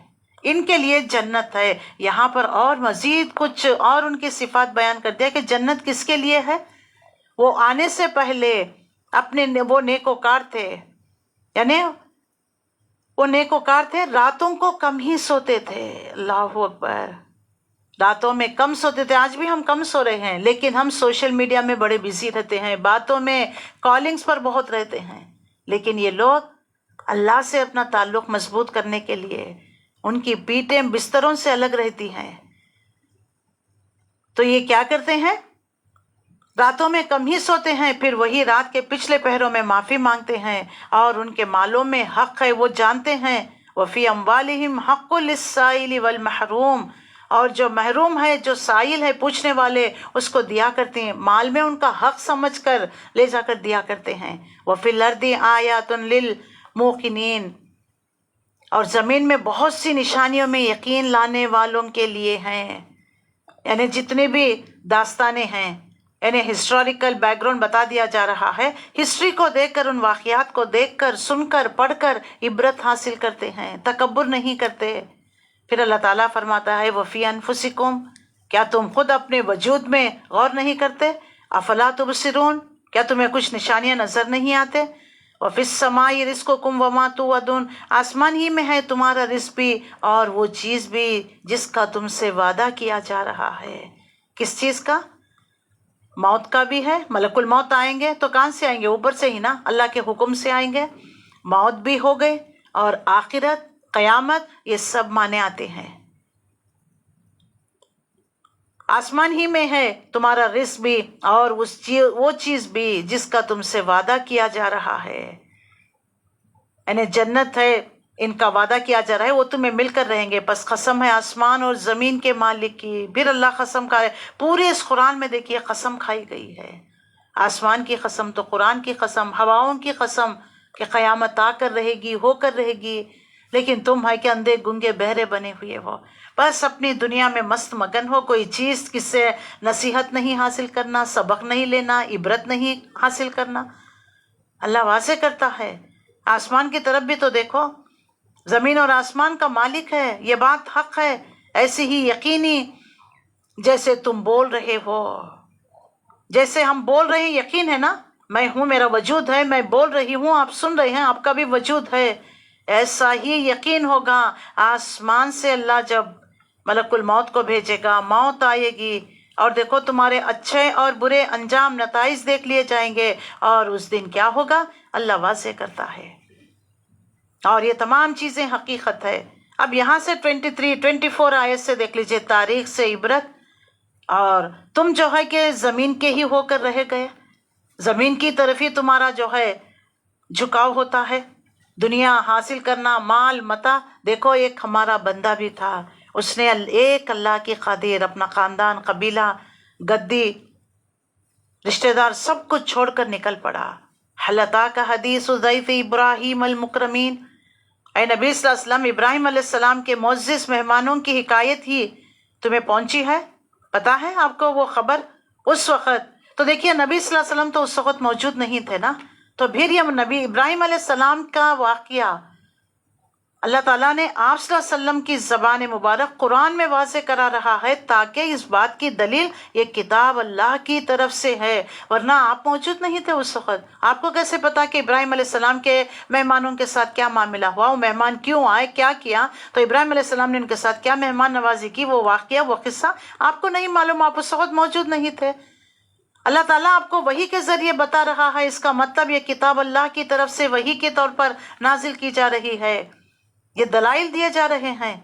ان کے لیے جنت ہے۔ یہاں پر اور مزید کچھ اور ان کی صفات بیان کر دیا کہ جنت کس کے لیے ہے۔ وہ آنے سے پہلے اپنے وہ نیکوکار تھے، یعنی وہ نیکوکار تھے، راتوں کو کم ہی سوتے تھے۔ اللہ اکبر، راتوں میں کم سوتے تھے۔ آج بھی ہم کم سو رہے ہیں، لیکن ہم سوشل میڈیا میں بڑے بزی رہتے ہیں، باتوں میں کالنگز پر بہت رہتے ہیں، لیکن یہ لوگ اللہ سے اپنا تعلق مضبوط کرنے کے لیے ان کی پیٹیں بستروں سے الگ رہتی ہیں، تو یہ کیا کرتے ہیں؟ راتوں میں کم ہی سوتے ہیں، پھر وہی رات کے پچھلے پہروں میں معافی مانگتے ہیں، اور ان کے مالوں میں حق ہے، وہ جانتے ہیں۔ وفی اموالہم حق للسائل والمحروم، اور جو محروم ہے، جو سائل ہے، پوچھنے والے، اس کو دیا کرتے ہیں، مال میں ان کا حق سمجھ کر لے جا کر دیا کرتے ہیں۔ وفی الارض آیات للموقنین، اور زمین میں بہت سی نشانیوں میں یقین لانے والوں کے لیے ہیں، یعنی جتنے بھی داستانیں ہیں، یعنی ہسٹوریکل بیک گراؤنڈ بتا دیا جا رہا ہے، ہسٹری کو دیکھ کر، ان واقعات کو دیکھ کر، سن کر، پڑھ کر عبرت حاصل کرتے ہیں، تکبر نہیں کرتے۔ پھر اللہ تعالیٰ فرماتا ہے وفی انفسکم، کیا تم خود اپنے وجود میں غور نہیں کرتے؟ افلا تبصرون، کیا تمہیں کچھ نشانیاں نظر نہیں آتے؟ وفی السماء رزقکم وما توعدون، آسمان ہی میں ہے تمہارا رزق بھی اور وہ چیز بھی جس کا تم سے وعدہ کیا جا رہا ہے۔ کس چیز کا؟ موت کا بھی ہے، ملک الموت آئیں گے تو کہاں سے آئیں گے؟ اوپر سے ہی نا، اللہ کے حکم سے آئیں گے۔ موت بھی ہو گئے، اور آخرت، قیامت، یہ سب مانے آتے ہیں۔ آسمان ہی میں ہے تمہارا رزق بھی اور وہ چیز بھی جس کا تم سے وعدہ کیا جا رہا ہے، یعنی جنت ہے، ان کا وعدہ کیا جا رہا ہے، وہ تمہیں مل کر رہیں گے۔ پس قسم ہے آسمان اور زمین کے مالک کی۔ پھر اللہ قسم کھائے، پورے اس قرآن میں دیکھیے قسم کھائی گئی ہے، آسمان کی قسم تو قرآن کی قسم، ہواؤں کی قسم کہ قیامت آ کر رہے گی، ہو کر رہے گی، لیکن تم ہے کہ اندھے گنگے بہرے بنے ہوئے ہو، بس اپنی دنیا میں مست مگن ہو، کوئی چیز کس سے نصیحت نہیں حاصل کرنا، سبق نہیں لینا، عبرت نہیں حاصل کرنا۔ اللہ واضح کرتا ہے، آسمان کی طرف بھی تو دیکھو، زمین اور آسمان کا مالک ہے، یہ بات حق ہے، ایسی ہی یقینی جیسے تم بول رہے ہو، جیسے ہم بول رہے ہیں، یقین ہے نا، میں ہوں، میرا وجود ہے، میں بول رہی ہوں، آپ سن رہے ہیں، آپ کا بھی وجود ہے، ایسا ہی یقین ہوگا آسمان سے اللہ جب ملک الموت کو بھیجے گا، موت آئے گی، اور دیکھو تمہارے اچھے اور برے انجام، نتائج دیکھ لیے جائیں گے، اور اس دن کیا ہوگا اللہ واضح کرتا ہے، اور یہ تمام چیزیں حقیقت ہے۔ اب یہاں سے 24 آیت سے دیکھ لیجئے، تاریخ سے عبرت، اور تم جو ہے کہ زمین کے ہی ہو کر رہ گئے، زمین کی طرف ہی تمہارا جو ہے جھکاؤ ہوتا ہے، دنیا حاصل کرنا، مال متا۔ دیکھو ایک ہمارا بندہ بھی تھا، اس نے ایک اللہ کی خاطر اپنا خاندان، قبیلہ، گدی، رشتہ دار سب کچھ چھوڑ کر نکل پڑا۔ حل اتاک حدیث ضیف ابراہیم المکرمین، اے نبی صلی اللہ علیہ وسلم، ابراہیم علیہ السلام کے معزز مہمانوں کی حکایت ہی تمہیں پہنچی ہے؟ پتا ہے آپ کو وہ خبر؟ اس وقت تو دیکھیے نبی صلی اللہ علیہ وسلم تو اس وقت موجود نہیں تھے نا، تو پھر یہ نبی ابراہیم علیہ السلام کا واقعہ اللہ تعالیٰ نے آپ صلی اللہ علیہ وسلم کی زبان مبارک قرآن میں واضح کرا رہا ہے، تاکہ اس بات کی دلیل یہ کتاب اللہ کی طرف سے ہے، ورنہ آپ موجود نہیں تھے اس وقت۔ آپ کو کیسے پتا کہ ابراہیم علیہ السلام کے مہمانوں کے ساتھ کیا معاملہ ہوا، وہ مہمان کیوں آئے، کیا کیا، تو ابراہیم علیہ السلام نے ان کے ساتھ کیا مہمان نوازی کی، وہ واقعہ، وہ قصہ آپ کو نہیں معلوم، آپ اس وقت موجود نہیں تھے۔ اللہ تعالیٰ آپ کو وحی کے ذریعے بتا رہا ہے، اس کا مطلب یہ کتاب اللہ کی طرف سے وحی کے طور پر نازل کی جا رہی ہے، یہ دلائل دیے جا رہے ہیں۔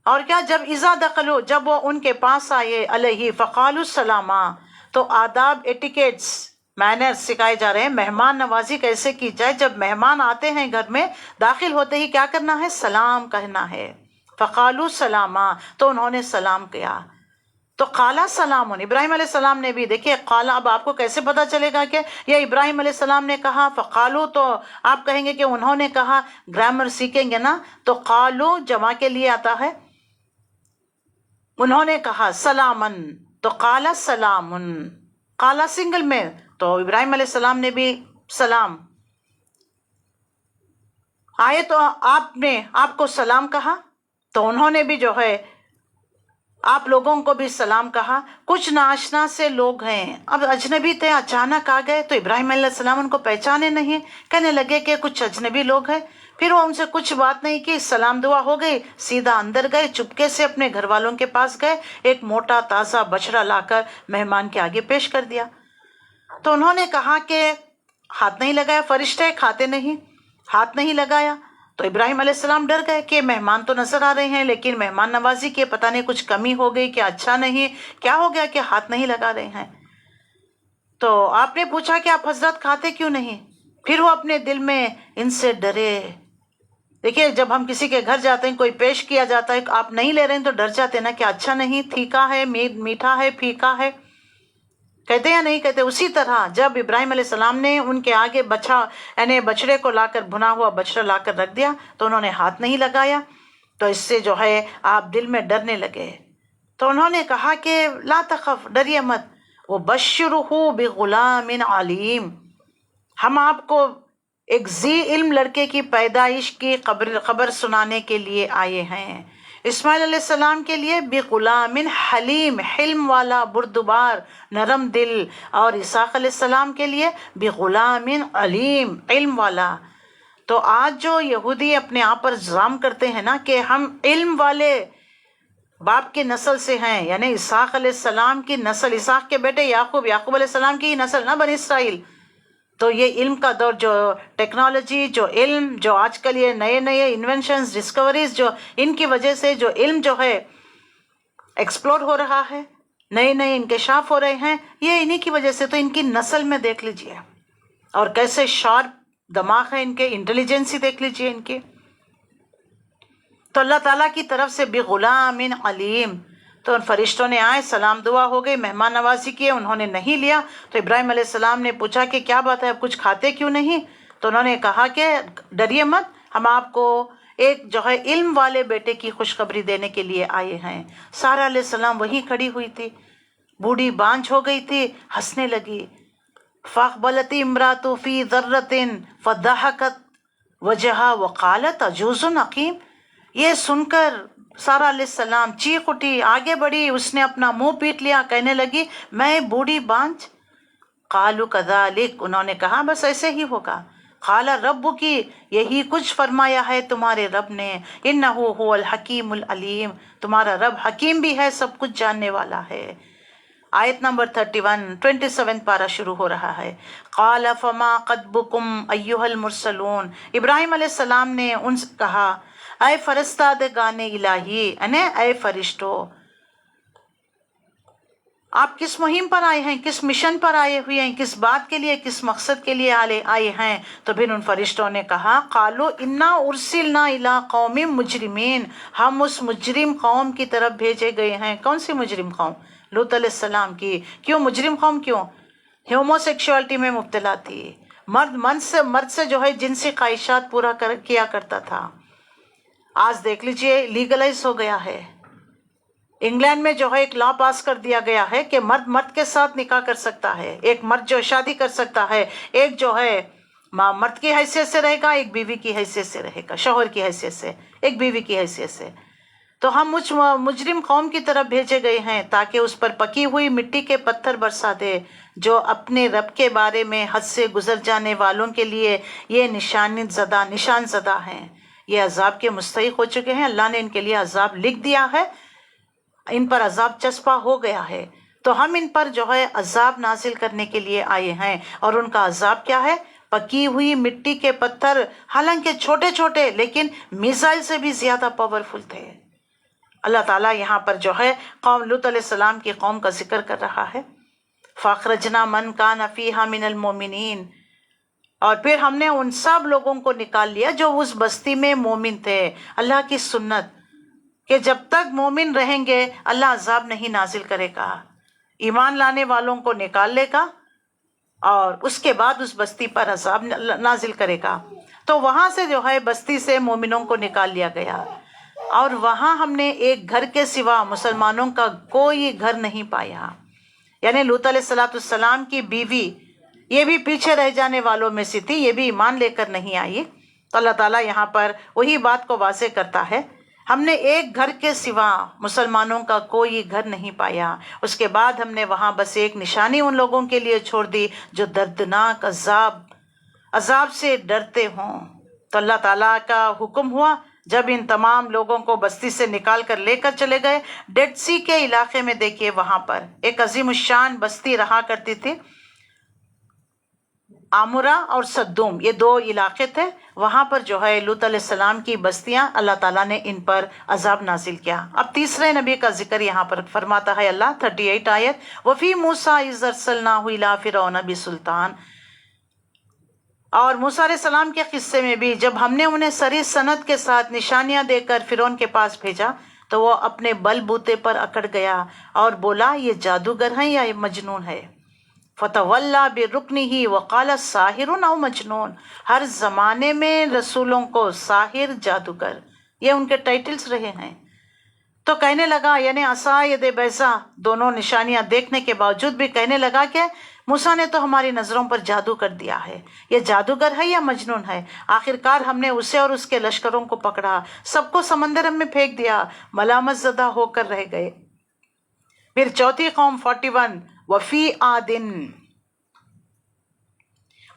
اور کیا، جب اذا دخلوا، جب وہ ان کے پاس آئے، علیہ فقالوا السلاما، تو آداب، ایٹیکیٹس، مینرز سکھائے جا رہے ہیں، مہمان نوازی کیسے کی جائے، جب مہمان آتے ہیں گھر میں، داخل ہوتے ہی کیا کرنا ہے، سلام کہنا ہے۔ فقالوا سلاما، تو انہوں نے سلام کیا، تو قالا سلام، ابراہیم علیہ السلام نے بھی، دیکھیے قالا، اب آپ کو کیسے پتا چلے گا کہ یہ ابراہیم علیہ السلام نے کہا، فقالو تو آپ کہیں گے کہ انہوں نے کہا، گرامر سیکھیں گے نا، تو قالو جمع کے لیے آتا ہے، انہوں نے کہا سلامن، تو قال سلامن، قال سنگل میں، تو ابراہیم علیہ السلام نے بھی سلام آئے تو آپ نے آپ کو سلام کہا، تو انہوں نے بھی جو ہے آپ لوگوں کو بھی سلام کہا۔ کچھ ناشنا سے لوگ ہیں، اب اجنبی تھے، اچانک آ گئے، تو ابراہیم علیہ السلام ان کو پہچانے نہیں، کہنے لگے کہ کچھ اجنبی لوگ ہیں۔ پھر وہ ان سے کچھ بات نہیں کی، سلام دعا ہو گئی، سیدھا اندر گئے، چپکے سے اپنے گھر والوں کے پاس گئے، ایک موٹا تازہ بچڑا لا کر مہمان کے آگے پیش کر دیا۔ تو انہوں نے کہا کہ ہاتھ نہیں لگایا، فرشتے کھاتے نہیں، ہاتھ نہیں لگایا۔ تو ابراہیم علیہ السلام ڈر گئے کہ مہمان تو نظر آ رہے ہیں لیکن مہمان نوازی کے پتہ نہیں کچھ کمی ہو گئی کہ اچھا نہیں، کیا ہو گیا کہ ہاتھ نہیں لگا رہے ہیں۔ تو آپ نے پوچھا کہ آپ حضرت کھاتے کیوں نہیں؟ پھر وہ اپنے دل میں ان سے ڈرے۔ دیکھیے جب ہم کسی کے گھر جاتے ہیں، کوئی پیش کیا جاتا ہے، آپ نہیں لے رہے ہیں تو ڈر جاتے ہیں نا کہ اچھا نہیں، پھیکا ہے، میٹھا ہے، پھیکا ہے، کہتے یا نہیں کہتے۔ اسی طرح جب ابراہیم علیہ السلام نے ان کے آگے یعنی بچڑے کو لا کر، بھنا ہوا بچڑا لا کر رکھ دیا، تو انہوں نے ہاتھ نہیں لگایا، تو اس سے جو ہے آپ دل میں ڈرنے لگے۔ تو انہوں نے کہا کہ لا تخف، ڈریے مت، وبشرہ بغلام علیم، ہم آپ کو ایک ذی علم لڑکے کی پیدائش کی خبر سنانے کے لیے آئے ہیں۔ اسماعیل علیہ السلام کے لیے بغلام حلیم، حلم والا، بردبار، نرم دل، اور اسحاق علیہ السلام کے لیے بغلام علیم، علم والا۔ تو آج جو یہودی اپنے آپ پر الزام کرتے ہیں نا کہ ہم علم والے باپ کی نسل سے ہیں، یعنی اسحاق علیہ السلام کی نسل، اسحاق کے بیٹے یعقوب، یعقوب علیہ السلام کی نسل نا بنی اسرائیل، تو یہ علم کا دور، جو ٹیکنالوجی، جو علم، جو آج کل یہ نئے نئے انوینشنز، ڈسکوریز، جو ان کی وجہ سے جو علم جو ہے ایکسپلور ہو رہا ہے، نئے نئے انکشاف ہو رہے ہیں، یہ انہی کی وجہ سے۔ تو ان کی نسل میں دیکھ لیجئے، اور کیسے شارپ دماغ ہے ان کے، انٹیلیجنسی دیکھ لیجئے ان کی۔ تو اللہ تعالیٰ کی طرف سے بغلام علیم، تو ان فرشتوں نے آئے، سلام دعا ہو گئی، مہمان نوازی کیے، انہوں نے نہیں لیا۔ تو ابراہیم علیہ السلام نے پوچھا کہ کیا بات ہے، آپ کچھ کھاتے کیوں نہیں؟ تو انہوں نے کہا کہ ڈریے مت، ہم آپ کو ایک جو ہے علم والے بیٹے کی خوشخبری دینے کے لیے آئے ہیں۔ سارہ علیہ السلام وہیں کھڑی ہوئی تھی، بوڑھی بانجھ ہو گئی تھی، ہنسنے لگی۔ فاقبلت امرات فی ذرۃ فضحکت وجہا وقالت عجوز عقیم، یہ سن کر سارہ علیہ السلام چیخ اٹھی، آگے بڑھی، اس نے اپنا منہ پیٹ لیا، کہنے لگی میں بوڑھی بانجھ؟ قالوا کذالک، انہوں نے کہا بس ایسے ہی ہوگا۔ قال ربک، یہی کچھ فرمایا ہے تمہارے رب نے، انہ هو الحکیم العلیم، تمہارا رب حکیم بھی ہے، سب کچھ جاننے والا ہے۔ آیت نمبر 27 پارہ شروع ہو رہا ہے۔ قال فما خطبکم ایھا المرسلون، ابراہیم علیہ السلام نے ان سے کہا اے فرستادگان الہی، یعنی اے فرشتو، آپ کس مہم پر آئے ہیں، کس مشن پر آئے ہوئے ہیں، کس بات کے لیے، کس مقصد کے لیے آئے ہیں؟ تو پھر ان فرشتوں نے کہا قالوا انا ارسلنا الی قوم مجرمین، ہم اس مجرم قوم کی طرف بھیجے گئے ہیں۔ کون سی مجرم قوم؟ لوط علیہ السلام کی۔ کیوں مجرم قوم؟ کیوں؟ ہومو سیکشوالٹی میں مبتلا تھی، مرد سے جو ہے جنسی خواہشات پورا کیا کرتا تھا۔ آج دیکھ لیجئے لیگلائز ہو گیا ہے، انگلینڈ میں جو ہے ایک لا پاس کر دیا گیا ہے کہ مرد کے ساتھ نکاح کر سکتا ہے، ایک مرد جو شادی کر سکتا ہے، ایک جو ہے مرد کی حیثیت سے رہے گا، ایک بیوی کی حیثیت سے رہے گا، شوہر کی حیثیت سے، ایک بیوی کی حیثیت سے۔ تو ہم مجرم قوم کی طرف بھیجے گئے ہیں تاکہ اس پر پکی ہوئی مٹی کے پتھر برسا دے، جو اپنے رب کے بارے میں حد سے گزر جانے والوں کے لیے یہ نشان زدہ ہیں، یہ عذاب کے مستحق ہو چکے ہیں، اللہ نے ان کے لیے عذاب لکھ دیا ہے، ان پر عذاب چسپاں ہو گیا ہے۔ تو ہم ان پر جو ہے عذاب نازل کرنے کے لیے آئے ہیں، اور ان کا عذاب کیا ہے؟ پکی ہوئی مٹی کے پتھر، حالانکہ چھوٹے چھوٹے لیکن میزائل سے بھی زیادہ پاورفل تھے۔ اللہ تعالیٰ یہاں پر جو ہے قوم لوط علیہ السلام کی قوم کا ذکر کر رہا ہے۔ فَأَخْرَجْنَا مَنْ كَانَ فِيهَا مِنَ الْمُؤْمِنِينَ، اور پھر ہم نے ان سب لوگوں کو نکال لیا جو اس بستی میں مومن تھے۔ اللہ کی سنت کہ جب تک مومن رہیں گے اللہ عذاب نہیں نازل کرے گا، ایمان لانے والوں کو نکال لے گا اور اس کے بعد اس بستی پر عذاب نازل کرے گا۔ تو وہاں سے جو ہے بستی سے مومنوں کو نکال لیا گیا۔ اور وہاں ہم نے ایک گھر کے سوا مسلمانوں کا کوئی گھر نہیں پایا. یعنی لوط علیہ السلام کی بیوی یہ بھی پیچھے رہ جانے والوں میں سے تھی، یہ بھی ایمان لے کر نہیں آئی. تو اللہ تعالیٰ یہاں پر وہی بات کو واضح کرتا ہے، ہم نے ایک گھر کے سوا مسلمانوں کا کوئی گھر نہیں پایا. اس کے بعد ہم نے وہاں بس ایک نشانی ان لوگوں کے لیے چھوڑ دی جو دردناک عذاب سے ڈرتے ہوں. تو اللہ تعالیٰ کا حکم ہوا جب ان تمام لوگوں کو بستی سے نکال کر لے کر چلے گئے. ڈیڈ سی کے علاقے میں دیکھیے وہاں پر ایک عظیم الشان بستی رہا کرتی تھی، آمورا اور صدوم، یہ دو علاقے تھے. وہاں پر جو ہے لوط علیہ السلام کی بستیاں، اللہ تعالیٰ نے ان پر عذاب نازل کیا. اب تیسرے نبی کا ذکر یہاں پر فرماتا ہے اللہ، 38 آیت، وفی موسیٰ اذ ارسلناہ الی فرعون بسلطان. اور موسیٰ علیہ السلام کے قصے میں بھی جب ہم نے انہیں سری سند کے ساتھ نشانیاں دے کر فرعون کے پاس بھیجا تو وہ اپنے بل بوتے پر اکڑ گیا اور بولا یہ جادوگر ہیں یا یہ مجنون ہے. فتولا برکنہ وقال ساحر او مجنون. ہر زمانے میں رسولوں کو ساحر، جادوگر، یہ ان کے ٹائٹلز رہے ہیں. تو کہنے لگا، یعنی عصا ید بیضا، دونوں نشانیاں دیکھنے کے باوجود بھی کہنے لگا کہ موسیٰ نے تو ہماری نظروں پر جادو کر دیا ہے، یہ جادوگر ہے یا مجنون ہے. آخرکار ہم نے اسے اور اس کے لشکروں کو پکڑا، سب کو سمندر میں پھینک دیا، ملامت زدہ ہو کر رہ گئے. پھر چوتھی قوم 41، وفی عادن،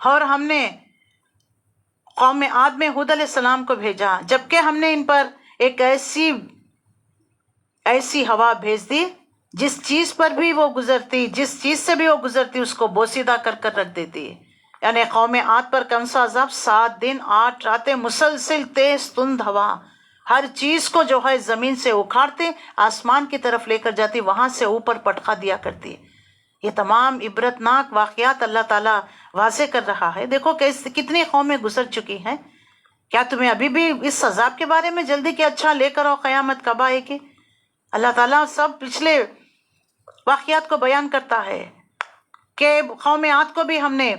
اور ہم نے قوم عاد میں ہود علیہ السلام کو بھیجا، جبکہ ہم نے ان پر ایک ایسی ہوا بھیج دی جس چیز پر بھی وہ گزرتی، جس چیز سے بھی وہ گزرتی اس کو بوسیدہ کر کر رکھ دیتی. یعنی قوم عاد پر کون سا عذاب؟ 7 دن 8 راتیں مسلسل تیز تند ہوا، ہر چیز کو جو ہے زمین سے اکھاڑتے آسمان کی طرف لے کر جاتی، وہاں سے اوپر پٹخا دیا کرتی. یہ تمام عبرتناک واقعات اللہ تعالیٰ واضح کر رہا ہے. دیکھو کہ کتنی قومیں گزر چکی ہیں. کیا تمہیں ابھی بھی اس عذاب کے بارے میں جلدی کہ اچھا لے کر آؤ، قیامت کب آئے گی؟ اللہ تعالیٰ سب پچھلے واقعات کو بیان کرتا ہے کہ قوم عاد کو بھی ہم نے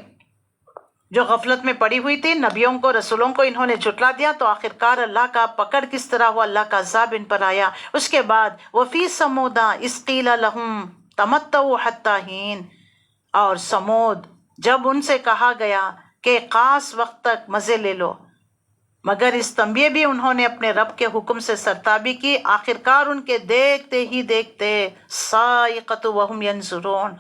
جو غفلت میں پڑی ہوئی تھی، نبیوں کو، رسولوں کو انہوں نے جھٹلا دیا، تو آخرکار اللہ کا پکڑ کس طرح ہوا، اللہ کا عذاب ان پر آیا. اس کے بعد وفی سمودا اذ قیل لہم تمتعوا حتی حین، اور سمود جب ان سے کہا گیا کہ خاص وقت تک مزے لے لو، مگر اس تنبیہ بھی انہوں نے اپنے رب کے حکم سے سرتابی کی. آخرکار ان کے دیکھتے ہی دیکھتے صاعقۃ وہم ینظرون،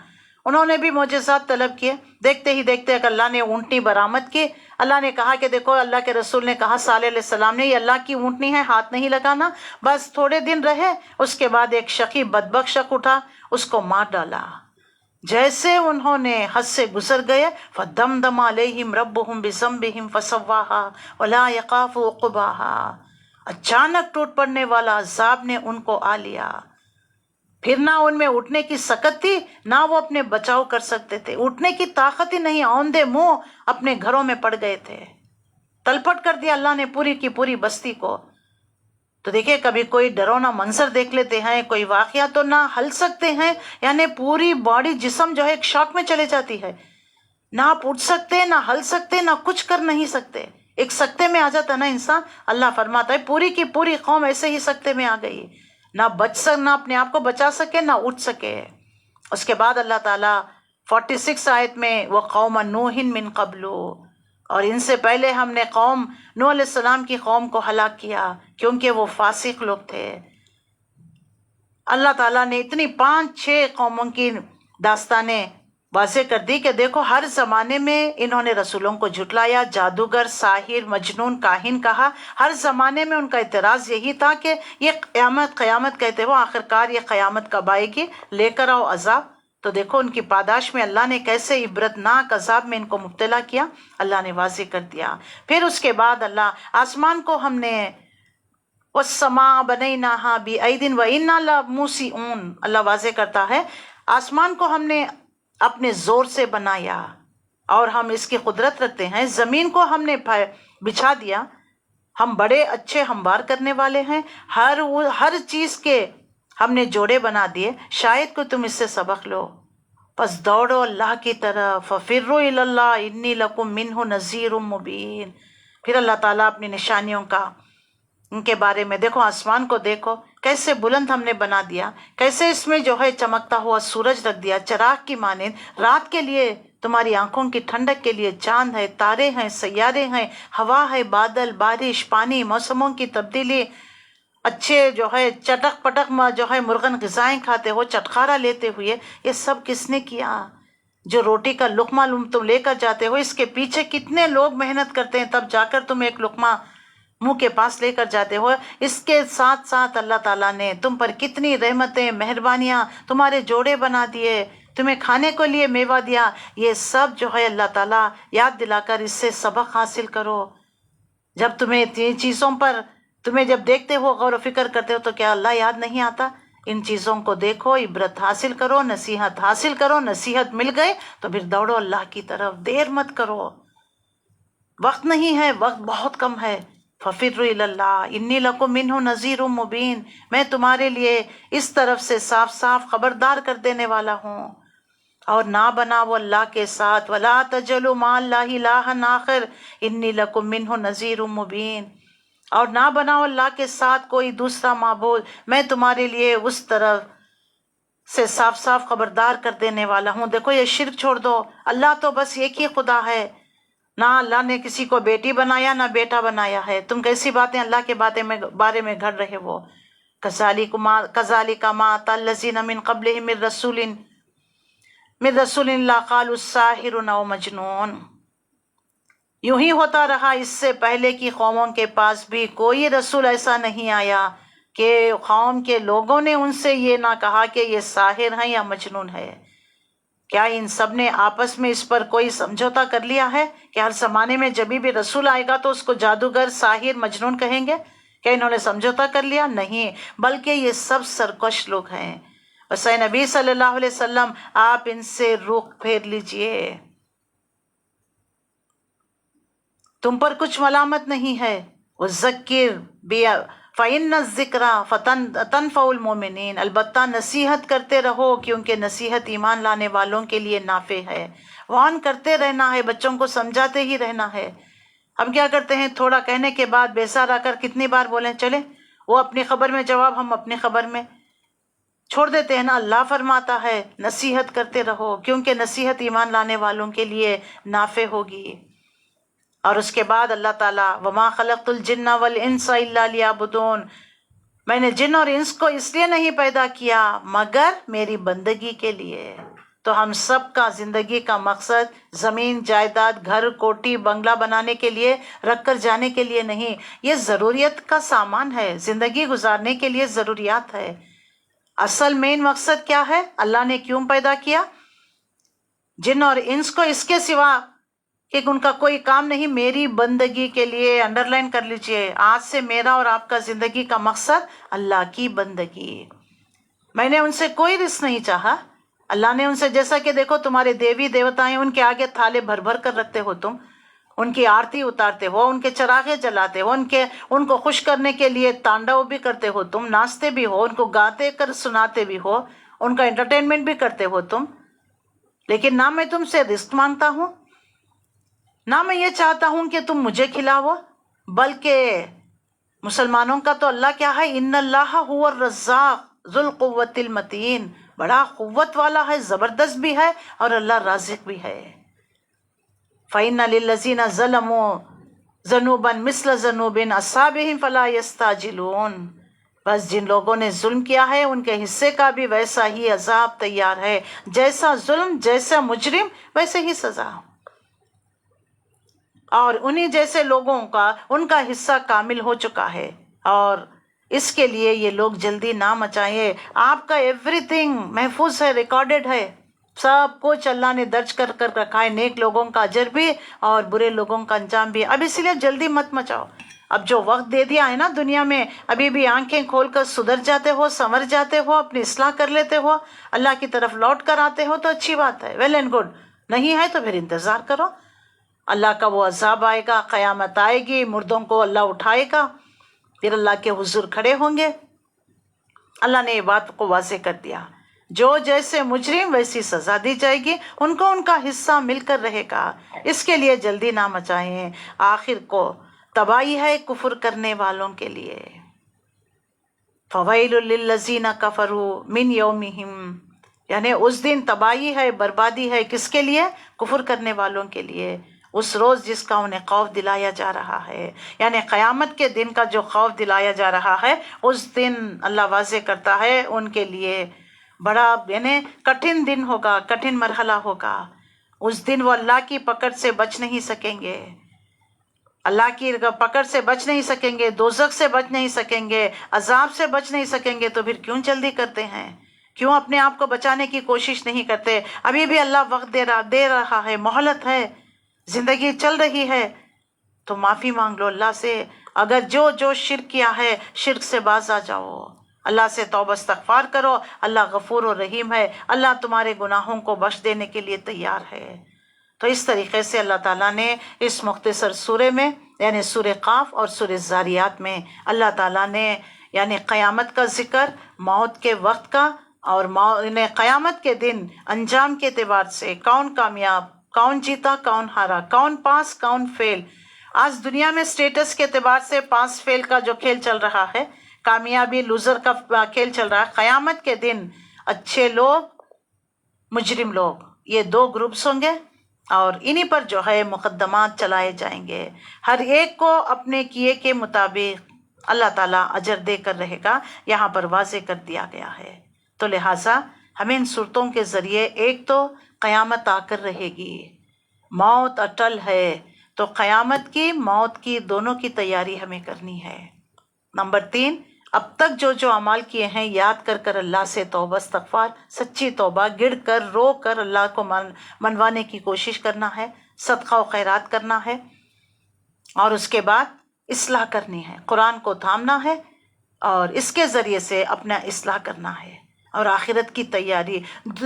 انہوں نے بھی معجزات طلب کیے. دیکھتے ہی دیکھتے کہ اللہ نے اونٹنی برآمد کی. اللہ نے کہا کہ دیکھو، اللہ کے رسول نے کہا صالح علیہ السلام نے، یہ اللہ کی اونٹنی ہے، ہاتھ نہیں لگانا. بس تھوڑے دن رہے، اس کے بعد ایک شقی بدبخت شخص اٹھا، اس کو مار ڈالا. جیسے انہوں نے حد سے گزر گئے، فَدَمْدَمَ عَلَيْهِمْ رَبُّهُمْ بِذَنبِهِمْ فَسَوَّاهَا وَلَا يَخَافُ عُقْبَاهَا. اچانک ٹوٹ پڑنے والا عذاب نے ان کو آ لیا. پھر نہ ان میں اٹھنے کی سکت تھی، نہ وہ اپنے بچاؤ کر سکتے تھے، اٹھنے کی طاقت ہی نہیں، اوندے منہ اپنے گھروں میں پڑ گئے تھے. تلپٹ کر دیا اللہ نے پوری کی پوری بستی کو. تو دیکھیں، کبھی کوئی ڈرونا منظر دیکھ لیتے ہیں، کوئی واقعہ، تو نہ ہل سکتے ہیں، یعنی پوری باڈی، جسم جو ہے ایک شاک میں چلے جاتی ہے، نہ آپ اٹھ سکتے، نہ ہل سکتے، نہ کچھ کر نہیں سکتے، ایک سکتے میں آ جاتا نا انسان. اللہ فرماتا ہے پوری کی پوری قوم ایسے ہی سکتے میں آ گئی، نہ نہ اپنے آپ کو بچا سکے، نہ اٹھ سکے. اس کے بعد اللہ تعالیٰ 46 آیت میں وَقَوْمَ نُوحٍ مِّن قَبْلُ، اور ان سے پہلے ہم نے قوم نوح علیہ السلام کی قوم کو ہلاک کیا، کیونکہ وہ فاسق لوگ تھے. اللہ تعالیٰ نے اتنی 5-6 قوموں کی داستانیں واضح کر دی کہ دیکھو ہر زمانے میں انہوں نے رسولوں کو جھٹلایا، جادوگر، ساحر، مجنون، کاہن کہا. ہر زمانے میں ان کا اعتراض یہی تھا کہ یہ قیامت کہتے ہو، آخرکار یہ قیامت کب آئے گی، لے کر آؤ عذاب. تو دیکھو ان کی پاداش میں اللہ نے کیسے عبرتناک عذاب میں ان کو مبتلا کیا، اللہ نے واضح کر دیا. پھر اس کے بعد اللہ، آسمان کو ہم نے وَالسَّمَاءَ بَنَيْنَاهَا بِأَيْدٍ وَإِنَّا لَمُوسِعُونَ، اللہ واضح کرتا ہے آسمان کو ہم نے اپنے زور سے بنایا اور ہم اس کی قدرت رکھتے ہیں. زمین کو ہم نے بچھا دیا، ہم بڑے اچھے ہموار کرنے والے ہیں. ہر چیز کے ہم نے جوڑے بنا دیے. شاید کو تم اس سے سبق لو، پس دوڑو اللہ کی طرف، فَفِرُّوا إِلَى اللَّهِ إِنِّي لَكُمْ مِنْهُ نَذِيرٌ مُبِينٌ. پھر اللہ تعالیٰ اپنی نشانیوں کا ان کے بارے میں دیکھو، آسمان کو دیکھو کیسے بلند ہم نے بنا دیا، کیسے اس میں جو ہے چمکتا ہوا سورج رکھ دیا چراغ کی مانند، رات کے لیے تمہاری آنکھوں کی ٹھنڈک کے لیے چاند ہے، تارے ہیں، سیارے ہیں، ہوا ہے، بادل، بارش، پانی، موسموں کی تبدیلی، اچھے جو ہے چٹک پٹک جو ہے مرغن غذائیں کھاتے ہو چٹخارا لیتے ہوئے، یہ سب کس نے کیا؟ جو روٹی کا لقمہ تم لے کر جاتے ہو، اس کے پیچھے کتنے لوگ محنت کرتے ہیں، تب جا کر تم ایک لقمہ منہ کے پاس لے کر جاتے ہو۔ اس کے ساتھ ساتھ اللہ تعالیٰ نے تم پر کتنی رحمتیں، مہربانیاں، تمہارے جوڑے بنا دیے، تمہیں کھانے کو لیے میوہ دیا۔ یہ سب جو ہے اللہ تعالیٰ یاد دلا کر اس سے سبق حاصل کرو۔ جب تمہیں ان چیزوں پر تمہیں جب دیکھتے ہو، غور و فکر کرتے ہو، تو کیا اللہ یاد نہیں آتا؟ ان چیزوں کو دیکھو، عبرت حاصل کرو، نصیحت حاصل کرو۔ نصیحت مل گئے تو پھر دوڑو اللہ کی طرف، دیر مت کرو، وقت نہیں ہے، وقت بہت کم ہے۔ فَفِرُّوا إِلَى اللَّهِ إِنِّي لَكُم مِّنْهُ نَذِيرٌ مُّبِينٌ، میں تمہارے لیے اس طرف سے صاف صاف خبردار کر دینے والا ہوں۔ اور نہ بناؤ اللہ کے ساتھ، وَلَا تَجْعَلُوا مَعَ اللَّهِ إِلَٰهًا آخَرَ إِنِّي لَكُم مِّنْهُ نَذِيرٌ مُّبِينٌ، اور نہ بناؤ اللہ کے ساتھ کوئی دوسرا معبود، میں تمہارے لیے اس طرف سے صاف صاف خبردار کر دینے والا ہوں۔ دیکھو یہ شرک چھوڑ دو، اللہ تو بس ایک ہی خدا ہے، نہ اللہ نے کسی کو بیٹی بنایا نہ بیٹا بنایا ہے۔ تم کیسی باتیں اللہ کے بارے میں گھڑ رہے ہو؟ کذالک ما اتى الذین من قبلہم من رسول الا قالوا الساحر او مجنون، یوں ہی ہوتا رہا اس سے پہلے کی قوموں کے پاس بھی کوئی رسول ایسا نہیں آیا کہ قوم کے لوگوں نے ان سے یہ نہ کہا کہ یہ ساحر ہیں یا مجنون ہے۔ کیا ان سب نے آپس میں اس پر کوئی سمجھوتا کر لیا ہے کہ ہر زمانے میں جب بھی رسول آئے گا تو اس کو جادوگر، ساحر، مجنون کہیں گے؟ کیا انہوں نے سمجھوتا کر لیا؟ نہیں، بلکہ یہ سب سرکش لوگ ہیں۔ بس اے نبی صلی اللہ علیہ وسلم، آپ ان سے رخ پھیر لیجئے، تم پر کچھ ملامت نہیں ہے۔ وَذَكِّرْ فَإِنَّ الذِّكْرَىٰ تَنفَعُ الْمُؤْمِنِينَ، البتہ نصیحت کرتے رہو کیونکہ نصیحت ایمان لانے والوں کے لیے نافع ہے۔ وعن کرتے رہنا ہے، بچوں کو سمجھاتے ہی رہنا ہے۔ ہم کیا کرتے ہیں، تھوڑا کہنے کے بعد بیسار آ کر کتنی بار بولیں چلے، وہ اپنی خبر میں جواب، ہم اپنی خبر میں چھوڑ دیتے ہیں نا۔ اللہ فرماتا ہے نصیحت کرتے رہو کیونکہ نصیحت ایمان لانے والوں کے لیے نافع ہوگی۔ اور اس کے بعد اللہ تعالیٰ وما خلقت الجن والانس الا لیعبدون، میں نے جن اور انس کو اس لیے نہیں پیدا کیا مگر میری بندگی کے لیے۔ تو ہم سب کا زندگی کا مقصد زمین، جائیداد، گھر، کوٹھی، بنگلہ بنانے کے لیے رکھ کر جانے کے لیے نہیں، یہ ضروریت کا سامان ہے، زندگی گزارنے کے لیے ضروریات ہے۔ اصل مین مقصد کیا ہے، اللہ نے کیوں پیدا کیا جن اور انس کو، اس کے سوا کہ ان کا کوئی کام نہیں، میری بندگی کے لیے۔ انڈر لائن کر لیجئے، آج سے میرا اور آپ کا زندگی کا مقصد اللہ کی بندگی۔ میں نے ان سے کوئی رزق نہیں چاہا، اللہ نے ان سے، جیسا کہ دیکھو تمہارے دیوی دیوتائیں، ان کے آگے تھالے بھر بھر کر رکھتے ہو، تم ان کی آرتی اتارتے ہو، ان کے چراغے جلاتے ہو، ان کو خوش کرنے کے لیے تانڈو بھی کرتے ہو، تم ناچتے بھی ہو، ان کو گاتے کر سناتے بھی ہو، ان کا انٹرٹینمنٹ بھی کرتے ہو تم، لیکن نہ میں تم سے رزق مانگتا ہوں، نہ میں یہ چاہتا ہوں کہ تم مجھے کھلاؤ، بلکہ مسلمانوں کا تو اللہ کیا ہے، ان اللہ هو الرزاق ذو القوۃ المتین، بڑا قوت والا ہے، زبردست بھی ہے، اور اللہ رازق بھی ہے۔ فَإِنَّ لِلَّذِينَ ظَلَمُوا ذَنُوبًا مِثْلَ ذَنُوبِ أَصْحَابِهِمْ فَلَا يَسْتَعْجِلُونَ، بس جن لوگوں نے ظلم کیا ہے ان کے حصے کا بھی ویسا ہی عذاب تیار ہے، جیسا ظلم، جیسا مجرم ویسے ہی سزا، اور انہی جیسے لوگوں کا ان کا حصہ کامل ہو چکا ہے۔ اور اس کے لیے یہ لوگ جلدی نہ مچائیں، آپ کا ایوری تھنگ محفوظ ہے، ریکارڈڈ ہے، سب کچھ اللہ نے درج کر رکھا ہے، نیک لوگوں کا اجر بھی اور برے لوگوں کا انجام بھی۔ اب اس لیے جلدی مت مچاؤ، اب جو وقت دے دیا ہے نا دنیا میں، ابھی بھی آنکھیں کھول کر سدھر جاتے ہو، سنور جاتے ہو، اپنی اصلاح کر لیتے ہو، اللہ کی طرف لوٹ کر آتے ہو تو اچھی بات ہے، ویل اینڈ گڈ، نہیں ہے تو پھر انتظار کرو، اللہ کا وہ عذاب آئے گا، قیامت آئے گی، مردوں کو اللہ اٹھائے گا، پھر اللہ کے حضور کھڑے ہوں گے۔ اللہ نے یہ بات کو واضح کر دیا، جو جیسے مجرم ویسی سزا دی جائے گی، ان کا حصہ مل کر رہے گا، اس کے لیے جلدی نہ مچائیں۔ آخر کو تباہی ہے کفر کرنے والوں کے لیے. فویل للذین کفروا من یومہم، یعنی اس دن تباہی ہے، بربادی ہے کس کے لیے؟ کفر کرنے والوں کے لیے. اس روز جس کا انہیں خوف دلایا جا رہا ہے، یعنی قیامت کے دن کا جو خوف دلایا جا رہا ہے، اس دن اللہ واضح کرتا ہے ان کے لیے بڑا یعنی کٹھن دن ہوگا، کٹھن مرحلہ ہوگا. اس دن وہ اللہ کی پکڑ سے بچ نہیں سکیں گے، اللہ کی پکڑ سے بچ نہیں سکیں گے، دوزخ سے بچ نہیں سکیں گے، عذاب سے بچ نہیں سکیں گے. تو پھر کیوں جلدی کرتے ہیں؟ کیوں اپنے آپ کو بچانے کی کوشش نہیں کرتے؟ ابھی بھی اللہ وقت دے رہا ہے، مہلت ہے، زندگی چل رہی ہے. تو معافی مانگ لو اللہ سے. اگر جو شرک کیا ہے، شرک سے باز آ جاؤ، اللہ سے توبہ استغفار کرو. اللہ غفور و رحیم ہے، اللہ تمہارے گناہوں کو بخش دینے کے لیے تیار ہے. تو اس طریقے سے اللہ تعالیٰ نے اس مختصر سورے میں یعنی سورہ قاف اور سورہ زاریات میں اللہ تعالیٰ نے یعنی قیامت کا ذکر، موت کے وقت کا، اور قیامت کے دن انجام کے اعتبار سے کون کامیاب، کون جیتا، کون ہارا، کون پاس، کون فیل. آج دنیا میں سٹیٹس کے اعتبار سے پاس فیل کا جو کھیل چل رہا ہے، کامیابی لوزر کا کھیل چل رہا ہے. قیامت کے دن اچھے لوگ، مجرم لوگ، یہ دو گروپس ہوں گے، اور انہی پر جو ہے مقدمات چلائے جائیں گے. ہر ایک کو اپنے کیے کے مطابق اللہ تعالیٰ اجر دے کر رہے گا. یہاں پر واضح کر دیا گیا ہے. تو لہٰذا ہمیں ان صورتوں کے ذریعے ایک تو قیامت آ کر رہے گی، موت اٹل ہے، تو قیامت کی، موت کی، دونوں کی تیاری ہمیں کرنی ہے. نمبر 3، اب تک جو اعمال کیے ہیں یاد کر کر اللہ سے توبہ استغفار، سچی توبہ، گڑ کر رو کر اللہ کو منوانے کی کوشش کرنا ہے، صدقہ و خیرات کرنا ہے، اور اس کے بعد اصلاح کرنی ہے، قرآن کو تھامنا ہے، اور اس کے ذریعے سے اپنا اصلاح کرنا ہے. اور آخرت کی تیاری،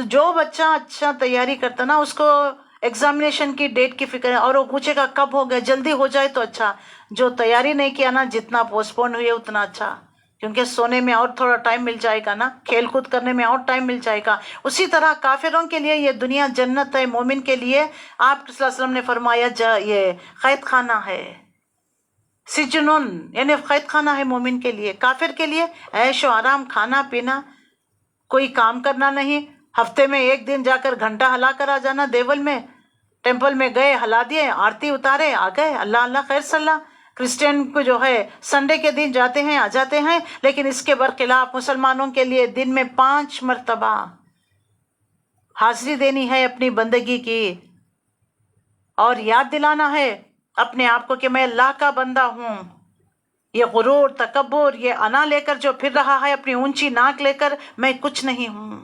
جو بچہ اچھا تیاری کرتا نا، اس کو ایگزامینیشن کی ڈیٹ کی فکر ہے، اور وہ پوچھے گا کب ہو گیا، جلدی ہو جائے تو اچھا. جو تیاری نہیں کیا نا، جتنا پوسٹ پون ہوئی ہے اتنا اچھا، کیونکہ سونے میں اور تھوڑا ٹائم مل جائے گا نا، کھیل کود کرنے میں اور ٹائم مل جائے گا. اسی طرح کافروں کے لیے یہ دنیا جنت ہے، مومن کے لیے آپ صلی اللہ علیہ وسلم نے فرمایا یہ قید خانہ ہے، سجنن، یعنی قید خانہ ہے مومن کے لیے. کافر کے لیے عیش و آرام، کھانا پینا، کوئی کام کرنا نہیں. ہفتے میں ایک دن جا کر گھنٹہ ہلا کر آ جانا، دیول میں ٹیمپل میں گئے، ہلا دیے، آرتی اتارے، آ گئے، اللہ اللہ خیر صلاح. کرسچین کو جو ہے سنڈے کے دن جاتے ہیں، آ جاتے ہیں. لیکن اس کے برخلاف مسلمانوں کے لیے دن میں 5 مرتبہ حاضری دینی ہے اپنی بندگی کی، اور یاد دلانا ہے اپنے آپ کو کہ میں اللہ کا بندہ ہوں. یہ غرور، تکبر، یہ انا لے کر جو پھر رہا ہے اپنی اونچی ناک لے کر، میں کچھ نہیں ہوں،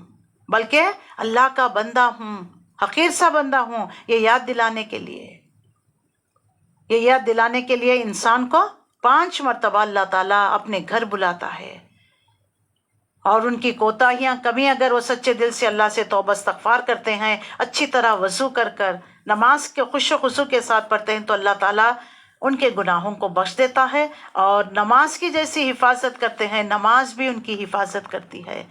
بلکہ اللہ کا بندہ ہوں، حقیر سا بندہ ہوں. یہ یاد دلانے کے لیے انسان کو 5 مرتبہ اللہ تعالیٰ اپنے گھر بلاتا ہے. اور ان کی کوتاہیاں، کمی، اگر وہ سچے دل سے اللہ سے توبہ استغفار کرتے ہیں، اچھی طرح وضو کر کر نماز کے خوش و خضوع کے ساتھ پڑھتے ہیں، تو اللہ تعالیٰ ان کے گناہوں کو بخش دیتا ہے. اور نماز کی جیسی حفاظت کرتے ہیں، نماز بھی ان کی حفاظت کرتی ہے،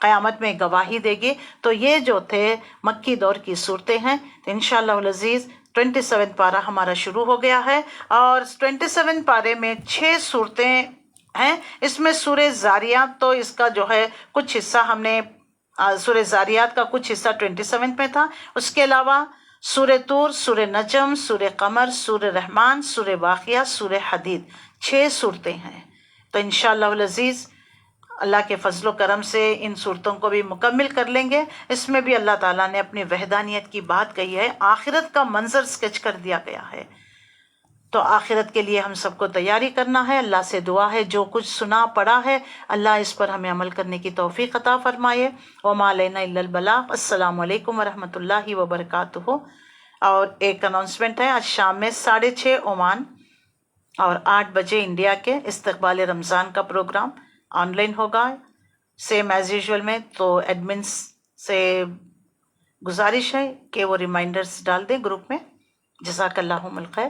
قیامت میں گواہی دے گی. تو یہ جو تھے مکی دور کی صورتیں ہیں. تو انشاءاللہ العزیز 27 پارہ ہمارا شروع ہو گیا ہے، اور 27 پارے میں 6 صورتیں ہیں. اس میں سورہ زاریات تو اس کا جو ہے کچھ حصہ ہم نے سورہ زاریات کا کچھ حصہ 27 میں تھا. اس کے علاوہ سورہ طور، سورہ نجم، سورہ قمر، سورہ رحمان، سورہ واقعہ، سورہ حدید، 6 صورتیں ہیں. تو انشاءاللہ العزیز اللہ کے فضل و کرم سے ان صورتوں کو بھی مکمل کر لیں گے. اس میں بھی اللہ تعالیٰ نے اپنی وحدانیت کی بات کہی ہے، آخرت کا منظر سکیچ کر دیا گیا ہے. تو آخرت کے لیے ہم سب کو تیاری کرنا ہے. اللہ سے دعا ہے جو کچھ سنا پڑا ہے اللہ اس پر ہمیں عمل کرنے کی توفیق عطا فرمائے. وما علینا الا البلاغ. السلام علیکم ورحمۃ اللہ وبرکاتہ. اور ایک اناؤنسمنٹ ہے، آج شام میں 6:30 عمان اور 8 بجے انڈیا کے استقبال رمضان کا پروگرام آن لائن ہوگا، سیم ایز یوزول میں. تو ایڈمنس سے گزارش ہے کہ وہ ریمائنڈرز ڈال دیں گروپ میں. جزاک اللہ الخیر.